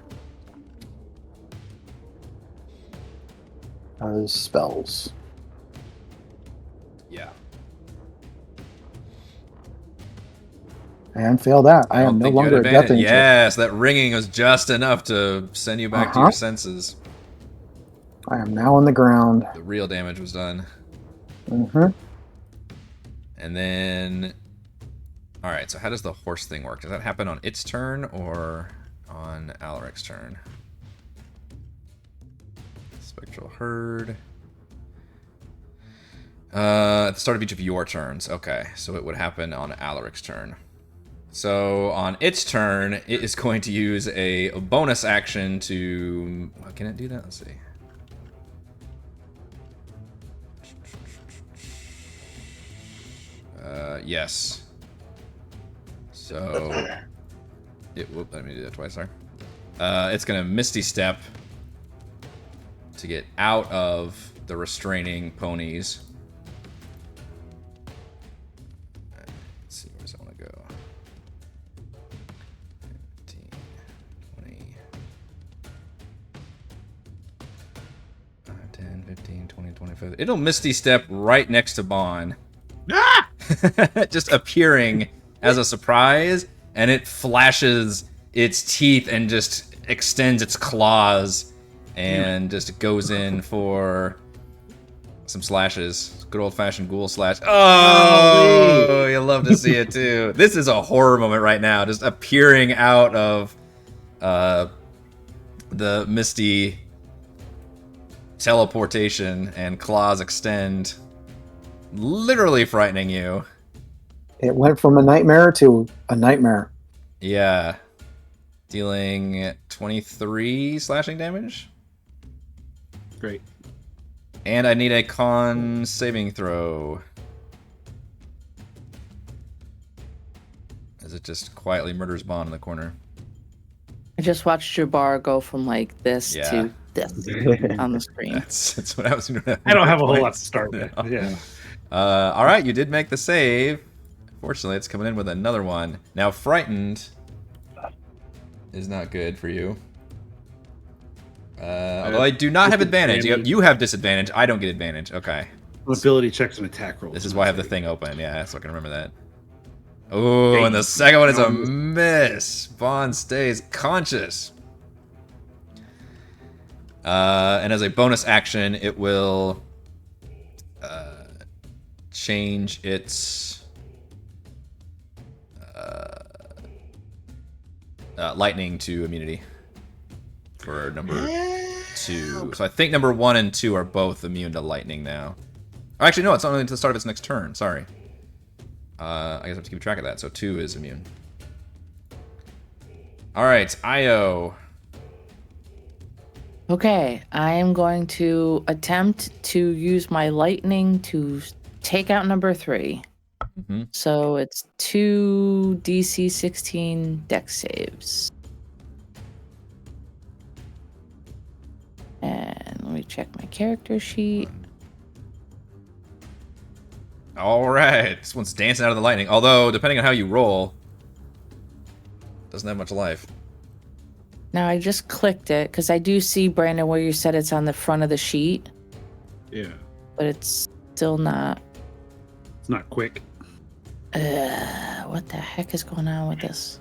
Spells. And fail that. I don't am no think you had longer a death advantage. angel. Yes, that ringing was just enough to send you back to your senses. I am now on the ground. The real damage was done. Mm-hmm. And then... Alright, so how does the horse thing work? Does that happen on its turn or on Alaric's turn? Spectral Herd. At the start of each of your turns. Okay, so it would happen on Alaric's turn. So on its turn, it is going to use a bonus action to... Can it do that? Let's see. Yes. So... let me do that twice, sorry. It's going to Misty Step to get out of the restraining ponies. Let's see, where does it want to go? 15, 20... 5, 10, 15, 20, 25... It'll Misty Step right next to Bahn. Just appearing as a surprise, and it flashes its teeth and just extends its claws and just goes in for some slashes. Good old-fashioned ghoul slash. Oh, you love to see it too. This is a horror moment right now, just appearing out of the misty teleportation, and claws extend, literally frightening you. It went from a nightmare to a nightmare. Yeah. Dealing 23 slashing damage. Great. And I need a con saving throw. As it just quietly murders Bahn in the corner. I just watched your bar go from like this to this on the screen. That's what I was doing. I don't have a whole lot to start with. Yeah. All right, you did make the save. Fortunately, it's coming in with another one. Now, frightened is not good for you. Although I do not have advantage. You have disadvantage. I don't get advantage. Okay. Ability checks and attack rolls. This is why I have the thing open. Yeah, so I can remember that. Oh, and the second one is a miss. Bahn stays conscious. And as a bonus action, it will change its lightning to immunity for number 2. So I think number 1 and 2 are both immune to lightning now. Or actually, no, it's only to the start of its next turn. Sorry. I guess I have to keep track of that. So 2 is immune. All right, Io. Okay, I am going to attempt to use my lightning to take out number 3. Mm-hmm. So it's 2 DC 16 dex saves. And let me check my character sheet. All right, this one's dancing out of the lightning. Although, depending on how you roll, doesn't have much life. Now I just clicked it because I do see, Brandon, where you said it's on the front of the sheet. Yeah. But it's still not. It's not quick. What the heck is going on with this?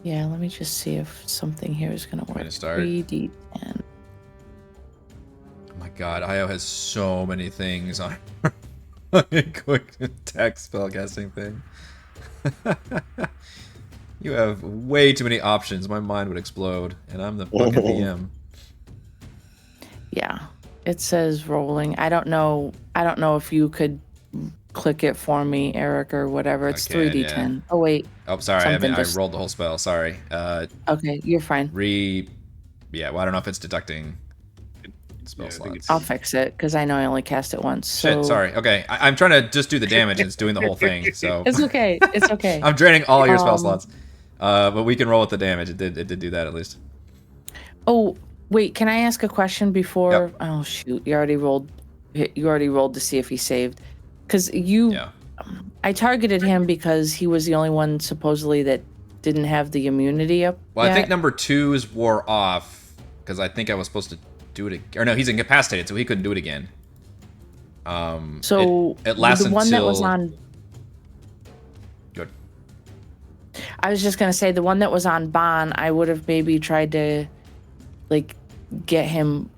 Yeah, let me just see if something here is going to work. Start. 3d10. Oh my god, Io has so many things on her quick attack spellcasting thing. You have way too many options. My mind would explode, and I'm the fucking DM. Yeah, it says rolling. I don't know if you could click it for me, Eric, or whatever. It's 3d10. Yeah. Oh wait. Oh, sorry. I rolled the whole spell. Sorry. Okay, you're fine. Yeah. Well, I don't know if it's deducting spell slots. I'll fix it because I know I only cast it once. So... Shit. Sorry. Okay. I'm trying to just do the damage. And it's doing the whole thing. So it's okay. It's okay. I'm draining all your spell slots. But we can roll with the damage. It did do that at least. Oh wait, can I ask a question before? Yep. Oh shoot, you already rolled to see if he saved. Because I targeted him because he was the only one supposedly that didn't have the immunity up. Well, yet. I think number 2's wore off because I think I was supposed to do it again. Or no, he's incapacitated, so he couldn't do it again. So it lasts the one until... that was on. Good. I was just gonna say the one that was on Bahn. I would have maybe tried to, like, get him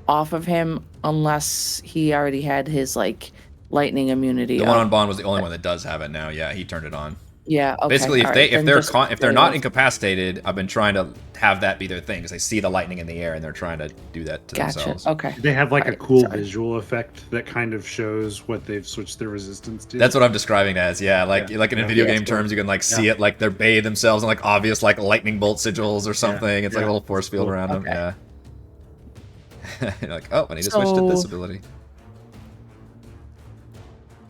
off of him unless he already had his like lightning immunity. The one on Bahn was the only one that does have it now. Yeah, he turned it on. Yeah. Okay. Basically, if all they right, then just if they're stay not with- incapacitated, I've been trying to have that be their thing because they see the lightning in the air and they're trying to do that to Gotcha. themselves. Okay. They have like a Alright, cool sorry. visual effect that kind of shows what they've switched their resistance to. That's what I'm describing it as. Yeah, like Yeah. like in Yeah. video Yeah, game it's cool. terms, you can like see Yeah. it like they're bathe themselves in like obvious like lightning bolt sigils or something. It's like a Yeah. little force field Cool. around them. Okay. Yeah. You're like, oh, I need to switch to this So- ability.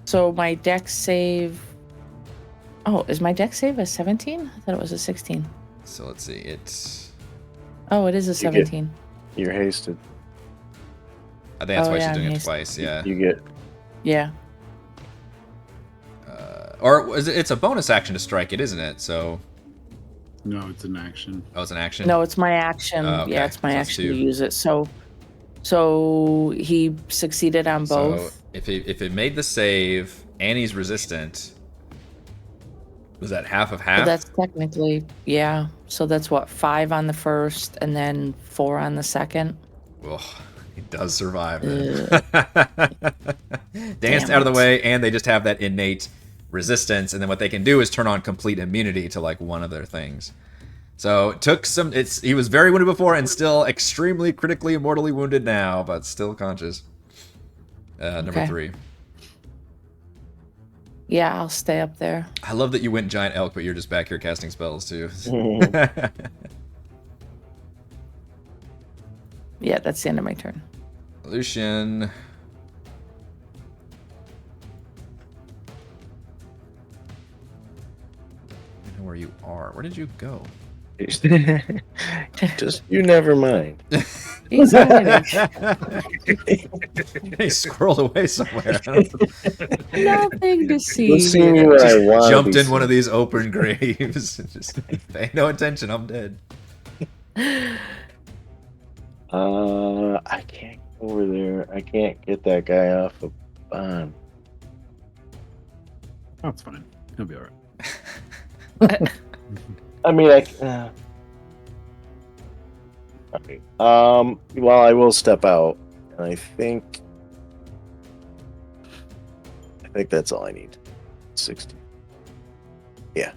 So my dex save. Oh, is my dex save a 17? I thought it was a 16. So let's see. It's Oh, it is a You get- 17. You're hasted. I think that's Oh, why yeah, she's doing I'm it hasted. twice. Yeah. You get Yeah. Or it's a bonus action to strike it, isn't it? So No, it's an action. oh, it's an action. No, it's my action. Oh, okay. Yeah, it's my So it's action two. to use it. So he succeeded on both. So if it made the save and he's resistant, was that half of So half? that's technically, yeah. So that's what, 5 on the first and then 4 on the second. Ugh, he does survive. Ugh. Danced Damn out of the it. way, and they just have that innate resistance, and then what they can do is turn on complete immunity to like one of their things. So it took some. He was very wounded before, and still extremely critically mortally wounded now, but still conscious. Number Okay. 3. Yeah, I'll stay up there. I love that you went giant elk, but you're just back here casting spells too. Yeah, that's the end of my turn. Lucian. I know where you are. Where did you go? just you never mind. He's hiding. He squirreled away somewhere. Nothing to see. You'll see me when I want. Jumped in one of these open graves. Just pay no attention. I'm dead. I can't go over there. I can't get that guy off of Bahn. Oh, it's fine. He'll be all right. I mean, okay. Well, I will step out, and I think that's all I need. 60. Yeah.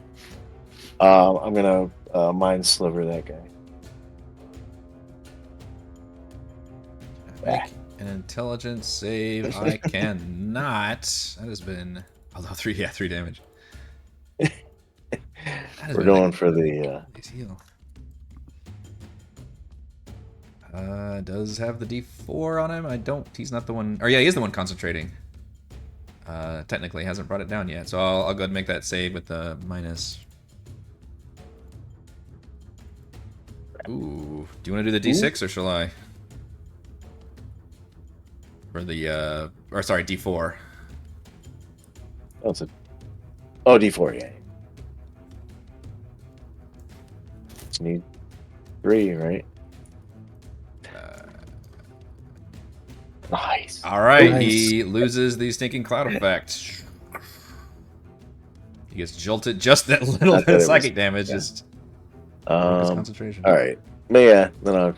I'm gonna mind sliver that guy. Make an intelligence save. I cannot. That has been. Although 3 damage. That has We're been going for the. Please heal. Does have the D4 on him. I don't. He's not the one. Or yeah, he is the one concentrating. Technically hasn't brought it down yet. So I'll go ahead and make that save with the minus. Ooh. Do you want to do the D6 or shall I? For the or sorry, D4. Oh, it's a. Oh, D4, yeah. Just need 3, right? Nice. All right, Nice. he loses the stinking cloud effect. He gets jolted just that little Not bit of that it psychic was- damage. yeah. Just broke his Um. concentration. All right. But yeah, then I'll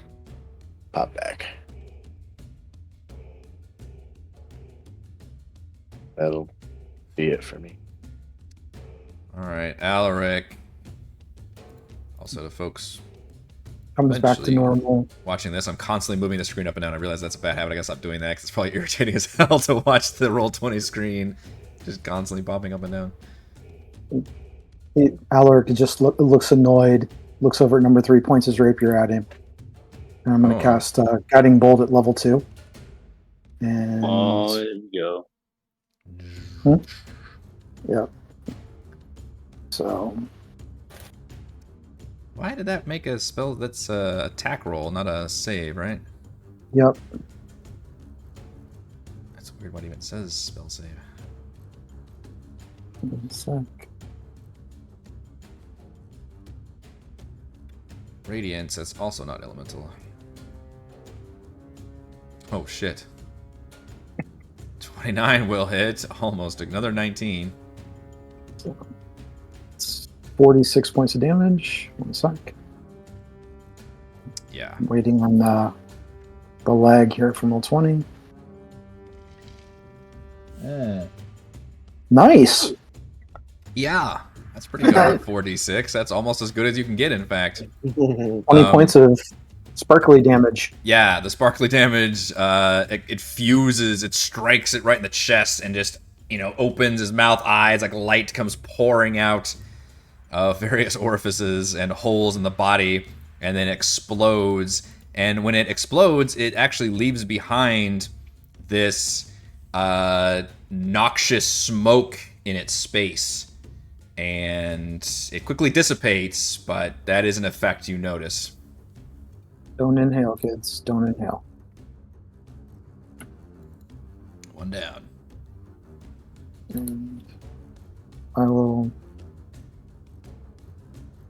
pop back. That'll be it for me. All right, Alaric. Also, the folks Comes back to Eventually. normal. watching this, I'm constantly moving the screen up and down. I realize that's a bad habit. I gotta stop doing that because it's probably irritating as hell to watch the Roll20 screen just constantly popping up and down. Alaric just looks annoyed, looks over at number 3, points his rapier at him. And I'm going to Oh. cast Guiding Bolt at level 2. And Oh, there you go. yep. So Why did that make a spell that's a attack roll, not a save, right? yep. That's weird what even says spell save. One sec. Radiance, that's also not elemental. Oh shit. 29 will hit. Almost another 19. It's 46 points of damage. 1 sec. Yeah. I'm waiting on the lag here from roll 20. Nice. Yeah. That's pretty good on 46. That's almost as good as you can get, in fact. 20 points of sparkly damage. Yeah, the sparkly damage, it fuses, it strikes it right in the chest and just, opens his mouth, eyes, like light comes pouring out of various orifices and holes in the body, and then explodes. And when it explodes, it actually leaves behind this noxious smoke in its space. And it quickly dissipates, but that is an effect you notice. Don't inhale, kids. Don't inhale. 1 down. And I will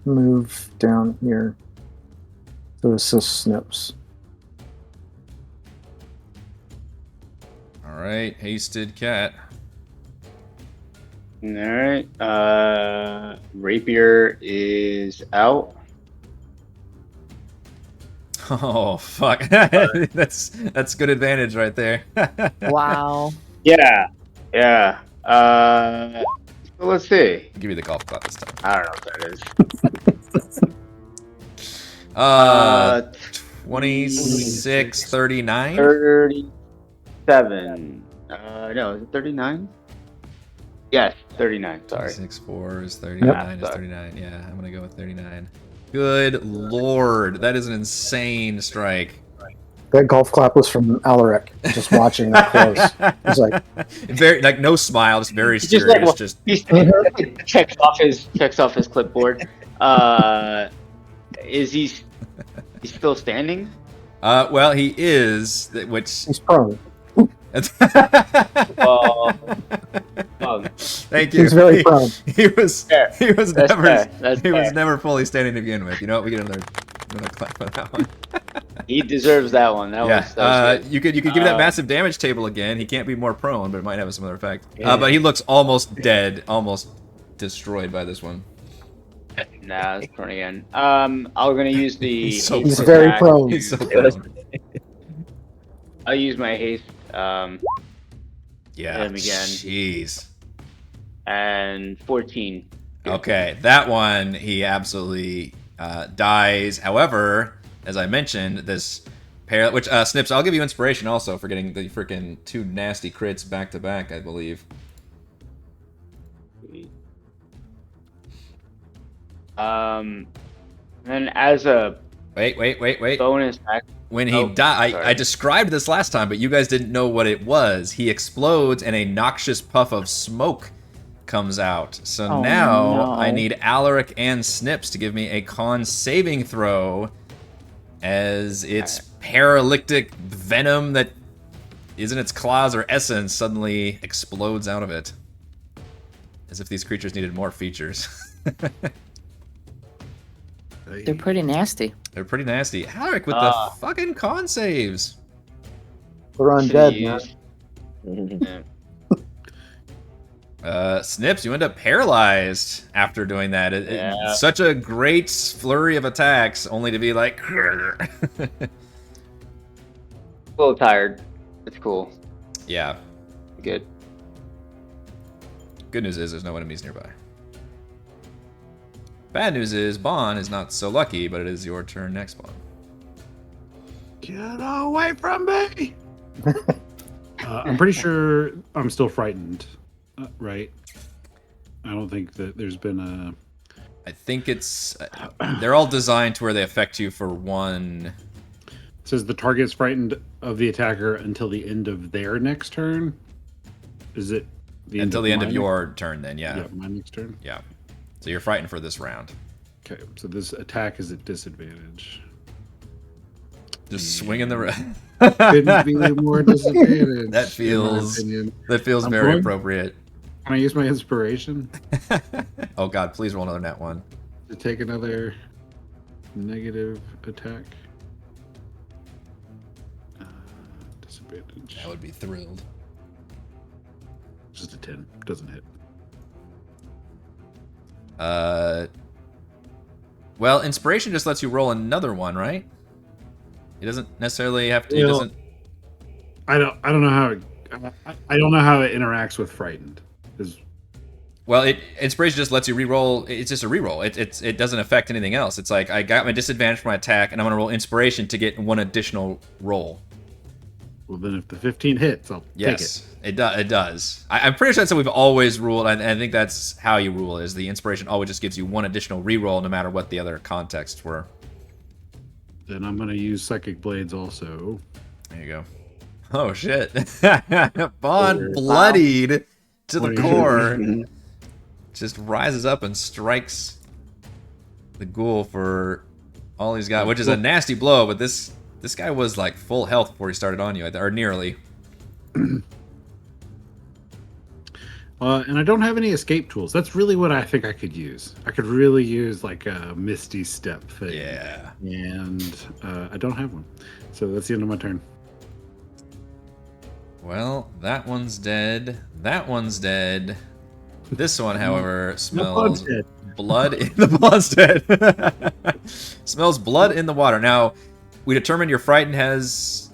move down here to assist Snips. All right, hasted cat. All right. Rapier is out. Oh fuck! that's good advantage right there. Wow. Yeah. Yeah. So let's see. I'll give you the golf clap this time. I don't know what that is. 26, 39. 37. No, is it 39? Yes, 39. Sorry. 6, 4 is 39 is 39. Yeah, I'm gonna go with 39. Good lord, that is an insane strike. That golf clap was from Alaric, just watching that close. He's like, Very no smile, just very He's serious. just like, he checks off his clipboard. Is he still standing? Well, he is, which he's prone. Well, thank you. He's very prone. He was That's never fully standing to begin with. You know what? We get another clap for that one. He deserves that one. That was good. You could give that massive damage table again. He can't be more prone, but it might have some other effect. But he looks almost dead, almost destroyed by this one. Nah, it's prone again. I'm gonna use the. He's so He's prone. very prone. He's so prone. I'll use my haste. Yeah. Him again. Jeez. And 14. Okay, that one he absolutely dies. However, as I mentioned, this pair, which Snips, I'll give you inspiration also for getting the freaking 2 nasty crits back to back, I believe. And as a Wait. bonus action. When he died, I described this last time, but you guys didn't know what it was. He explodes and a noxious puff of smoke comes out. So now I need Alaric and Snips to give me a con saving throw as its paralytic venom that isn't its claws or essence suddenly explodes out of it. As if these creatures needed more features. They're pretty nasty. They're pretty nasty. Alaric with the fucking con saves. We're undead, man. Snips, you end up paralyzed after doing that. It's such a great flurry of attacks, only to be like... A little tired. It's cool. Yeah. Good. Good news is there's no enemies nearby. Bad news is Bahn is not so lucky, but it is your turn next, Bahn. Get away from me! I'm pretty sure I'm still frightened, right? I don't think that there's been a... I think it's... they're all designed to where they affect you for one... It says the target is frightened of the attacker until the end of their next turn. Is it until the end of your turn, then, yeah. Yeah, my next turn. Yeah. So you're frightened for this round. Okay, so this attack is at disadvantage. Just swinging the... Couldn't be more disadvantage. That feels I'm very going- appropriate. Can I use my inspiration Oh god, please roll another nat 1. to take another negative attack? Disadvantage. I would be thrilled. Just a 10. Doesn't hit. Well, inspiration just lets you roll another one, right? It doesn't necessarily have to. It Well, doesn't. I don't know how I don't know how it interacts with frightened. Well, inspiration just lets you re-roll. It's just a re-roll. It doesn't affect anything else. It's like I got my disadvantage for my attack, and I'm gonna roll inspiration to get one additional roll. Well, then if the 15 hits, I'll take it. It does. I'm pretty sure that's how we've always ruled. And I think that's how you rule. Is the inspiration always just gives you one additional re-roll, no matter what the other contexts were. Then I'm gonna use Psychic Blades also. There you go. Oh shit! Bahn bloodied to the core. Just rises up and strikes the ghoul for all he's got, which is a nasty blow. But this guy was like full health before he started on you, or nearly. And I don't have any escape tools. That's really what I think I could use. I could really use like a Misty Step thing. Yeah. And I don't have one. So that's the end of my turn. Well, that one's dead. That one's dead. This one, however, smells blood in the blood's dead. Smells blood in the water. Now, we determined your frightened is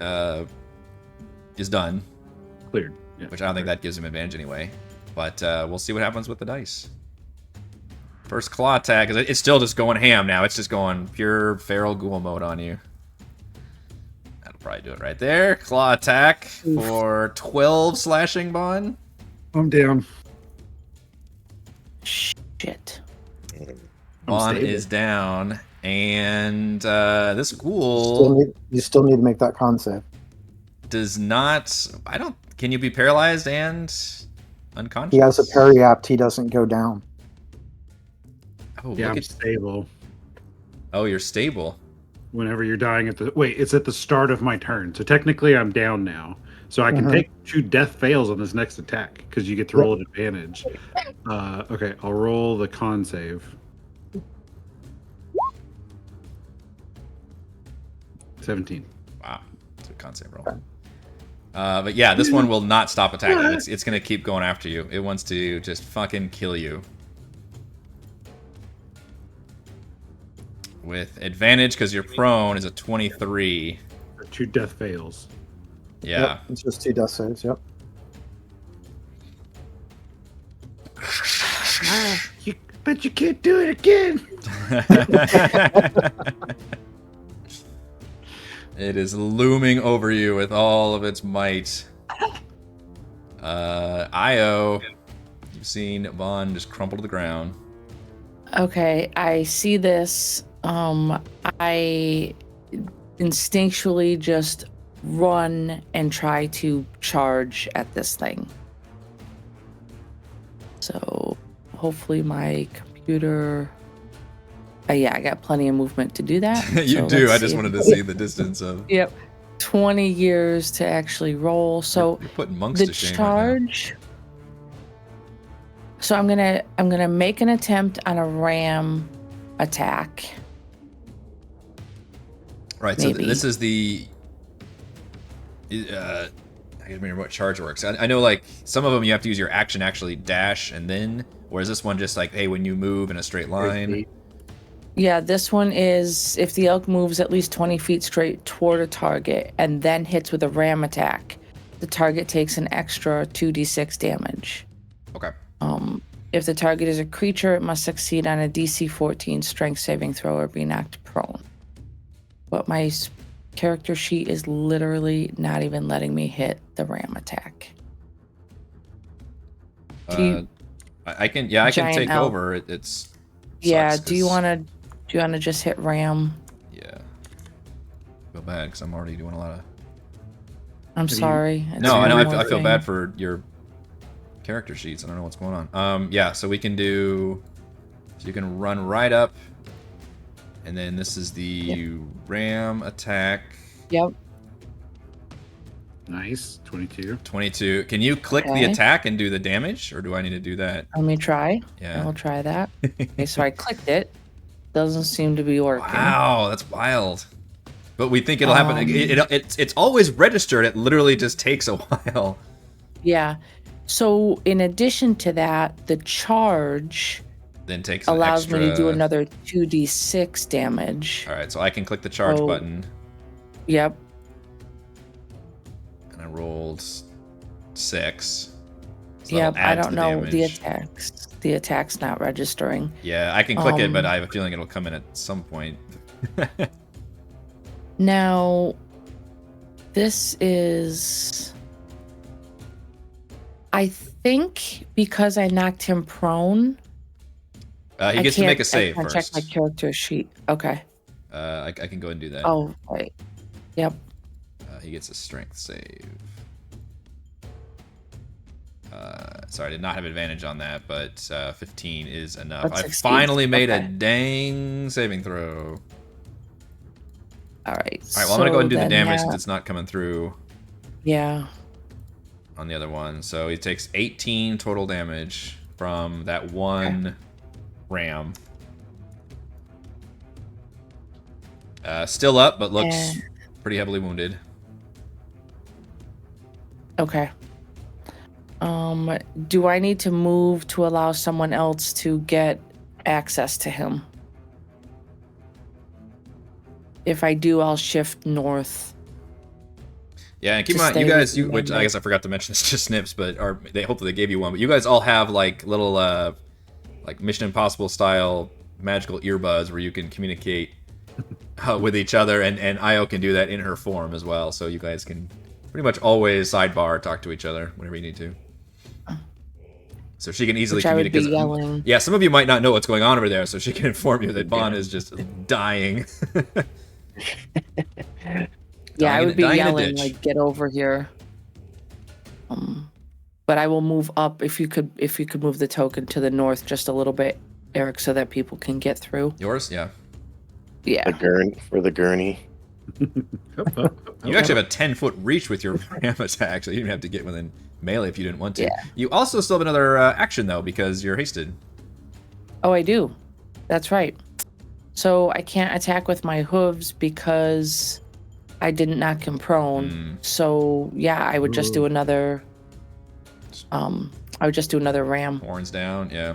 done. Cleared. Yeah. Which I don't think that gives him advantage anyway. But we'll see what happens with the dice. First claw attack. It's still just going ham now. It's just going pure feral ghoul mode on you. That'll probably do it right there. Claw attack for 12 slashing, Bahn. I'm down. Shit. Bahn is down. And this ghoul You still need to make that con save. does not... Can you be paralyzed and unconscious? He has a parry apt. He doesn't go down. Oh, Yeah, look I'm at... stable. Oh, you're stable. Whenever you're dying it's at the start of my turn. So technically I'm down now. So I can take 2 death fails on this next attack because you get to roll at advantage. Okay, I'll roll the con save. 17. Wow. That's a con save roll. But yeah, this one will not stop attacking. It's going to keep going after you. It wants to just fucking kill you. With advantage, because you're prone, is a 23. 2 death fails. Yeah. Yep, it's just 2 death saves. Yep. But you can't do it again. It is looming over you with all of its might. Io, you've seen Bahn just crumple to the ground. Okay, I see this. I instinctually just run and try to charge at this thing. So hopefully my computer... yeah, I got plenty of movement to do that. You So do. let's I just see. wanted to see the distance of... Yep. 20 years to actually roll. So You're putting monks the to shame charge... So I'm gonna make an attempt on a ram attack. Right, so Maybe. this is the... I can't remember what charge works. I know, like, some of them you have to use your action actually dash and then... Or is this one just like, hey, when you move in a straight line... Yeah, this one is if the elk moves at least 20 feet straight toward a target and then hits with a ram attack, the target takes an extra 2d6 damage. Okay. If the target is a creature, it must succeed on a DC 14 strength saving throw or be knocked prone. But my character sheet is literally not even letting me hit the ram attack. I can take elk. over. It's... Yeah, sucks do you 'cause- want to just hit ram? Yeah. Feel bad because I'm already doing a lot of... I'm sorry. It's No, I know. one I more feel thing. bad for your character sheets. I don't know what's going on. Yeah, so we can do... So you can run right up. And then this is the ram attack. Yep. Nice. 22. 22. Can you click the Okay. attack and do the damage? Or do I need to do that? Let me try. Yeah. I'll try that. Okay, so I clicked it. Doesn't seem to be working. Wow, that's wild. But we think it'll happen. It's always registered. It literally just takes a while. Yeah. So in addition to that, the charge Then takes an allows extra... me to do another 2d6 damage. All right, so I can click the charge Oh. button, Yep. and I rolled 6. So Yep. that'll add I to don't know the damage. attacks. The attack's not registering. Yeah, I can click it, but Um, I have a feeling it'll come in at some point. Now, this is. I think because I knocked him prone. He gets to make a I save can't first. check my character sheet. Okay. I can go ahead and do that. Oh, right. Yep. He gets a strength save. Sorry, I did not have advantage on that, but 15 is enough. That's I 16. finally made a Okay. dang saving throw. All right. All right, well, I'm going to go ahead and do the then damage that- since it's not coming through Yeah. on the other one. So he takes 18 total damage from that one ram. Still up, but looks And- pretty heavily wounded. Okay. Do I need to move to allow someone else to get access to him? If I do, I'll shift north. Yeah, and keep in to mind, you stay guys, with which I me. guess I forgot to mention, it's just Snips, but hopefully they gave you one. But you guys all have like little, like Mission Impossible style magical earbuds where you can communicate with each other, and Io can do that in her form as well. So you guys can pretty much always sidebar talk to each other whenever you need to. So she can easily Which I would be communicate. yelling. Yeah, some of you might not know what's going on over there, so she can inform you that Bahn is just dying. Yeah, I would be dying in a yelling ditch. like, "Get over here!" But I will move up if you could move the token to the north just a little bit, Eric, so that people can get through. Yours, yeah. Yeah. For the gurney. You actually have a 10-foot reach with your ram attack, so you didn't have to get within melee if you didn't want to. Yeah. You also still have another action, though, because you're hasted. Oh, I do. That's right. So I can't attack with my hooves because I didn't knock him prone. So yeah, I would just do another. I would just do another ram. Horns down, yeah.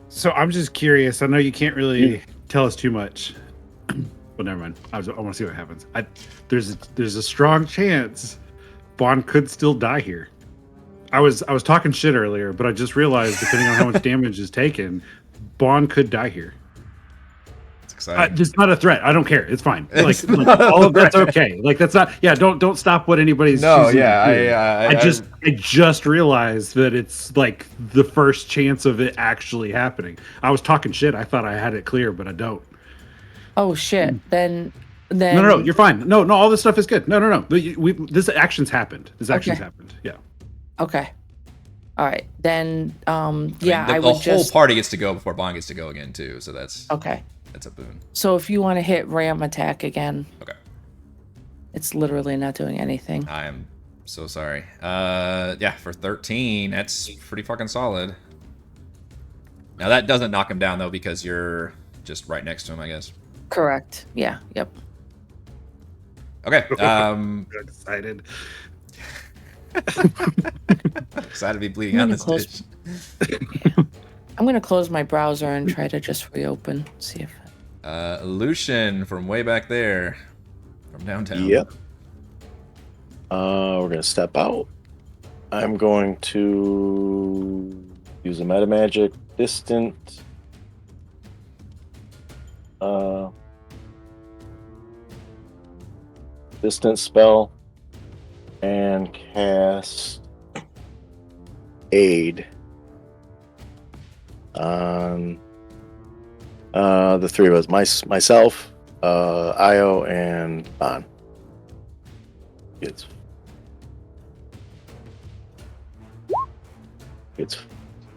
So I'm just curious. I know you can't really tell us too much. Well, never mind. I want to see what happens. There's a strong chance Bahn could still die here. I was talking shit earlier, but I just realized, depending on how much damage is taken, Bahn could die here. It's exciting. It's not a threat. I don't care. It's fine. It's Like not a all of that's threat. okay. Like that's not. Yeah. Don't stop what anybody's. No, choosing yeah, to do. I I just realized that it's like the first chance of it actually happening. I was talking shit. I thought I had it clear, but I don't. Oh shit! Then No, you're fine. No, all this stuff is good. No. This action's happened. This action's Okay. happened. Yeah. Okay. All right. Then I mean, yeah, the I would whole just. party gets to go before Bahn gets to go again, too, so that's Okay. a boon. So if you want to hit ram attack again, Okay. it's literally not doing anything. I am so sorry. Yeah, for 13, that's pretty fucking solid. Now, that doesn't knock him down, though, because you're just right next to him, I guess. Correct. Yeah. Yep. Okay. I'm excited. Excited to be bleeding I'm out gonna this close- bitch. I'm gonna close my browser and try to just reopen. See if. Lucian from way back there, from downtown. Yep. We're gonna step out. I'm going to use a meta magic distant. Distance spell and cast aid on the three of us, myself, Io, and Bahn.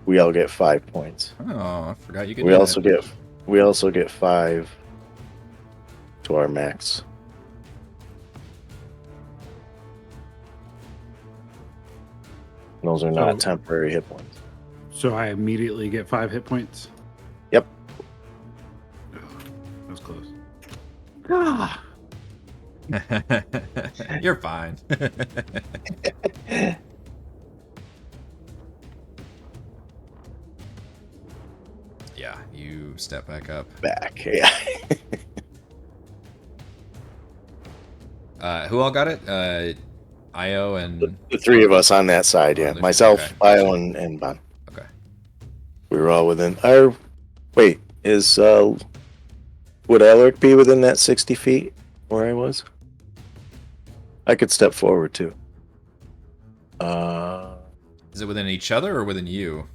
We all get 5 points. Oh, I forgot you could We do also that. get 5 to our max. And those are not So- temporary hit points. So I immediately get 5 hit points. Yep. Oh, that was close. Ah. You're fine. Yeah, you step back up. back. Yeah. Who all got it? Io and The three of us on that side, yeah. Lucian, Myself, okay, Io, gotcha. and Bahn. Okay. We were all within our. Wait, would Alaric be within that 60 feet where I was? I could step forward too. Is it within each other or within you?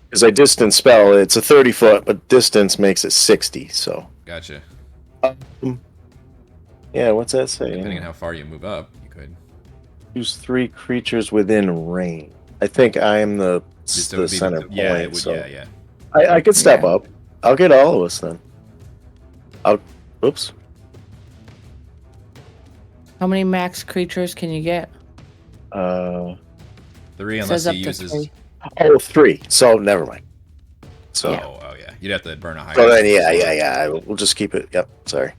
Because I distance spell, it's a 30-foot, but distance makes it 60. So. Gotcha. Yeah, what's that say? Depending on how far you move up, you could. Choose 3 creatures within range. I think I am the So it would be center point. yeah, it would, so yeah. I could step Yeah. up. I'll get all of us then. Oops. How many max creatures can you get? 3 It unless says he up to uses. 3. Oh, 3. So never mind. So, Yeah. Oh yeah. You'd have to burn a higher. so then yeah. We'll just keep it. Yep. Sorry.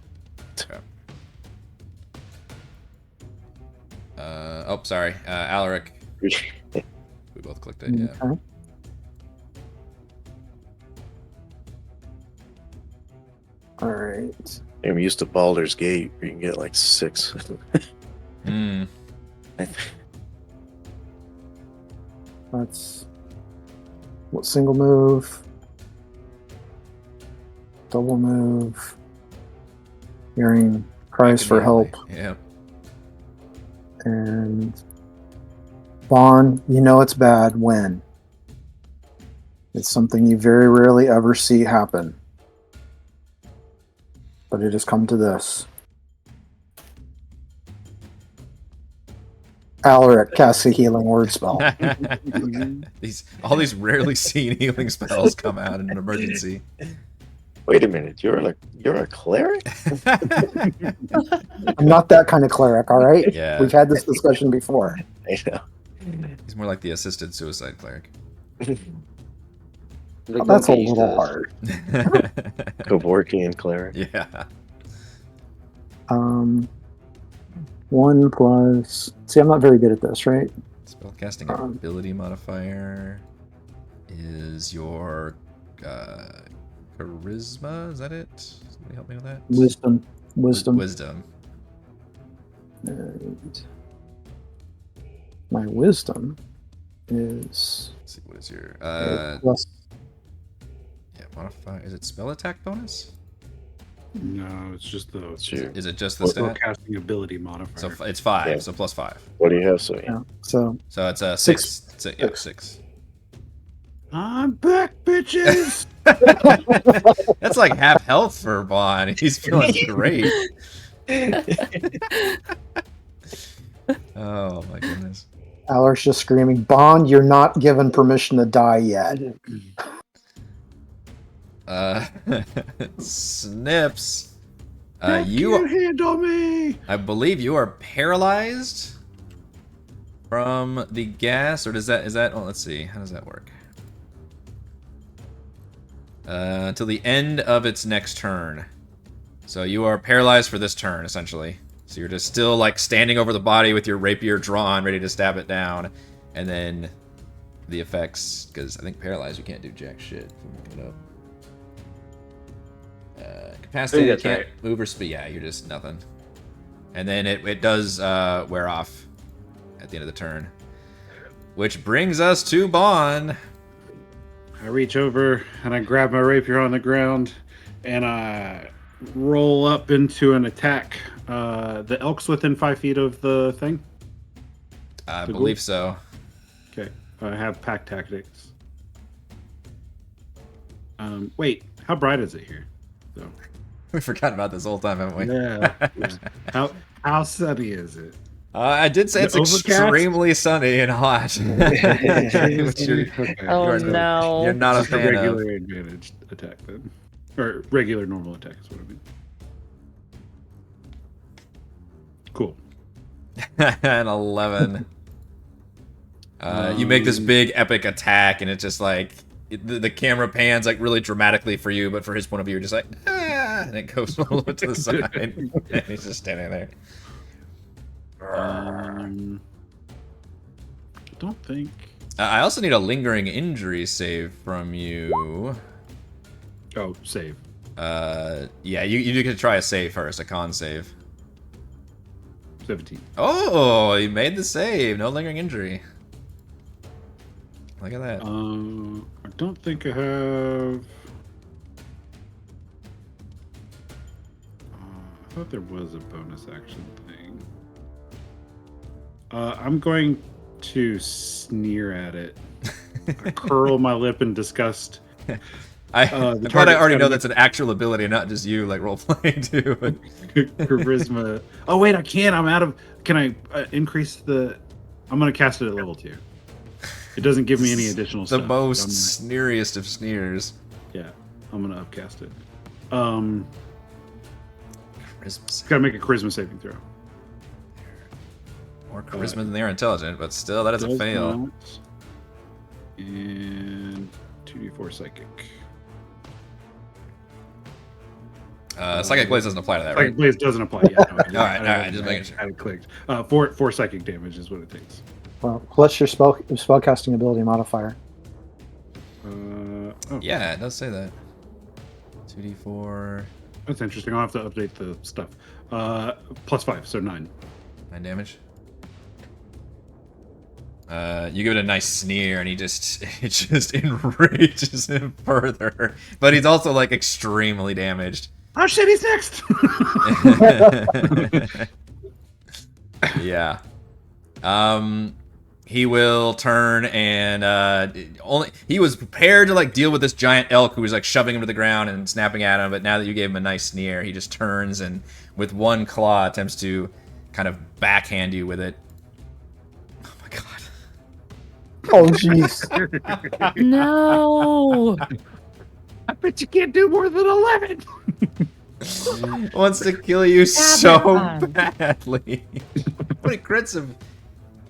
Oh, sorry. Alaric. We both clicked it. Yeah. Okay. All right. I'm used to Baldur's Gate, where you can get like 6. Hmm. That's what single move, double move, hearing cries for help, Yeah. and Bahn. You know it's bad when it's something you very rarely ever see happen, but it has come to this. Alaric casts a healing word spell. all these rarely seen healing spells come out in an emergency. Wait a minute, you're a cleric? I'm not that kind of cleric, all right? Yeah. We've had this discussion before. I know. He's more like the assisted suicide cleric. Like, That's a okay, little hard. Kevorkian cleric. Yeah. 1 plus. See, I'm not very good at this, right? Spellcasting ability modifier is your charisma. Is that it? Somebody help me with that. Wisdom. Wisdom. And my wisdom is Let's see, what is your plus. yeah, modifier? Is it spell attack bonus? No, it's just the Sure. Is it just the stat? casting ability modifier. So it's 5, Yeah. so plus 5. What do you have, so Yeah. So So it's a Six. 6. Yeah, 6. I'm back, bitches. That's like half health for Bahn. He's feeling great. Oh my goodness. Alaric's just screaming, Bahn, you're not given permission to die yet. Snips. Can't handle me. I believe you are paralyzed from the gas, or is that? Oh, let's see. How does that work? Until the end of its next turn. So you are paralyzed for this turn, essentially. So you're just still like standing over the body with your rapier drawn, ready to stab it down, and then the effects. Because I think paralyzed, you can't do jack shit. If I'm looking it up. Capacity, that's can't right. move or speed. Yeah, you're just nothing. And then it does wear off at the end of the turn. Which brings us to Bahn. I reach over and I grab my rapier on the ground and I roll up into an attack. The elk's within 5 feet of the thing. I The believe ghoul? so. Okay, I have pack tactics. Wait, how bright is it here? So, We forgot about this whole time, haven't we? yeah. How sunny is it? I did say it's Overcast? extremely sunny and hot. Which you're, Okay. Oh, you're, no. you're not a Just a fan of. regular advantage attack then, or regular normal attack is what I mean. Cool. And 11. You make this big epic attack, and it's just like the camera pans like really dramatically for you, but for his point of view, you're just like, ah, and it goes a little bit to the side, and he's just standing there. I don't think. I also need a lingering injury save from you. Oh, save. Yeah, you could try a save first, a con save. 17. Oh, he made the save. No lingering injury. Look at that. I don't think I have. I thought there was a bonus action thing. I'm going to sneer at it. I curl my lip in disgust. I'm glad I already know that's an actual ability, not just you like role playing too. But... Charisma. Oh wait, I can't. I'm out of. Can I increase the? I'm gonna cast it at level 2. It doesn't give me any additional the stuff. most sneeriest of sneers. Yeah, I'm gonna upcast it. Charisma. Gotta make a charisma saving throw. More charisma than they're intelligent, but still, that is a Does fail. not. And 2d4 psychic. Psychic Blaze doesn't apply to that, Psychic right? Blaze doesn't apply. Yeah, no, All right, just making sure. I clicked. Four psychic damage is what it takes. Well, what's your spellcasting ability modifier? Oh, Yeah, it does say that. 2d4, that's interesting. I'll have to update the stuff. +5, so 9. 9 damage. You give it a nice sneer, and it just enrages him further. But he's also like extremely damaged. Oh shit, he's next. Yeah. He will turn and he was prepared to like deal with this giant elk who was like shoving him to the ground and snapping at him, but now that you gave him a nice sneer, he just turns and with one claw attempts to kind of backhand you with it. Oh my god. Oh, jeez. No. I bet you can't do more than 11. Wants to kill you so on. badly. How many crits have you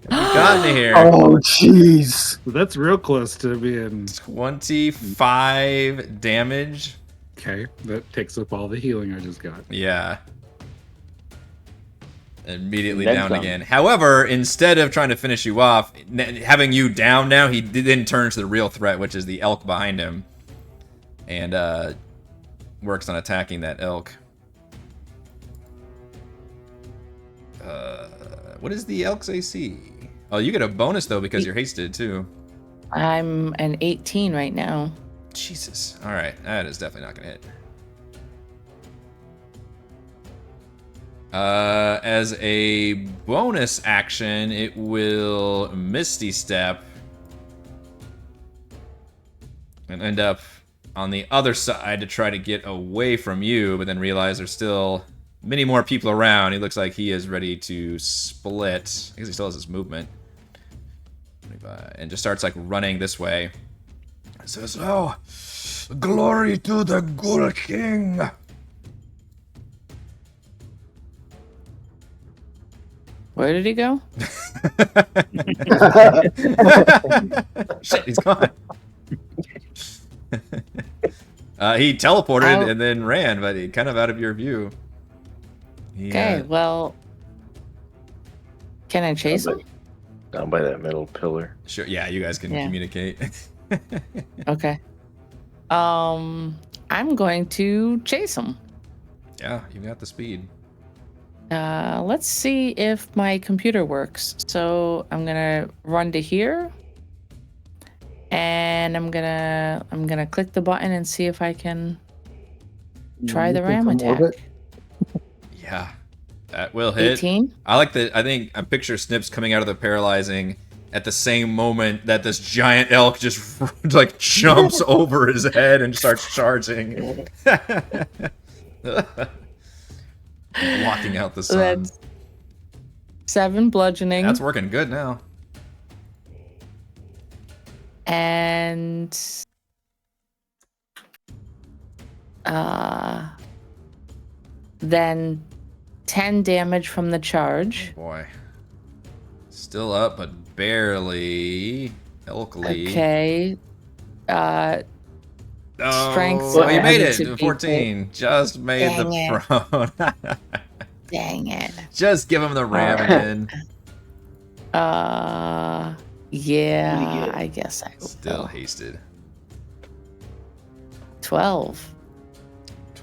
gotten here? Oh, jeez. That's real close to being 25 damage. okay. That takes up all the healing I just got. Yeah. Immediately Then down some. again. However, instead of trying to finish you off, having you down now, he then turns to the real threat, which is the elk behind him. And works on attacking that elk. What is the elk's AC? Oh, you get a bonus, though, because you're hasted, too. I'm an 18 right now. Jesus. All right. That is definitely not going to hit. As a bonus action, it will Misty Step and end up on the other side to try to get away from you, but then realize there's still many more people around. He looks like he is ready to split. I guess he still has his movement. And just starts like running this way. It says, "Oh, glory to the Ghul King." Where did he go? Shit, he's gone. He teleported and then ran, but he kind of out of your view. Okay, well, can I chase him? Down by that middle pillar. Sure, yeah, you guys can Yeah. communicate. Okay. I'm going to chase him. Yeah, you got the speed. Let's see if my computer works. So I'm gonna run to here, and I'm gonna click the button and see if I can try the ram attack. Yeah, that will hit. 18. I think I picture Snips coming out of the paralyzing at the same moment that this giant elk just like jumps over his head and starts charging. Blocking out the sun. That's 7 bludgeoning. That's working good now. And then 10 damage from the charge. Boy. Still up, but barely. Elkly. Okay. Oh, Strength well, you made to it. beat 14. Just made Dang the throne. Dang it. Just give him the ram again. Yeah, I guess I will. Still hasted. 12.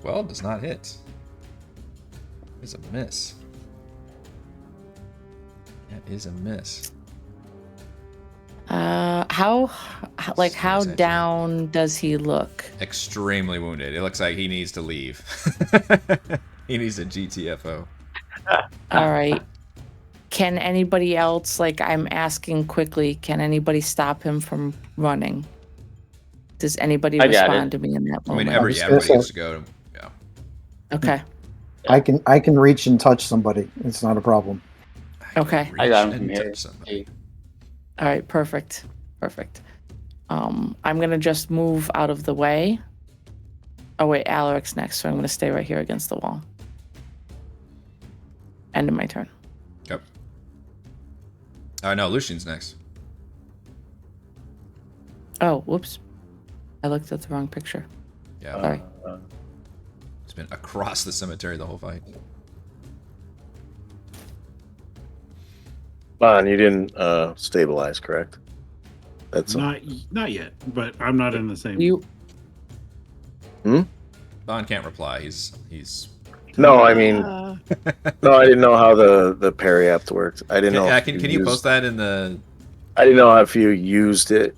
12 does not hit. It's a miss. That is a miss. How Seriously. down does he look? Extremely wounded. It looks like he needs to leave. He needs a GTFO. All right. Can anybody else, like I'm asking quickly, can anybody stop him from running? Does anybody I got respond to me in that I mean, moment? everybody needs to go. Yeah. Okay. I can reach and touch somebody. It's not a problem. Okay. I got him Reach from and here. touch somebody. All right, perfect. I'm gonna just move out of the way. Oh wait, Alaric's next, so I'm gonna stay right here against the wall. End of my turn. Yep. No, Lucian's next. Oh, whoops. I looked at the wrong picture. Yeah. Sorry. It's been across the cemetery the whole fight. Bahn, you didn't stabilize, correct? That's Not yet, but I'm not in the same. Bahn can't reply. He's. No, I mean, no, I didn't know how the parry-apt worked. I didn't know. Can you post that in the? I didn't know if you used it.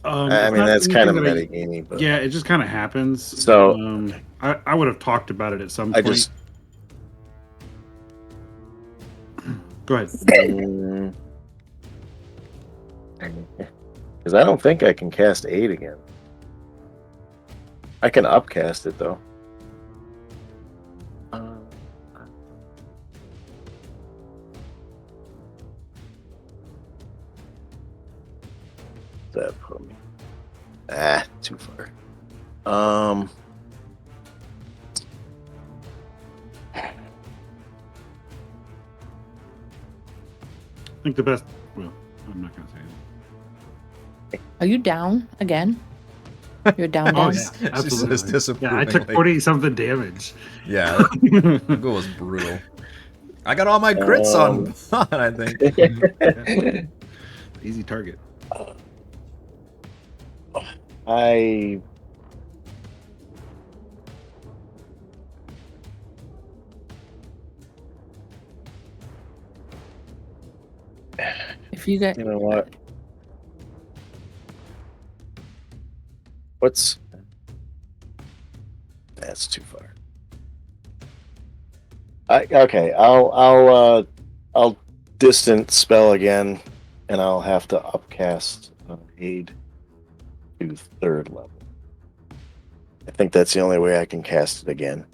I It's mean, not that's kind of anything that metagamey, but Yeah, it just kind of happens. So- I would have talked about it at some I point. just Go ahead. because I don't think I can cast Aid again. I can upcast it though. That put me too far. I think the best. Well, I'm not gonna say it. Are you down again? You're down. Oh down? yeah, She absolutely. says Yeah, I took disapprovingly. 40 something damage. Yeah, the goal was brutal. I got all my crits on Bahn, I think. Easy target. I If you get, you know what? What's that's too far. I'll distant spell again, and I'll have to upcast Aid to 3rd level. I think that's the only way I can cast it again.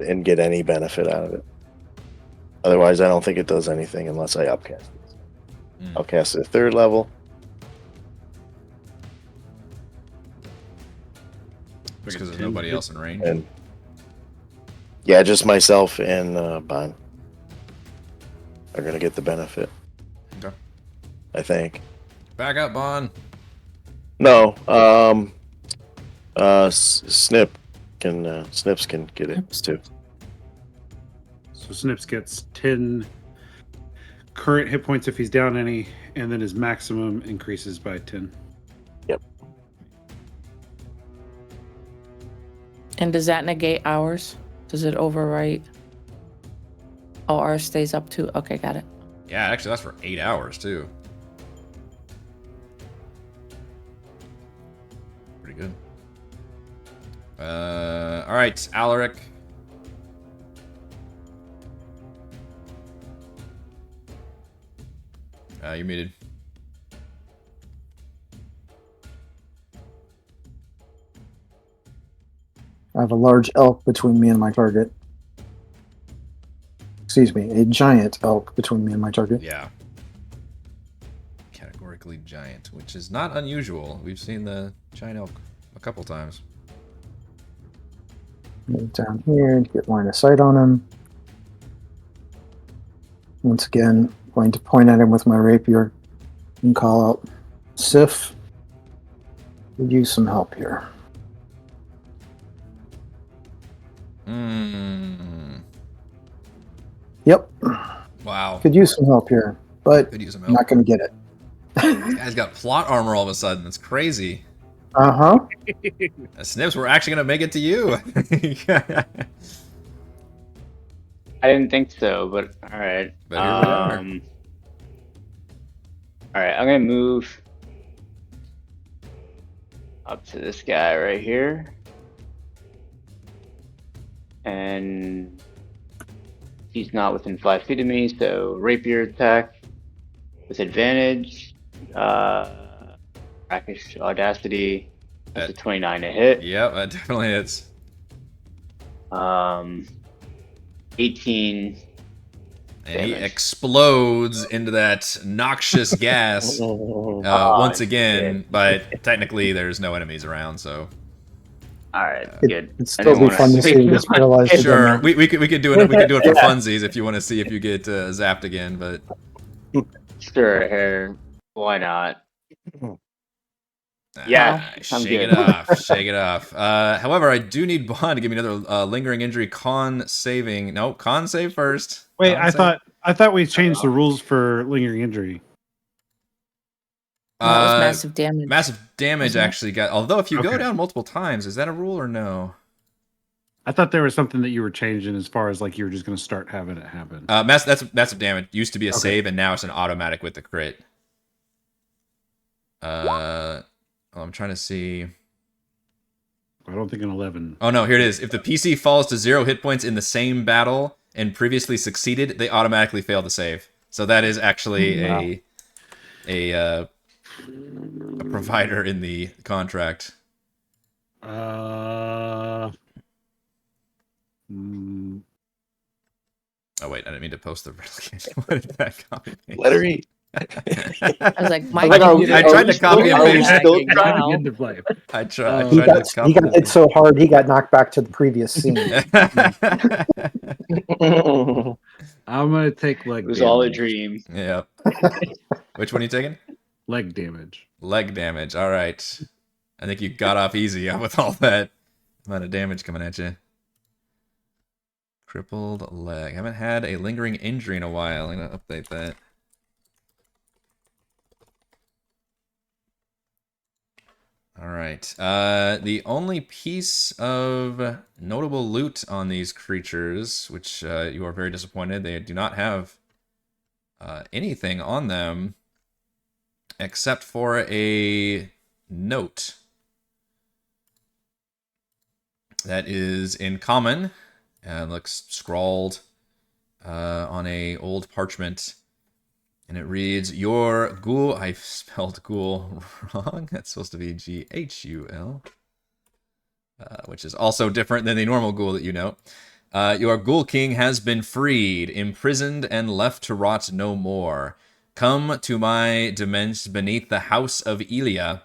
And get any benefit out of it. Otherwise, I don't think it does anything unless I upcast it. I'll cast it at 3rd level. Because there's nobody else in range. And yeah, just myself and Bahn are gonna get the benefit. Okay. I think. Back up, Bahn. No, Snips can get it too. So Snips gets 10 current hit points if he's down any, and then his maximum increases by 10. and does that negate ours? Does it overwrite? Oh, ours stays up too. Okay, got it. Yeah, actually, that's for 8 hours, too. Pretty good. All right, Alaric. You're muted. I have a large elk between me and my target. Excuse me, a giant elk between me and my target. Yeah. Categorically giant, which is not unusual. We've seen the giant elk a couple times. Move down here to get line of sight on him. Once again, going to point at him with my rapier and call out, Sif, could use some help here. Yep, Wow. could use some help here, but Could use some I'm not help. going to get it. This guy's got plot armor all of a sudden. That's crazy. Uh-huh. Snips, we're actually gonna make it to you. I didn't think so, but all right. But here we are. All right, I'm gonna move up to this guy right here, and he's not within 5 feet of me, so rapier attack with advantage. Brackish audacity. That's a 29 to hit. Yep, that definitely hits. 18. And he Damage. explodes into that noxious gas once again, shit. but technically there's no enemies around, so. All right, good. It'd I still didn't be wanna fun to see speak this my- paralyzed. Sure, again. we could do it for funsies if you want to see if you get zapped again, but Sure, here. Why not? Yeah, I'm shake good. it off, shake it off. However, I do need Bahn to give me another lingering injury con saving. Nope, con save first. Wait, Con I save. thought we changed the rules for lingering injury. That was massive damage. Massive damage Wasn't it? actually got. Although if you go Okay. down multiple times, is that a rule or no? I thought there was something that you were changing as far as like you were just going to start having it happen. That's massive damage. Used to be a Okay. save, and now it's an automatic with the crit. I'm trying to see. I don't think an 11. Oh no, here it is. If the PC falls to 0 hit points in the same battle and previously succeeded, they automatically fail the save. So that is actually a provider in the contract. Oh wait, I didn't mean to post the replication. What did that copy paste? Letter E. I was like, my Like, are we- I tried to copy and are we paste. still Trying trying to to get into play. I tried He to got copy and hit so hard he got knocked back to the previous scene. I'm going to take leg It was damage. all a dream. Yeah. Which one are you taking? Leg damage. Leg damage. All right. I think you got off easy with all that amount of damage coming at you. Crippled leg. I haven't had a lingering injury in a while. I'm going to update that. All right. The only piece of notable loot on these creatures, which you are very disappointed, they do not have anything on them except for a note that is in common and looks scrawled on a old parchment. And it reads, your Ghul, I spelled Ghul wrong. That's supposed to be Ghul, which is also different than the normal Ghul that you know. Your Ghul King has been freed, imprisoned, and left to rot no more. Come to my demesne beneath the house of Elia.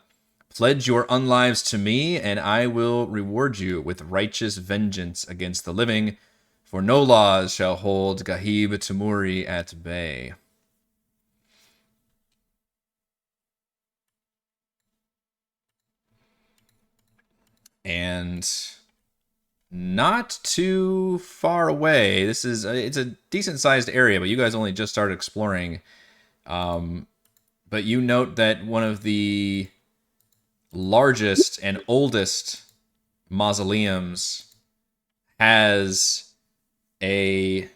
Pledge your unlives to me, and I will reward you with righteous vengeance against the living, for no laws shall hold Gahib Tamuri at bay. And not too far away. This is it's a decent sized area, but you guys only just started exploring. But you note that one of the largest and oldest mausoleums has a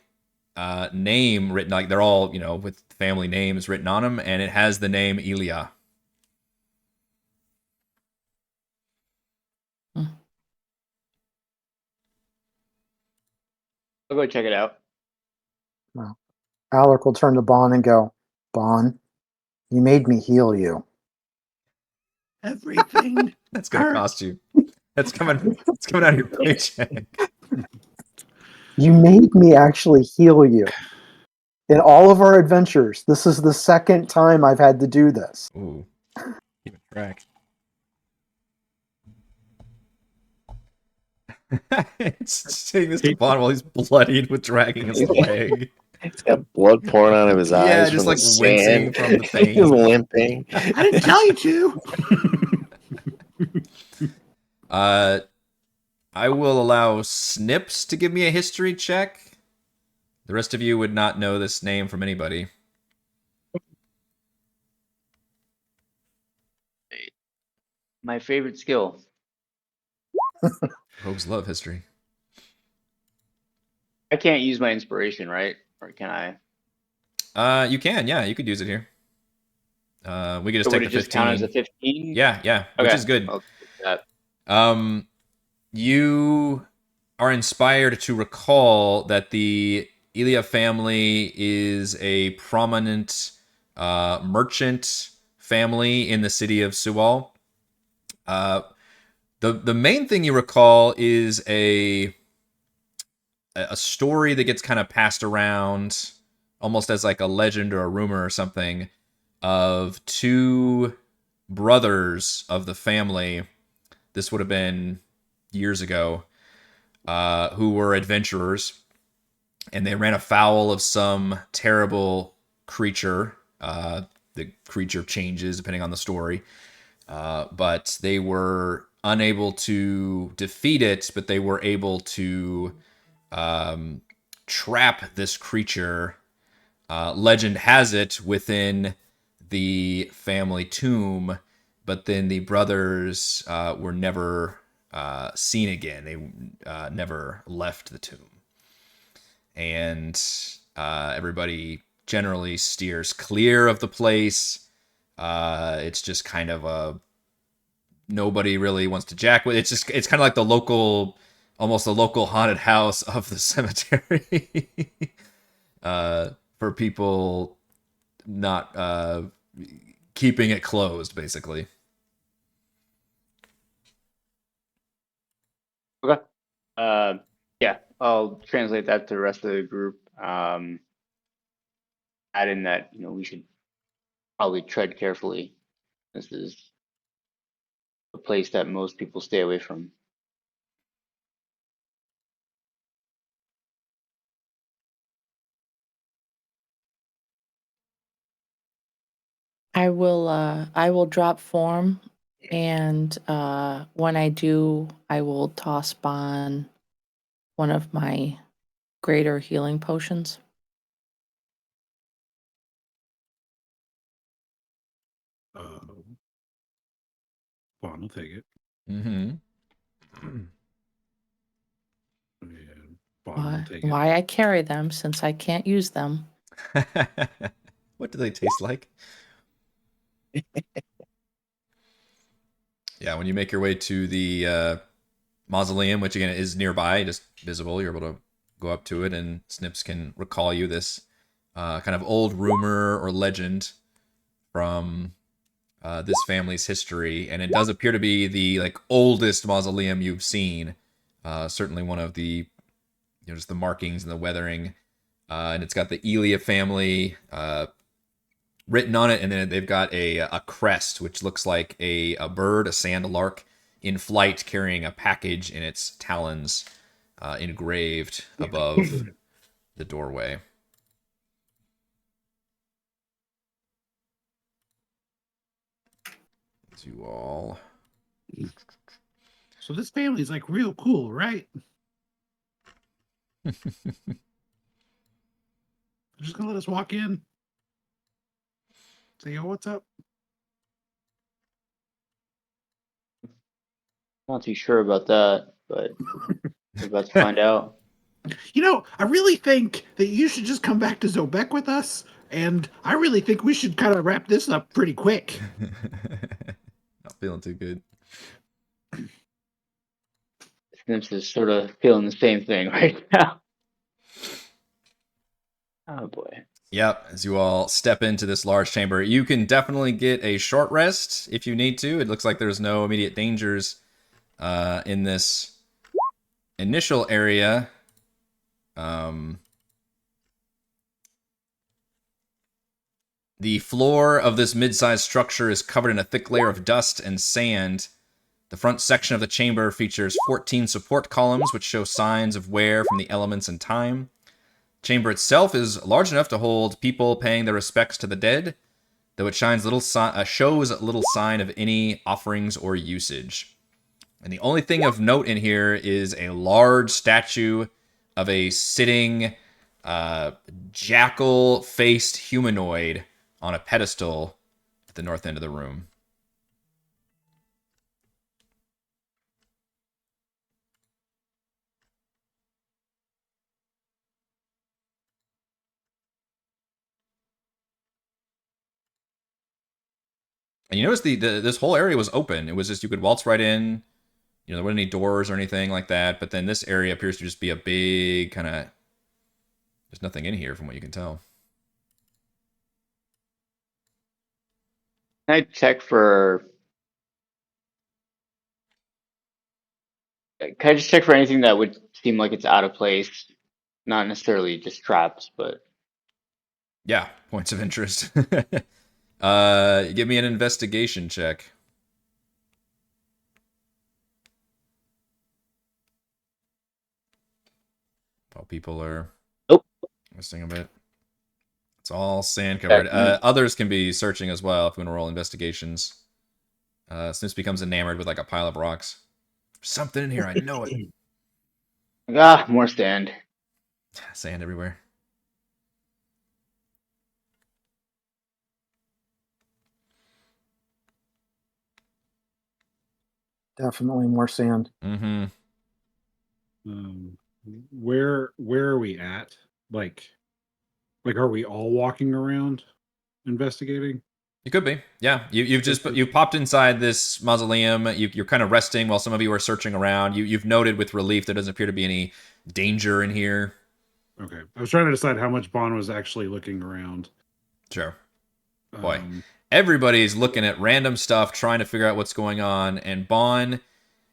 name written, like they're all, with family names written on them, and it has the name Elia. I'll go check it out. Alaric will turn to Bahn and go, Bahn, you made me heal you. Everything. That's gonna cost you. It's coming out of your paycheck. You made me actually heal you. In all of our adventures, this is the second time I've had to do this. Ooh. Keep it track. It's saying this to Bahn while he's bloodied with dragging his leg. He's got blood pouring out of his eyes. Yeah, from just the like wincing sand. from the pain. He's limping. I didn't tell you to. I will allow Snips to give me a history check. The rest of you would not know this name from anybody. My favorite skill. Rogues love history. I can't use my inspiration, right? Or can I? You can, yeah, you could use it here. We could just Or would take it the just count as 15. a 15? Yeah, which Okay. is good. I'll take that. You are inspired to recall that the Elia family is a prominent merchant family in the city of Siwal. The main thing you recall is a story that gets kind of passed around almost as like a legend or a rumor or something of two brothers of the family. This would have been years ago, who were adventurers, and they ran afoul of some terrible creature. The creature changes depending on the story, but they were unable to defeat it, but they were able to trap this creature. Legend has it within the family tomb, but then the brothers were never seen again. They never left the tomb. And everybody generally steers clear of the place. It's just kind of a nobody really wants to jack with. It's kind of like the local, almost the local haunted house of the cemetery. For people not keeping it closed, basically. Okay. Yeah, I'll translate that to the rest of the group. Add in that, we should probably tread carefully. This is a place that most people stay away from. I will drop form, and when I do, I will toss Bahn one of my greater healing potions. Vaughn will take it. Mm-hmm. And Vaughn will take it. Why I carry them, since I can't use them. What do they taste like? Yeah, when you make your way to the mausoleum, which again is nearby, just visible, you're able to go up to it, and Snips can recall you this kind of old rumor or legend from this family's history, and it does appear to be the like oldest mausoleum you've seen. Certainly one of the just the markings and the weathering, and it's got the Elia family written on it, and then they've got a crest which looks like a bird, a sand lark in flight, carrying a package in its talons, engraved above the doorway. You all. So this family's like real cool, right? They're just gonna let us walk in. Say, yo, what's up? Not too sure about that, but we're about to find out. I really think that you should just come back to Zobek with us, and I really think we should kind of wrap this up pretty quick. Not feeling too good. Snips is sort of feeling the same thing right now. Oh boy. Yep, as you all step into this large chamber, you can definitely get a short rest if you need to. It looks like there's no immediate dangers in this initial area. The floor of this mid-sized structure is covered in a thick layer of dust and sand. The front section of the chamber features 14 support columns, which show signs of wear from the elements and time. The chamber itself is large enough to hold people paying their respects to the dead, though it shows little sign of any offerings or usage. And the only thing of note in here is a large statue of a sitting jackal-faced humanoid on a pedestal at the north end of the room. And you notice this whole area was open. It was just, you could waltz right in. You know, there weren't any doors or anything like that. But then this area appears to just be a big kind of... There's nothing in here from what you can tell. Can I check for... Can I just check for anything that would seem like it's out of place? Not necessarily just traps, but... Yeah, points of interest. Give me an investigation check. While people are missing a bit. It's all sand covered. Others can be searching as well if we want to roll investigations. Snips becomes enamored with like a pile of rocks. There's something in here, I know it. Ah, more sand. Sand everywhere. Definitely more sand. Mm-hmm. Where are we at? Like are we all walking around investigating? You could be, yeah. You popped inside this mausoleum. You're kind of resting while some of you are searching around. You've noted with relief there doesn't appear to be any danger in here. Okay, I was trying to decide how much Bahn was actually looking around. Sure. Boy, everybody's looking at random stuff, trying to figure out what's going on, and Bahn...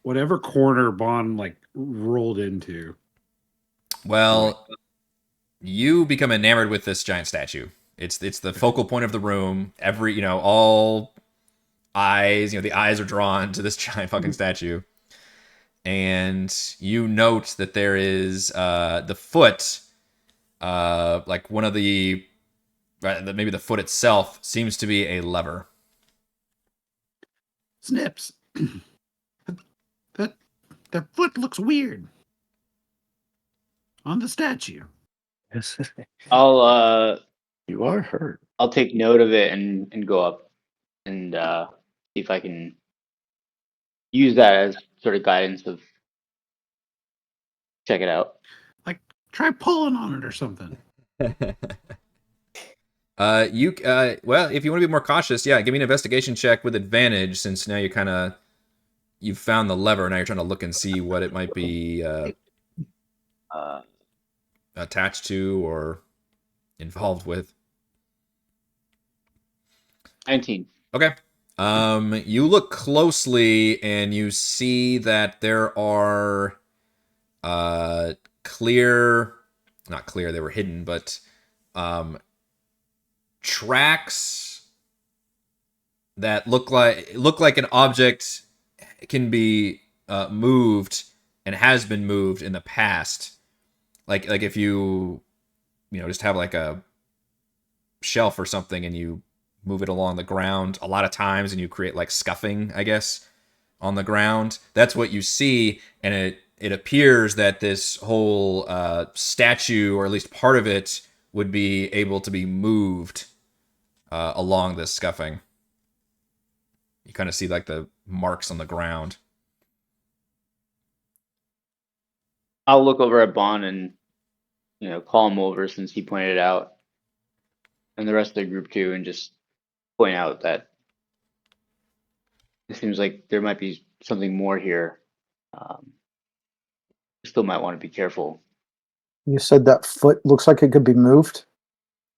Whatever corner Bahn, like, rolled into. Well, you become enamored with this giant statue. It's the focal point of the room. All eyes, the eyes are drawn to this giant fucking statue. And you note that there is the foot, like one of the... maybe the foot itself seems to be a lever. Snips. That foot looks weird on the statue. I'll You are hurt. I'll take note of it and go up and see if I can use that as sort of guidance of check it out. Like, try pulling on it or something. Well, if you want to be more cautious, yeah, give me an investigation check with advantage, since now you've found the lever. Now you're trying to look and see what it might be attached to or involved with. 19. Okay. You look closely and you see that there are not clear, they were hidden, but tracks that look like an object can be moved and has been moved in the past. Like if you just have like a shelf or something and you move it along the ground a lot of times and you create like scuffing, I guess, on the ground. That's what you see, and it appears that this whole statue, or at least part of it, would be able to be moved along this scuffing. You kind of see like the marks on the ground. I'll look over at Bahn and call him over since he pointed it out, and the rest of the group too, and just point out that it seems like there might be something more here. Still might want to be careful. You said that foot looks like it could be moved.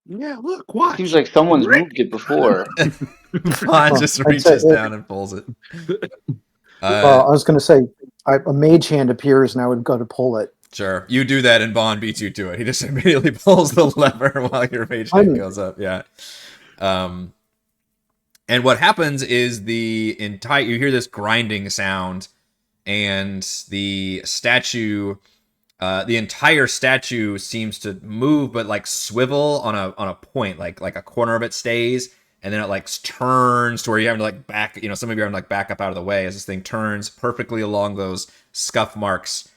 Yeah, look, watch. Seems like someone's moved it before. Bahn just reaches down and pulls it. Well, I was going to say, a mage hand appears and I would go to pull it. Sure. You do that and Bahn beats you to it. He just immediately pulls the lever while your mage hand goes up. Yeah. And what happens is you hear this grinding sound, and the statue, the entire statue seems to move, but like swivel on a point, like a corner of it stays, and then it like turns to where you have to like back, some of you are having to like back up out of the way as this thing turns perfectly along those scuff marks,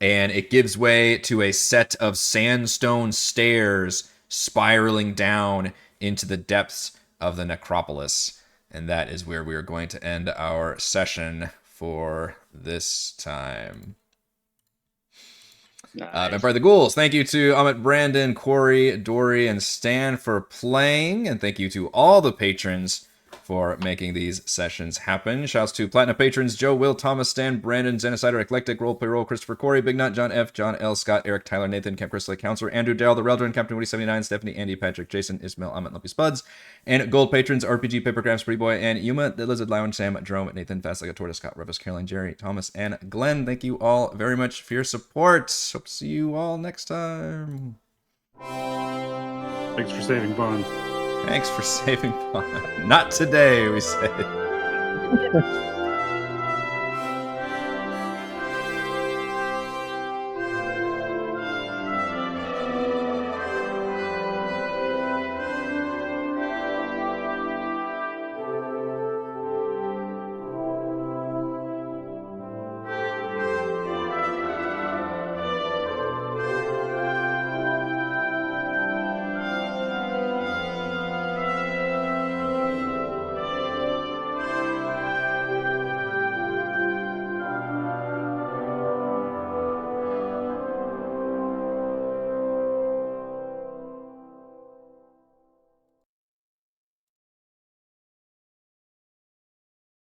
and it gives way to a set of sandstone stairs spiraling down into the depths of the necropolis. And that is where we are going to end our session for this time. Nice. Vampire the Ghouls, thank you to Amit, Brandon, Corey, Dory, and Stan for playing. And thank you to all the patrons for making these sessions happen. Shouts to Platinum patrons Joe, Will, Thomas, Stan, Brandon, Zenicider, Eclectic, Roleplay Roll, Christopher, Corey, Big Nut, John F, John L, Scott, Eric, Tyler, Nathan, Camp Crystal, Counselor, Andrew, Daryl, The Reldrin, Captain Woody 79, Stephanie, Andy, Patrick, Jason, Ismail, Amit, Lumpy Spuds, and gold patrons RPG, Papergraphs, Pretty Boy, and Yuma, The Lizard Lounge, Sam, Jerome, Nathan, Fast Like a Tortoise, Scott, Revis, Caroline, Jerry, Thomas, and Glenn. Thank you all very much for your support. Hope to see you all next time. Thanks for saving Bahn. Thanks for saving Bahn. Not today, we say.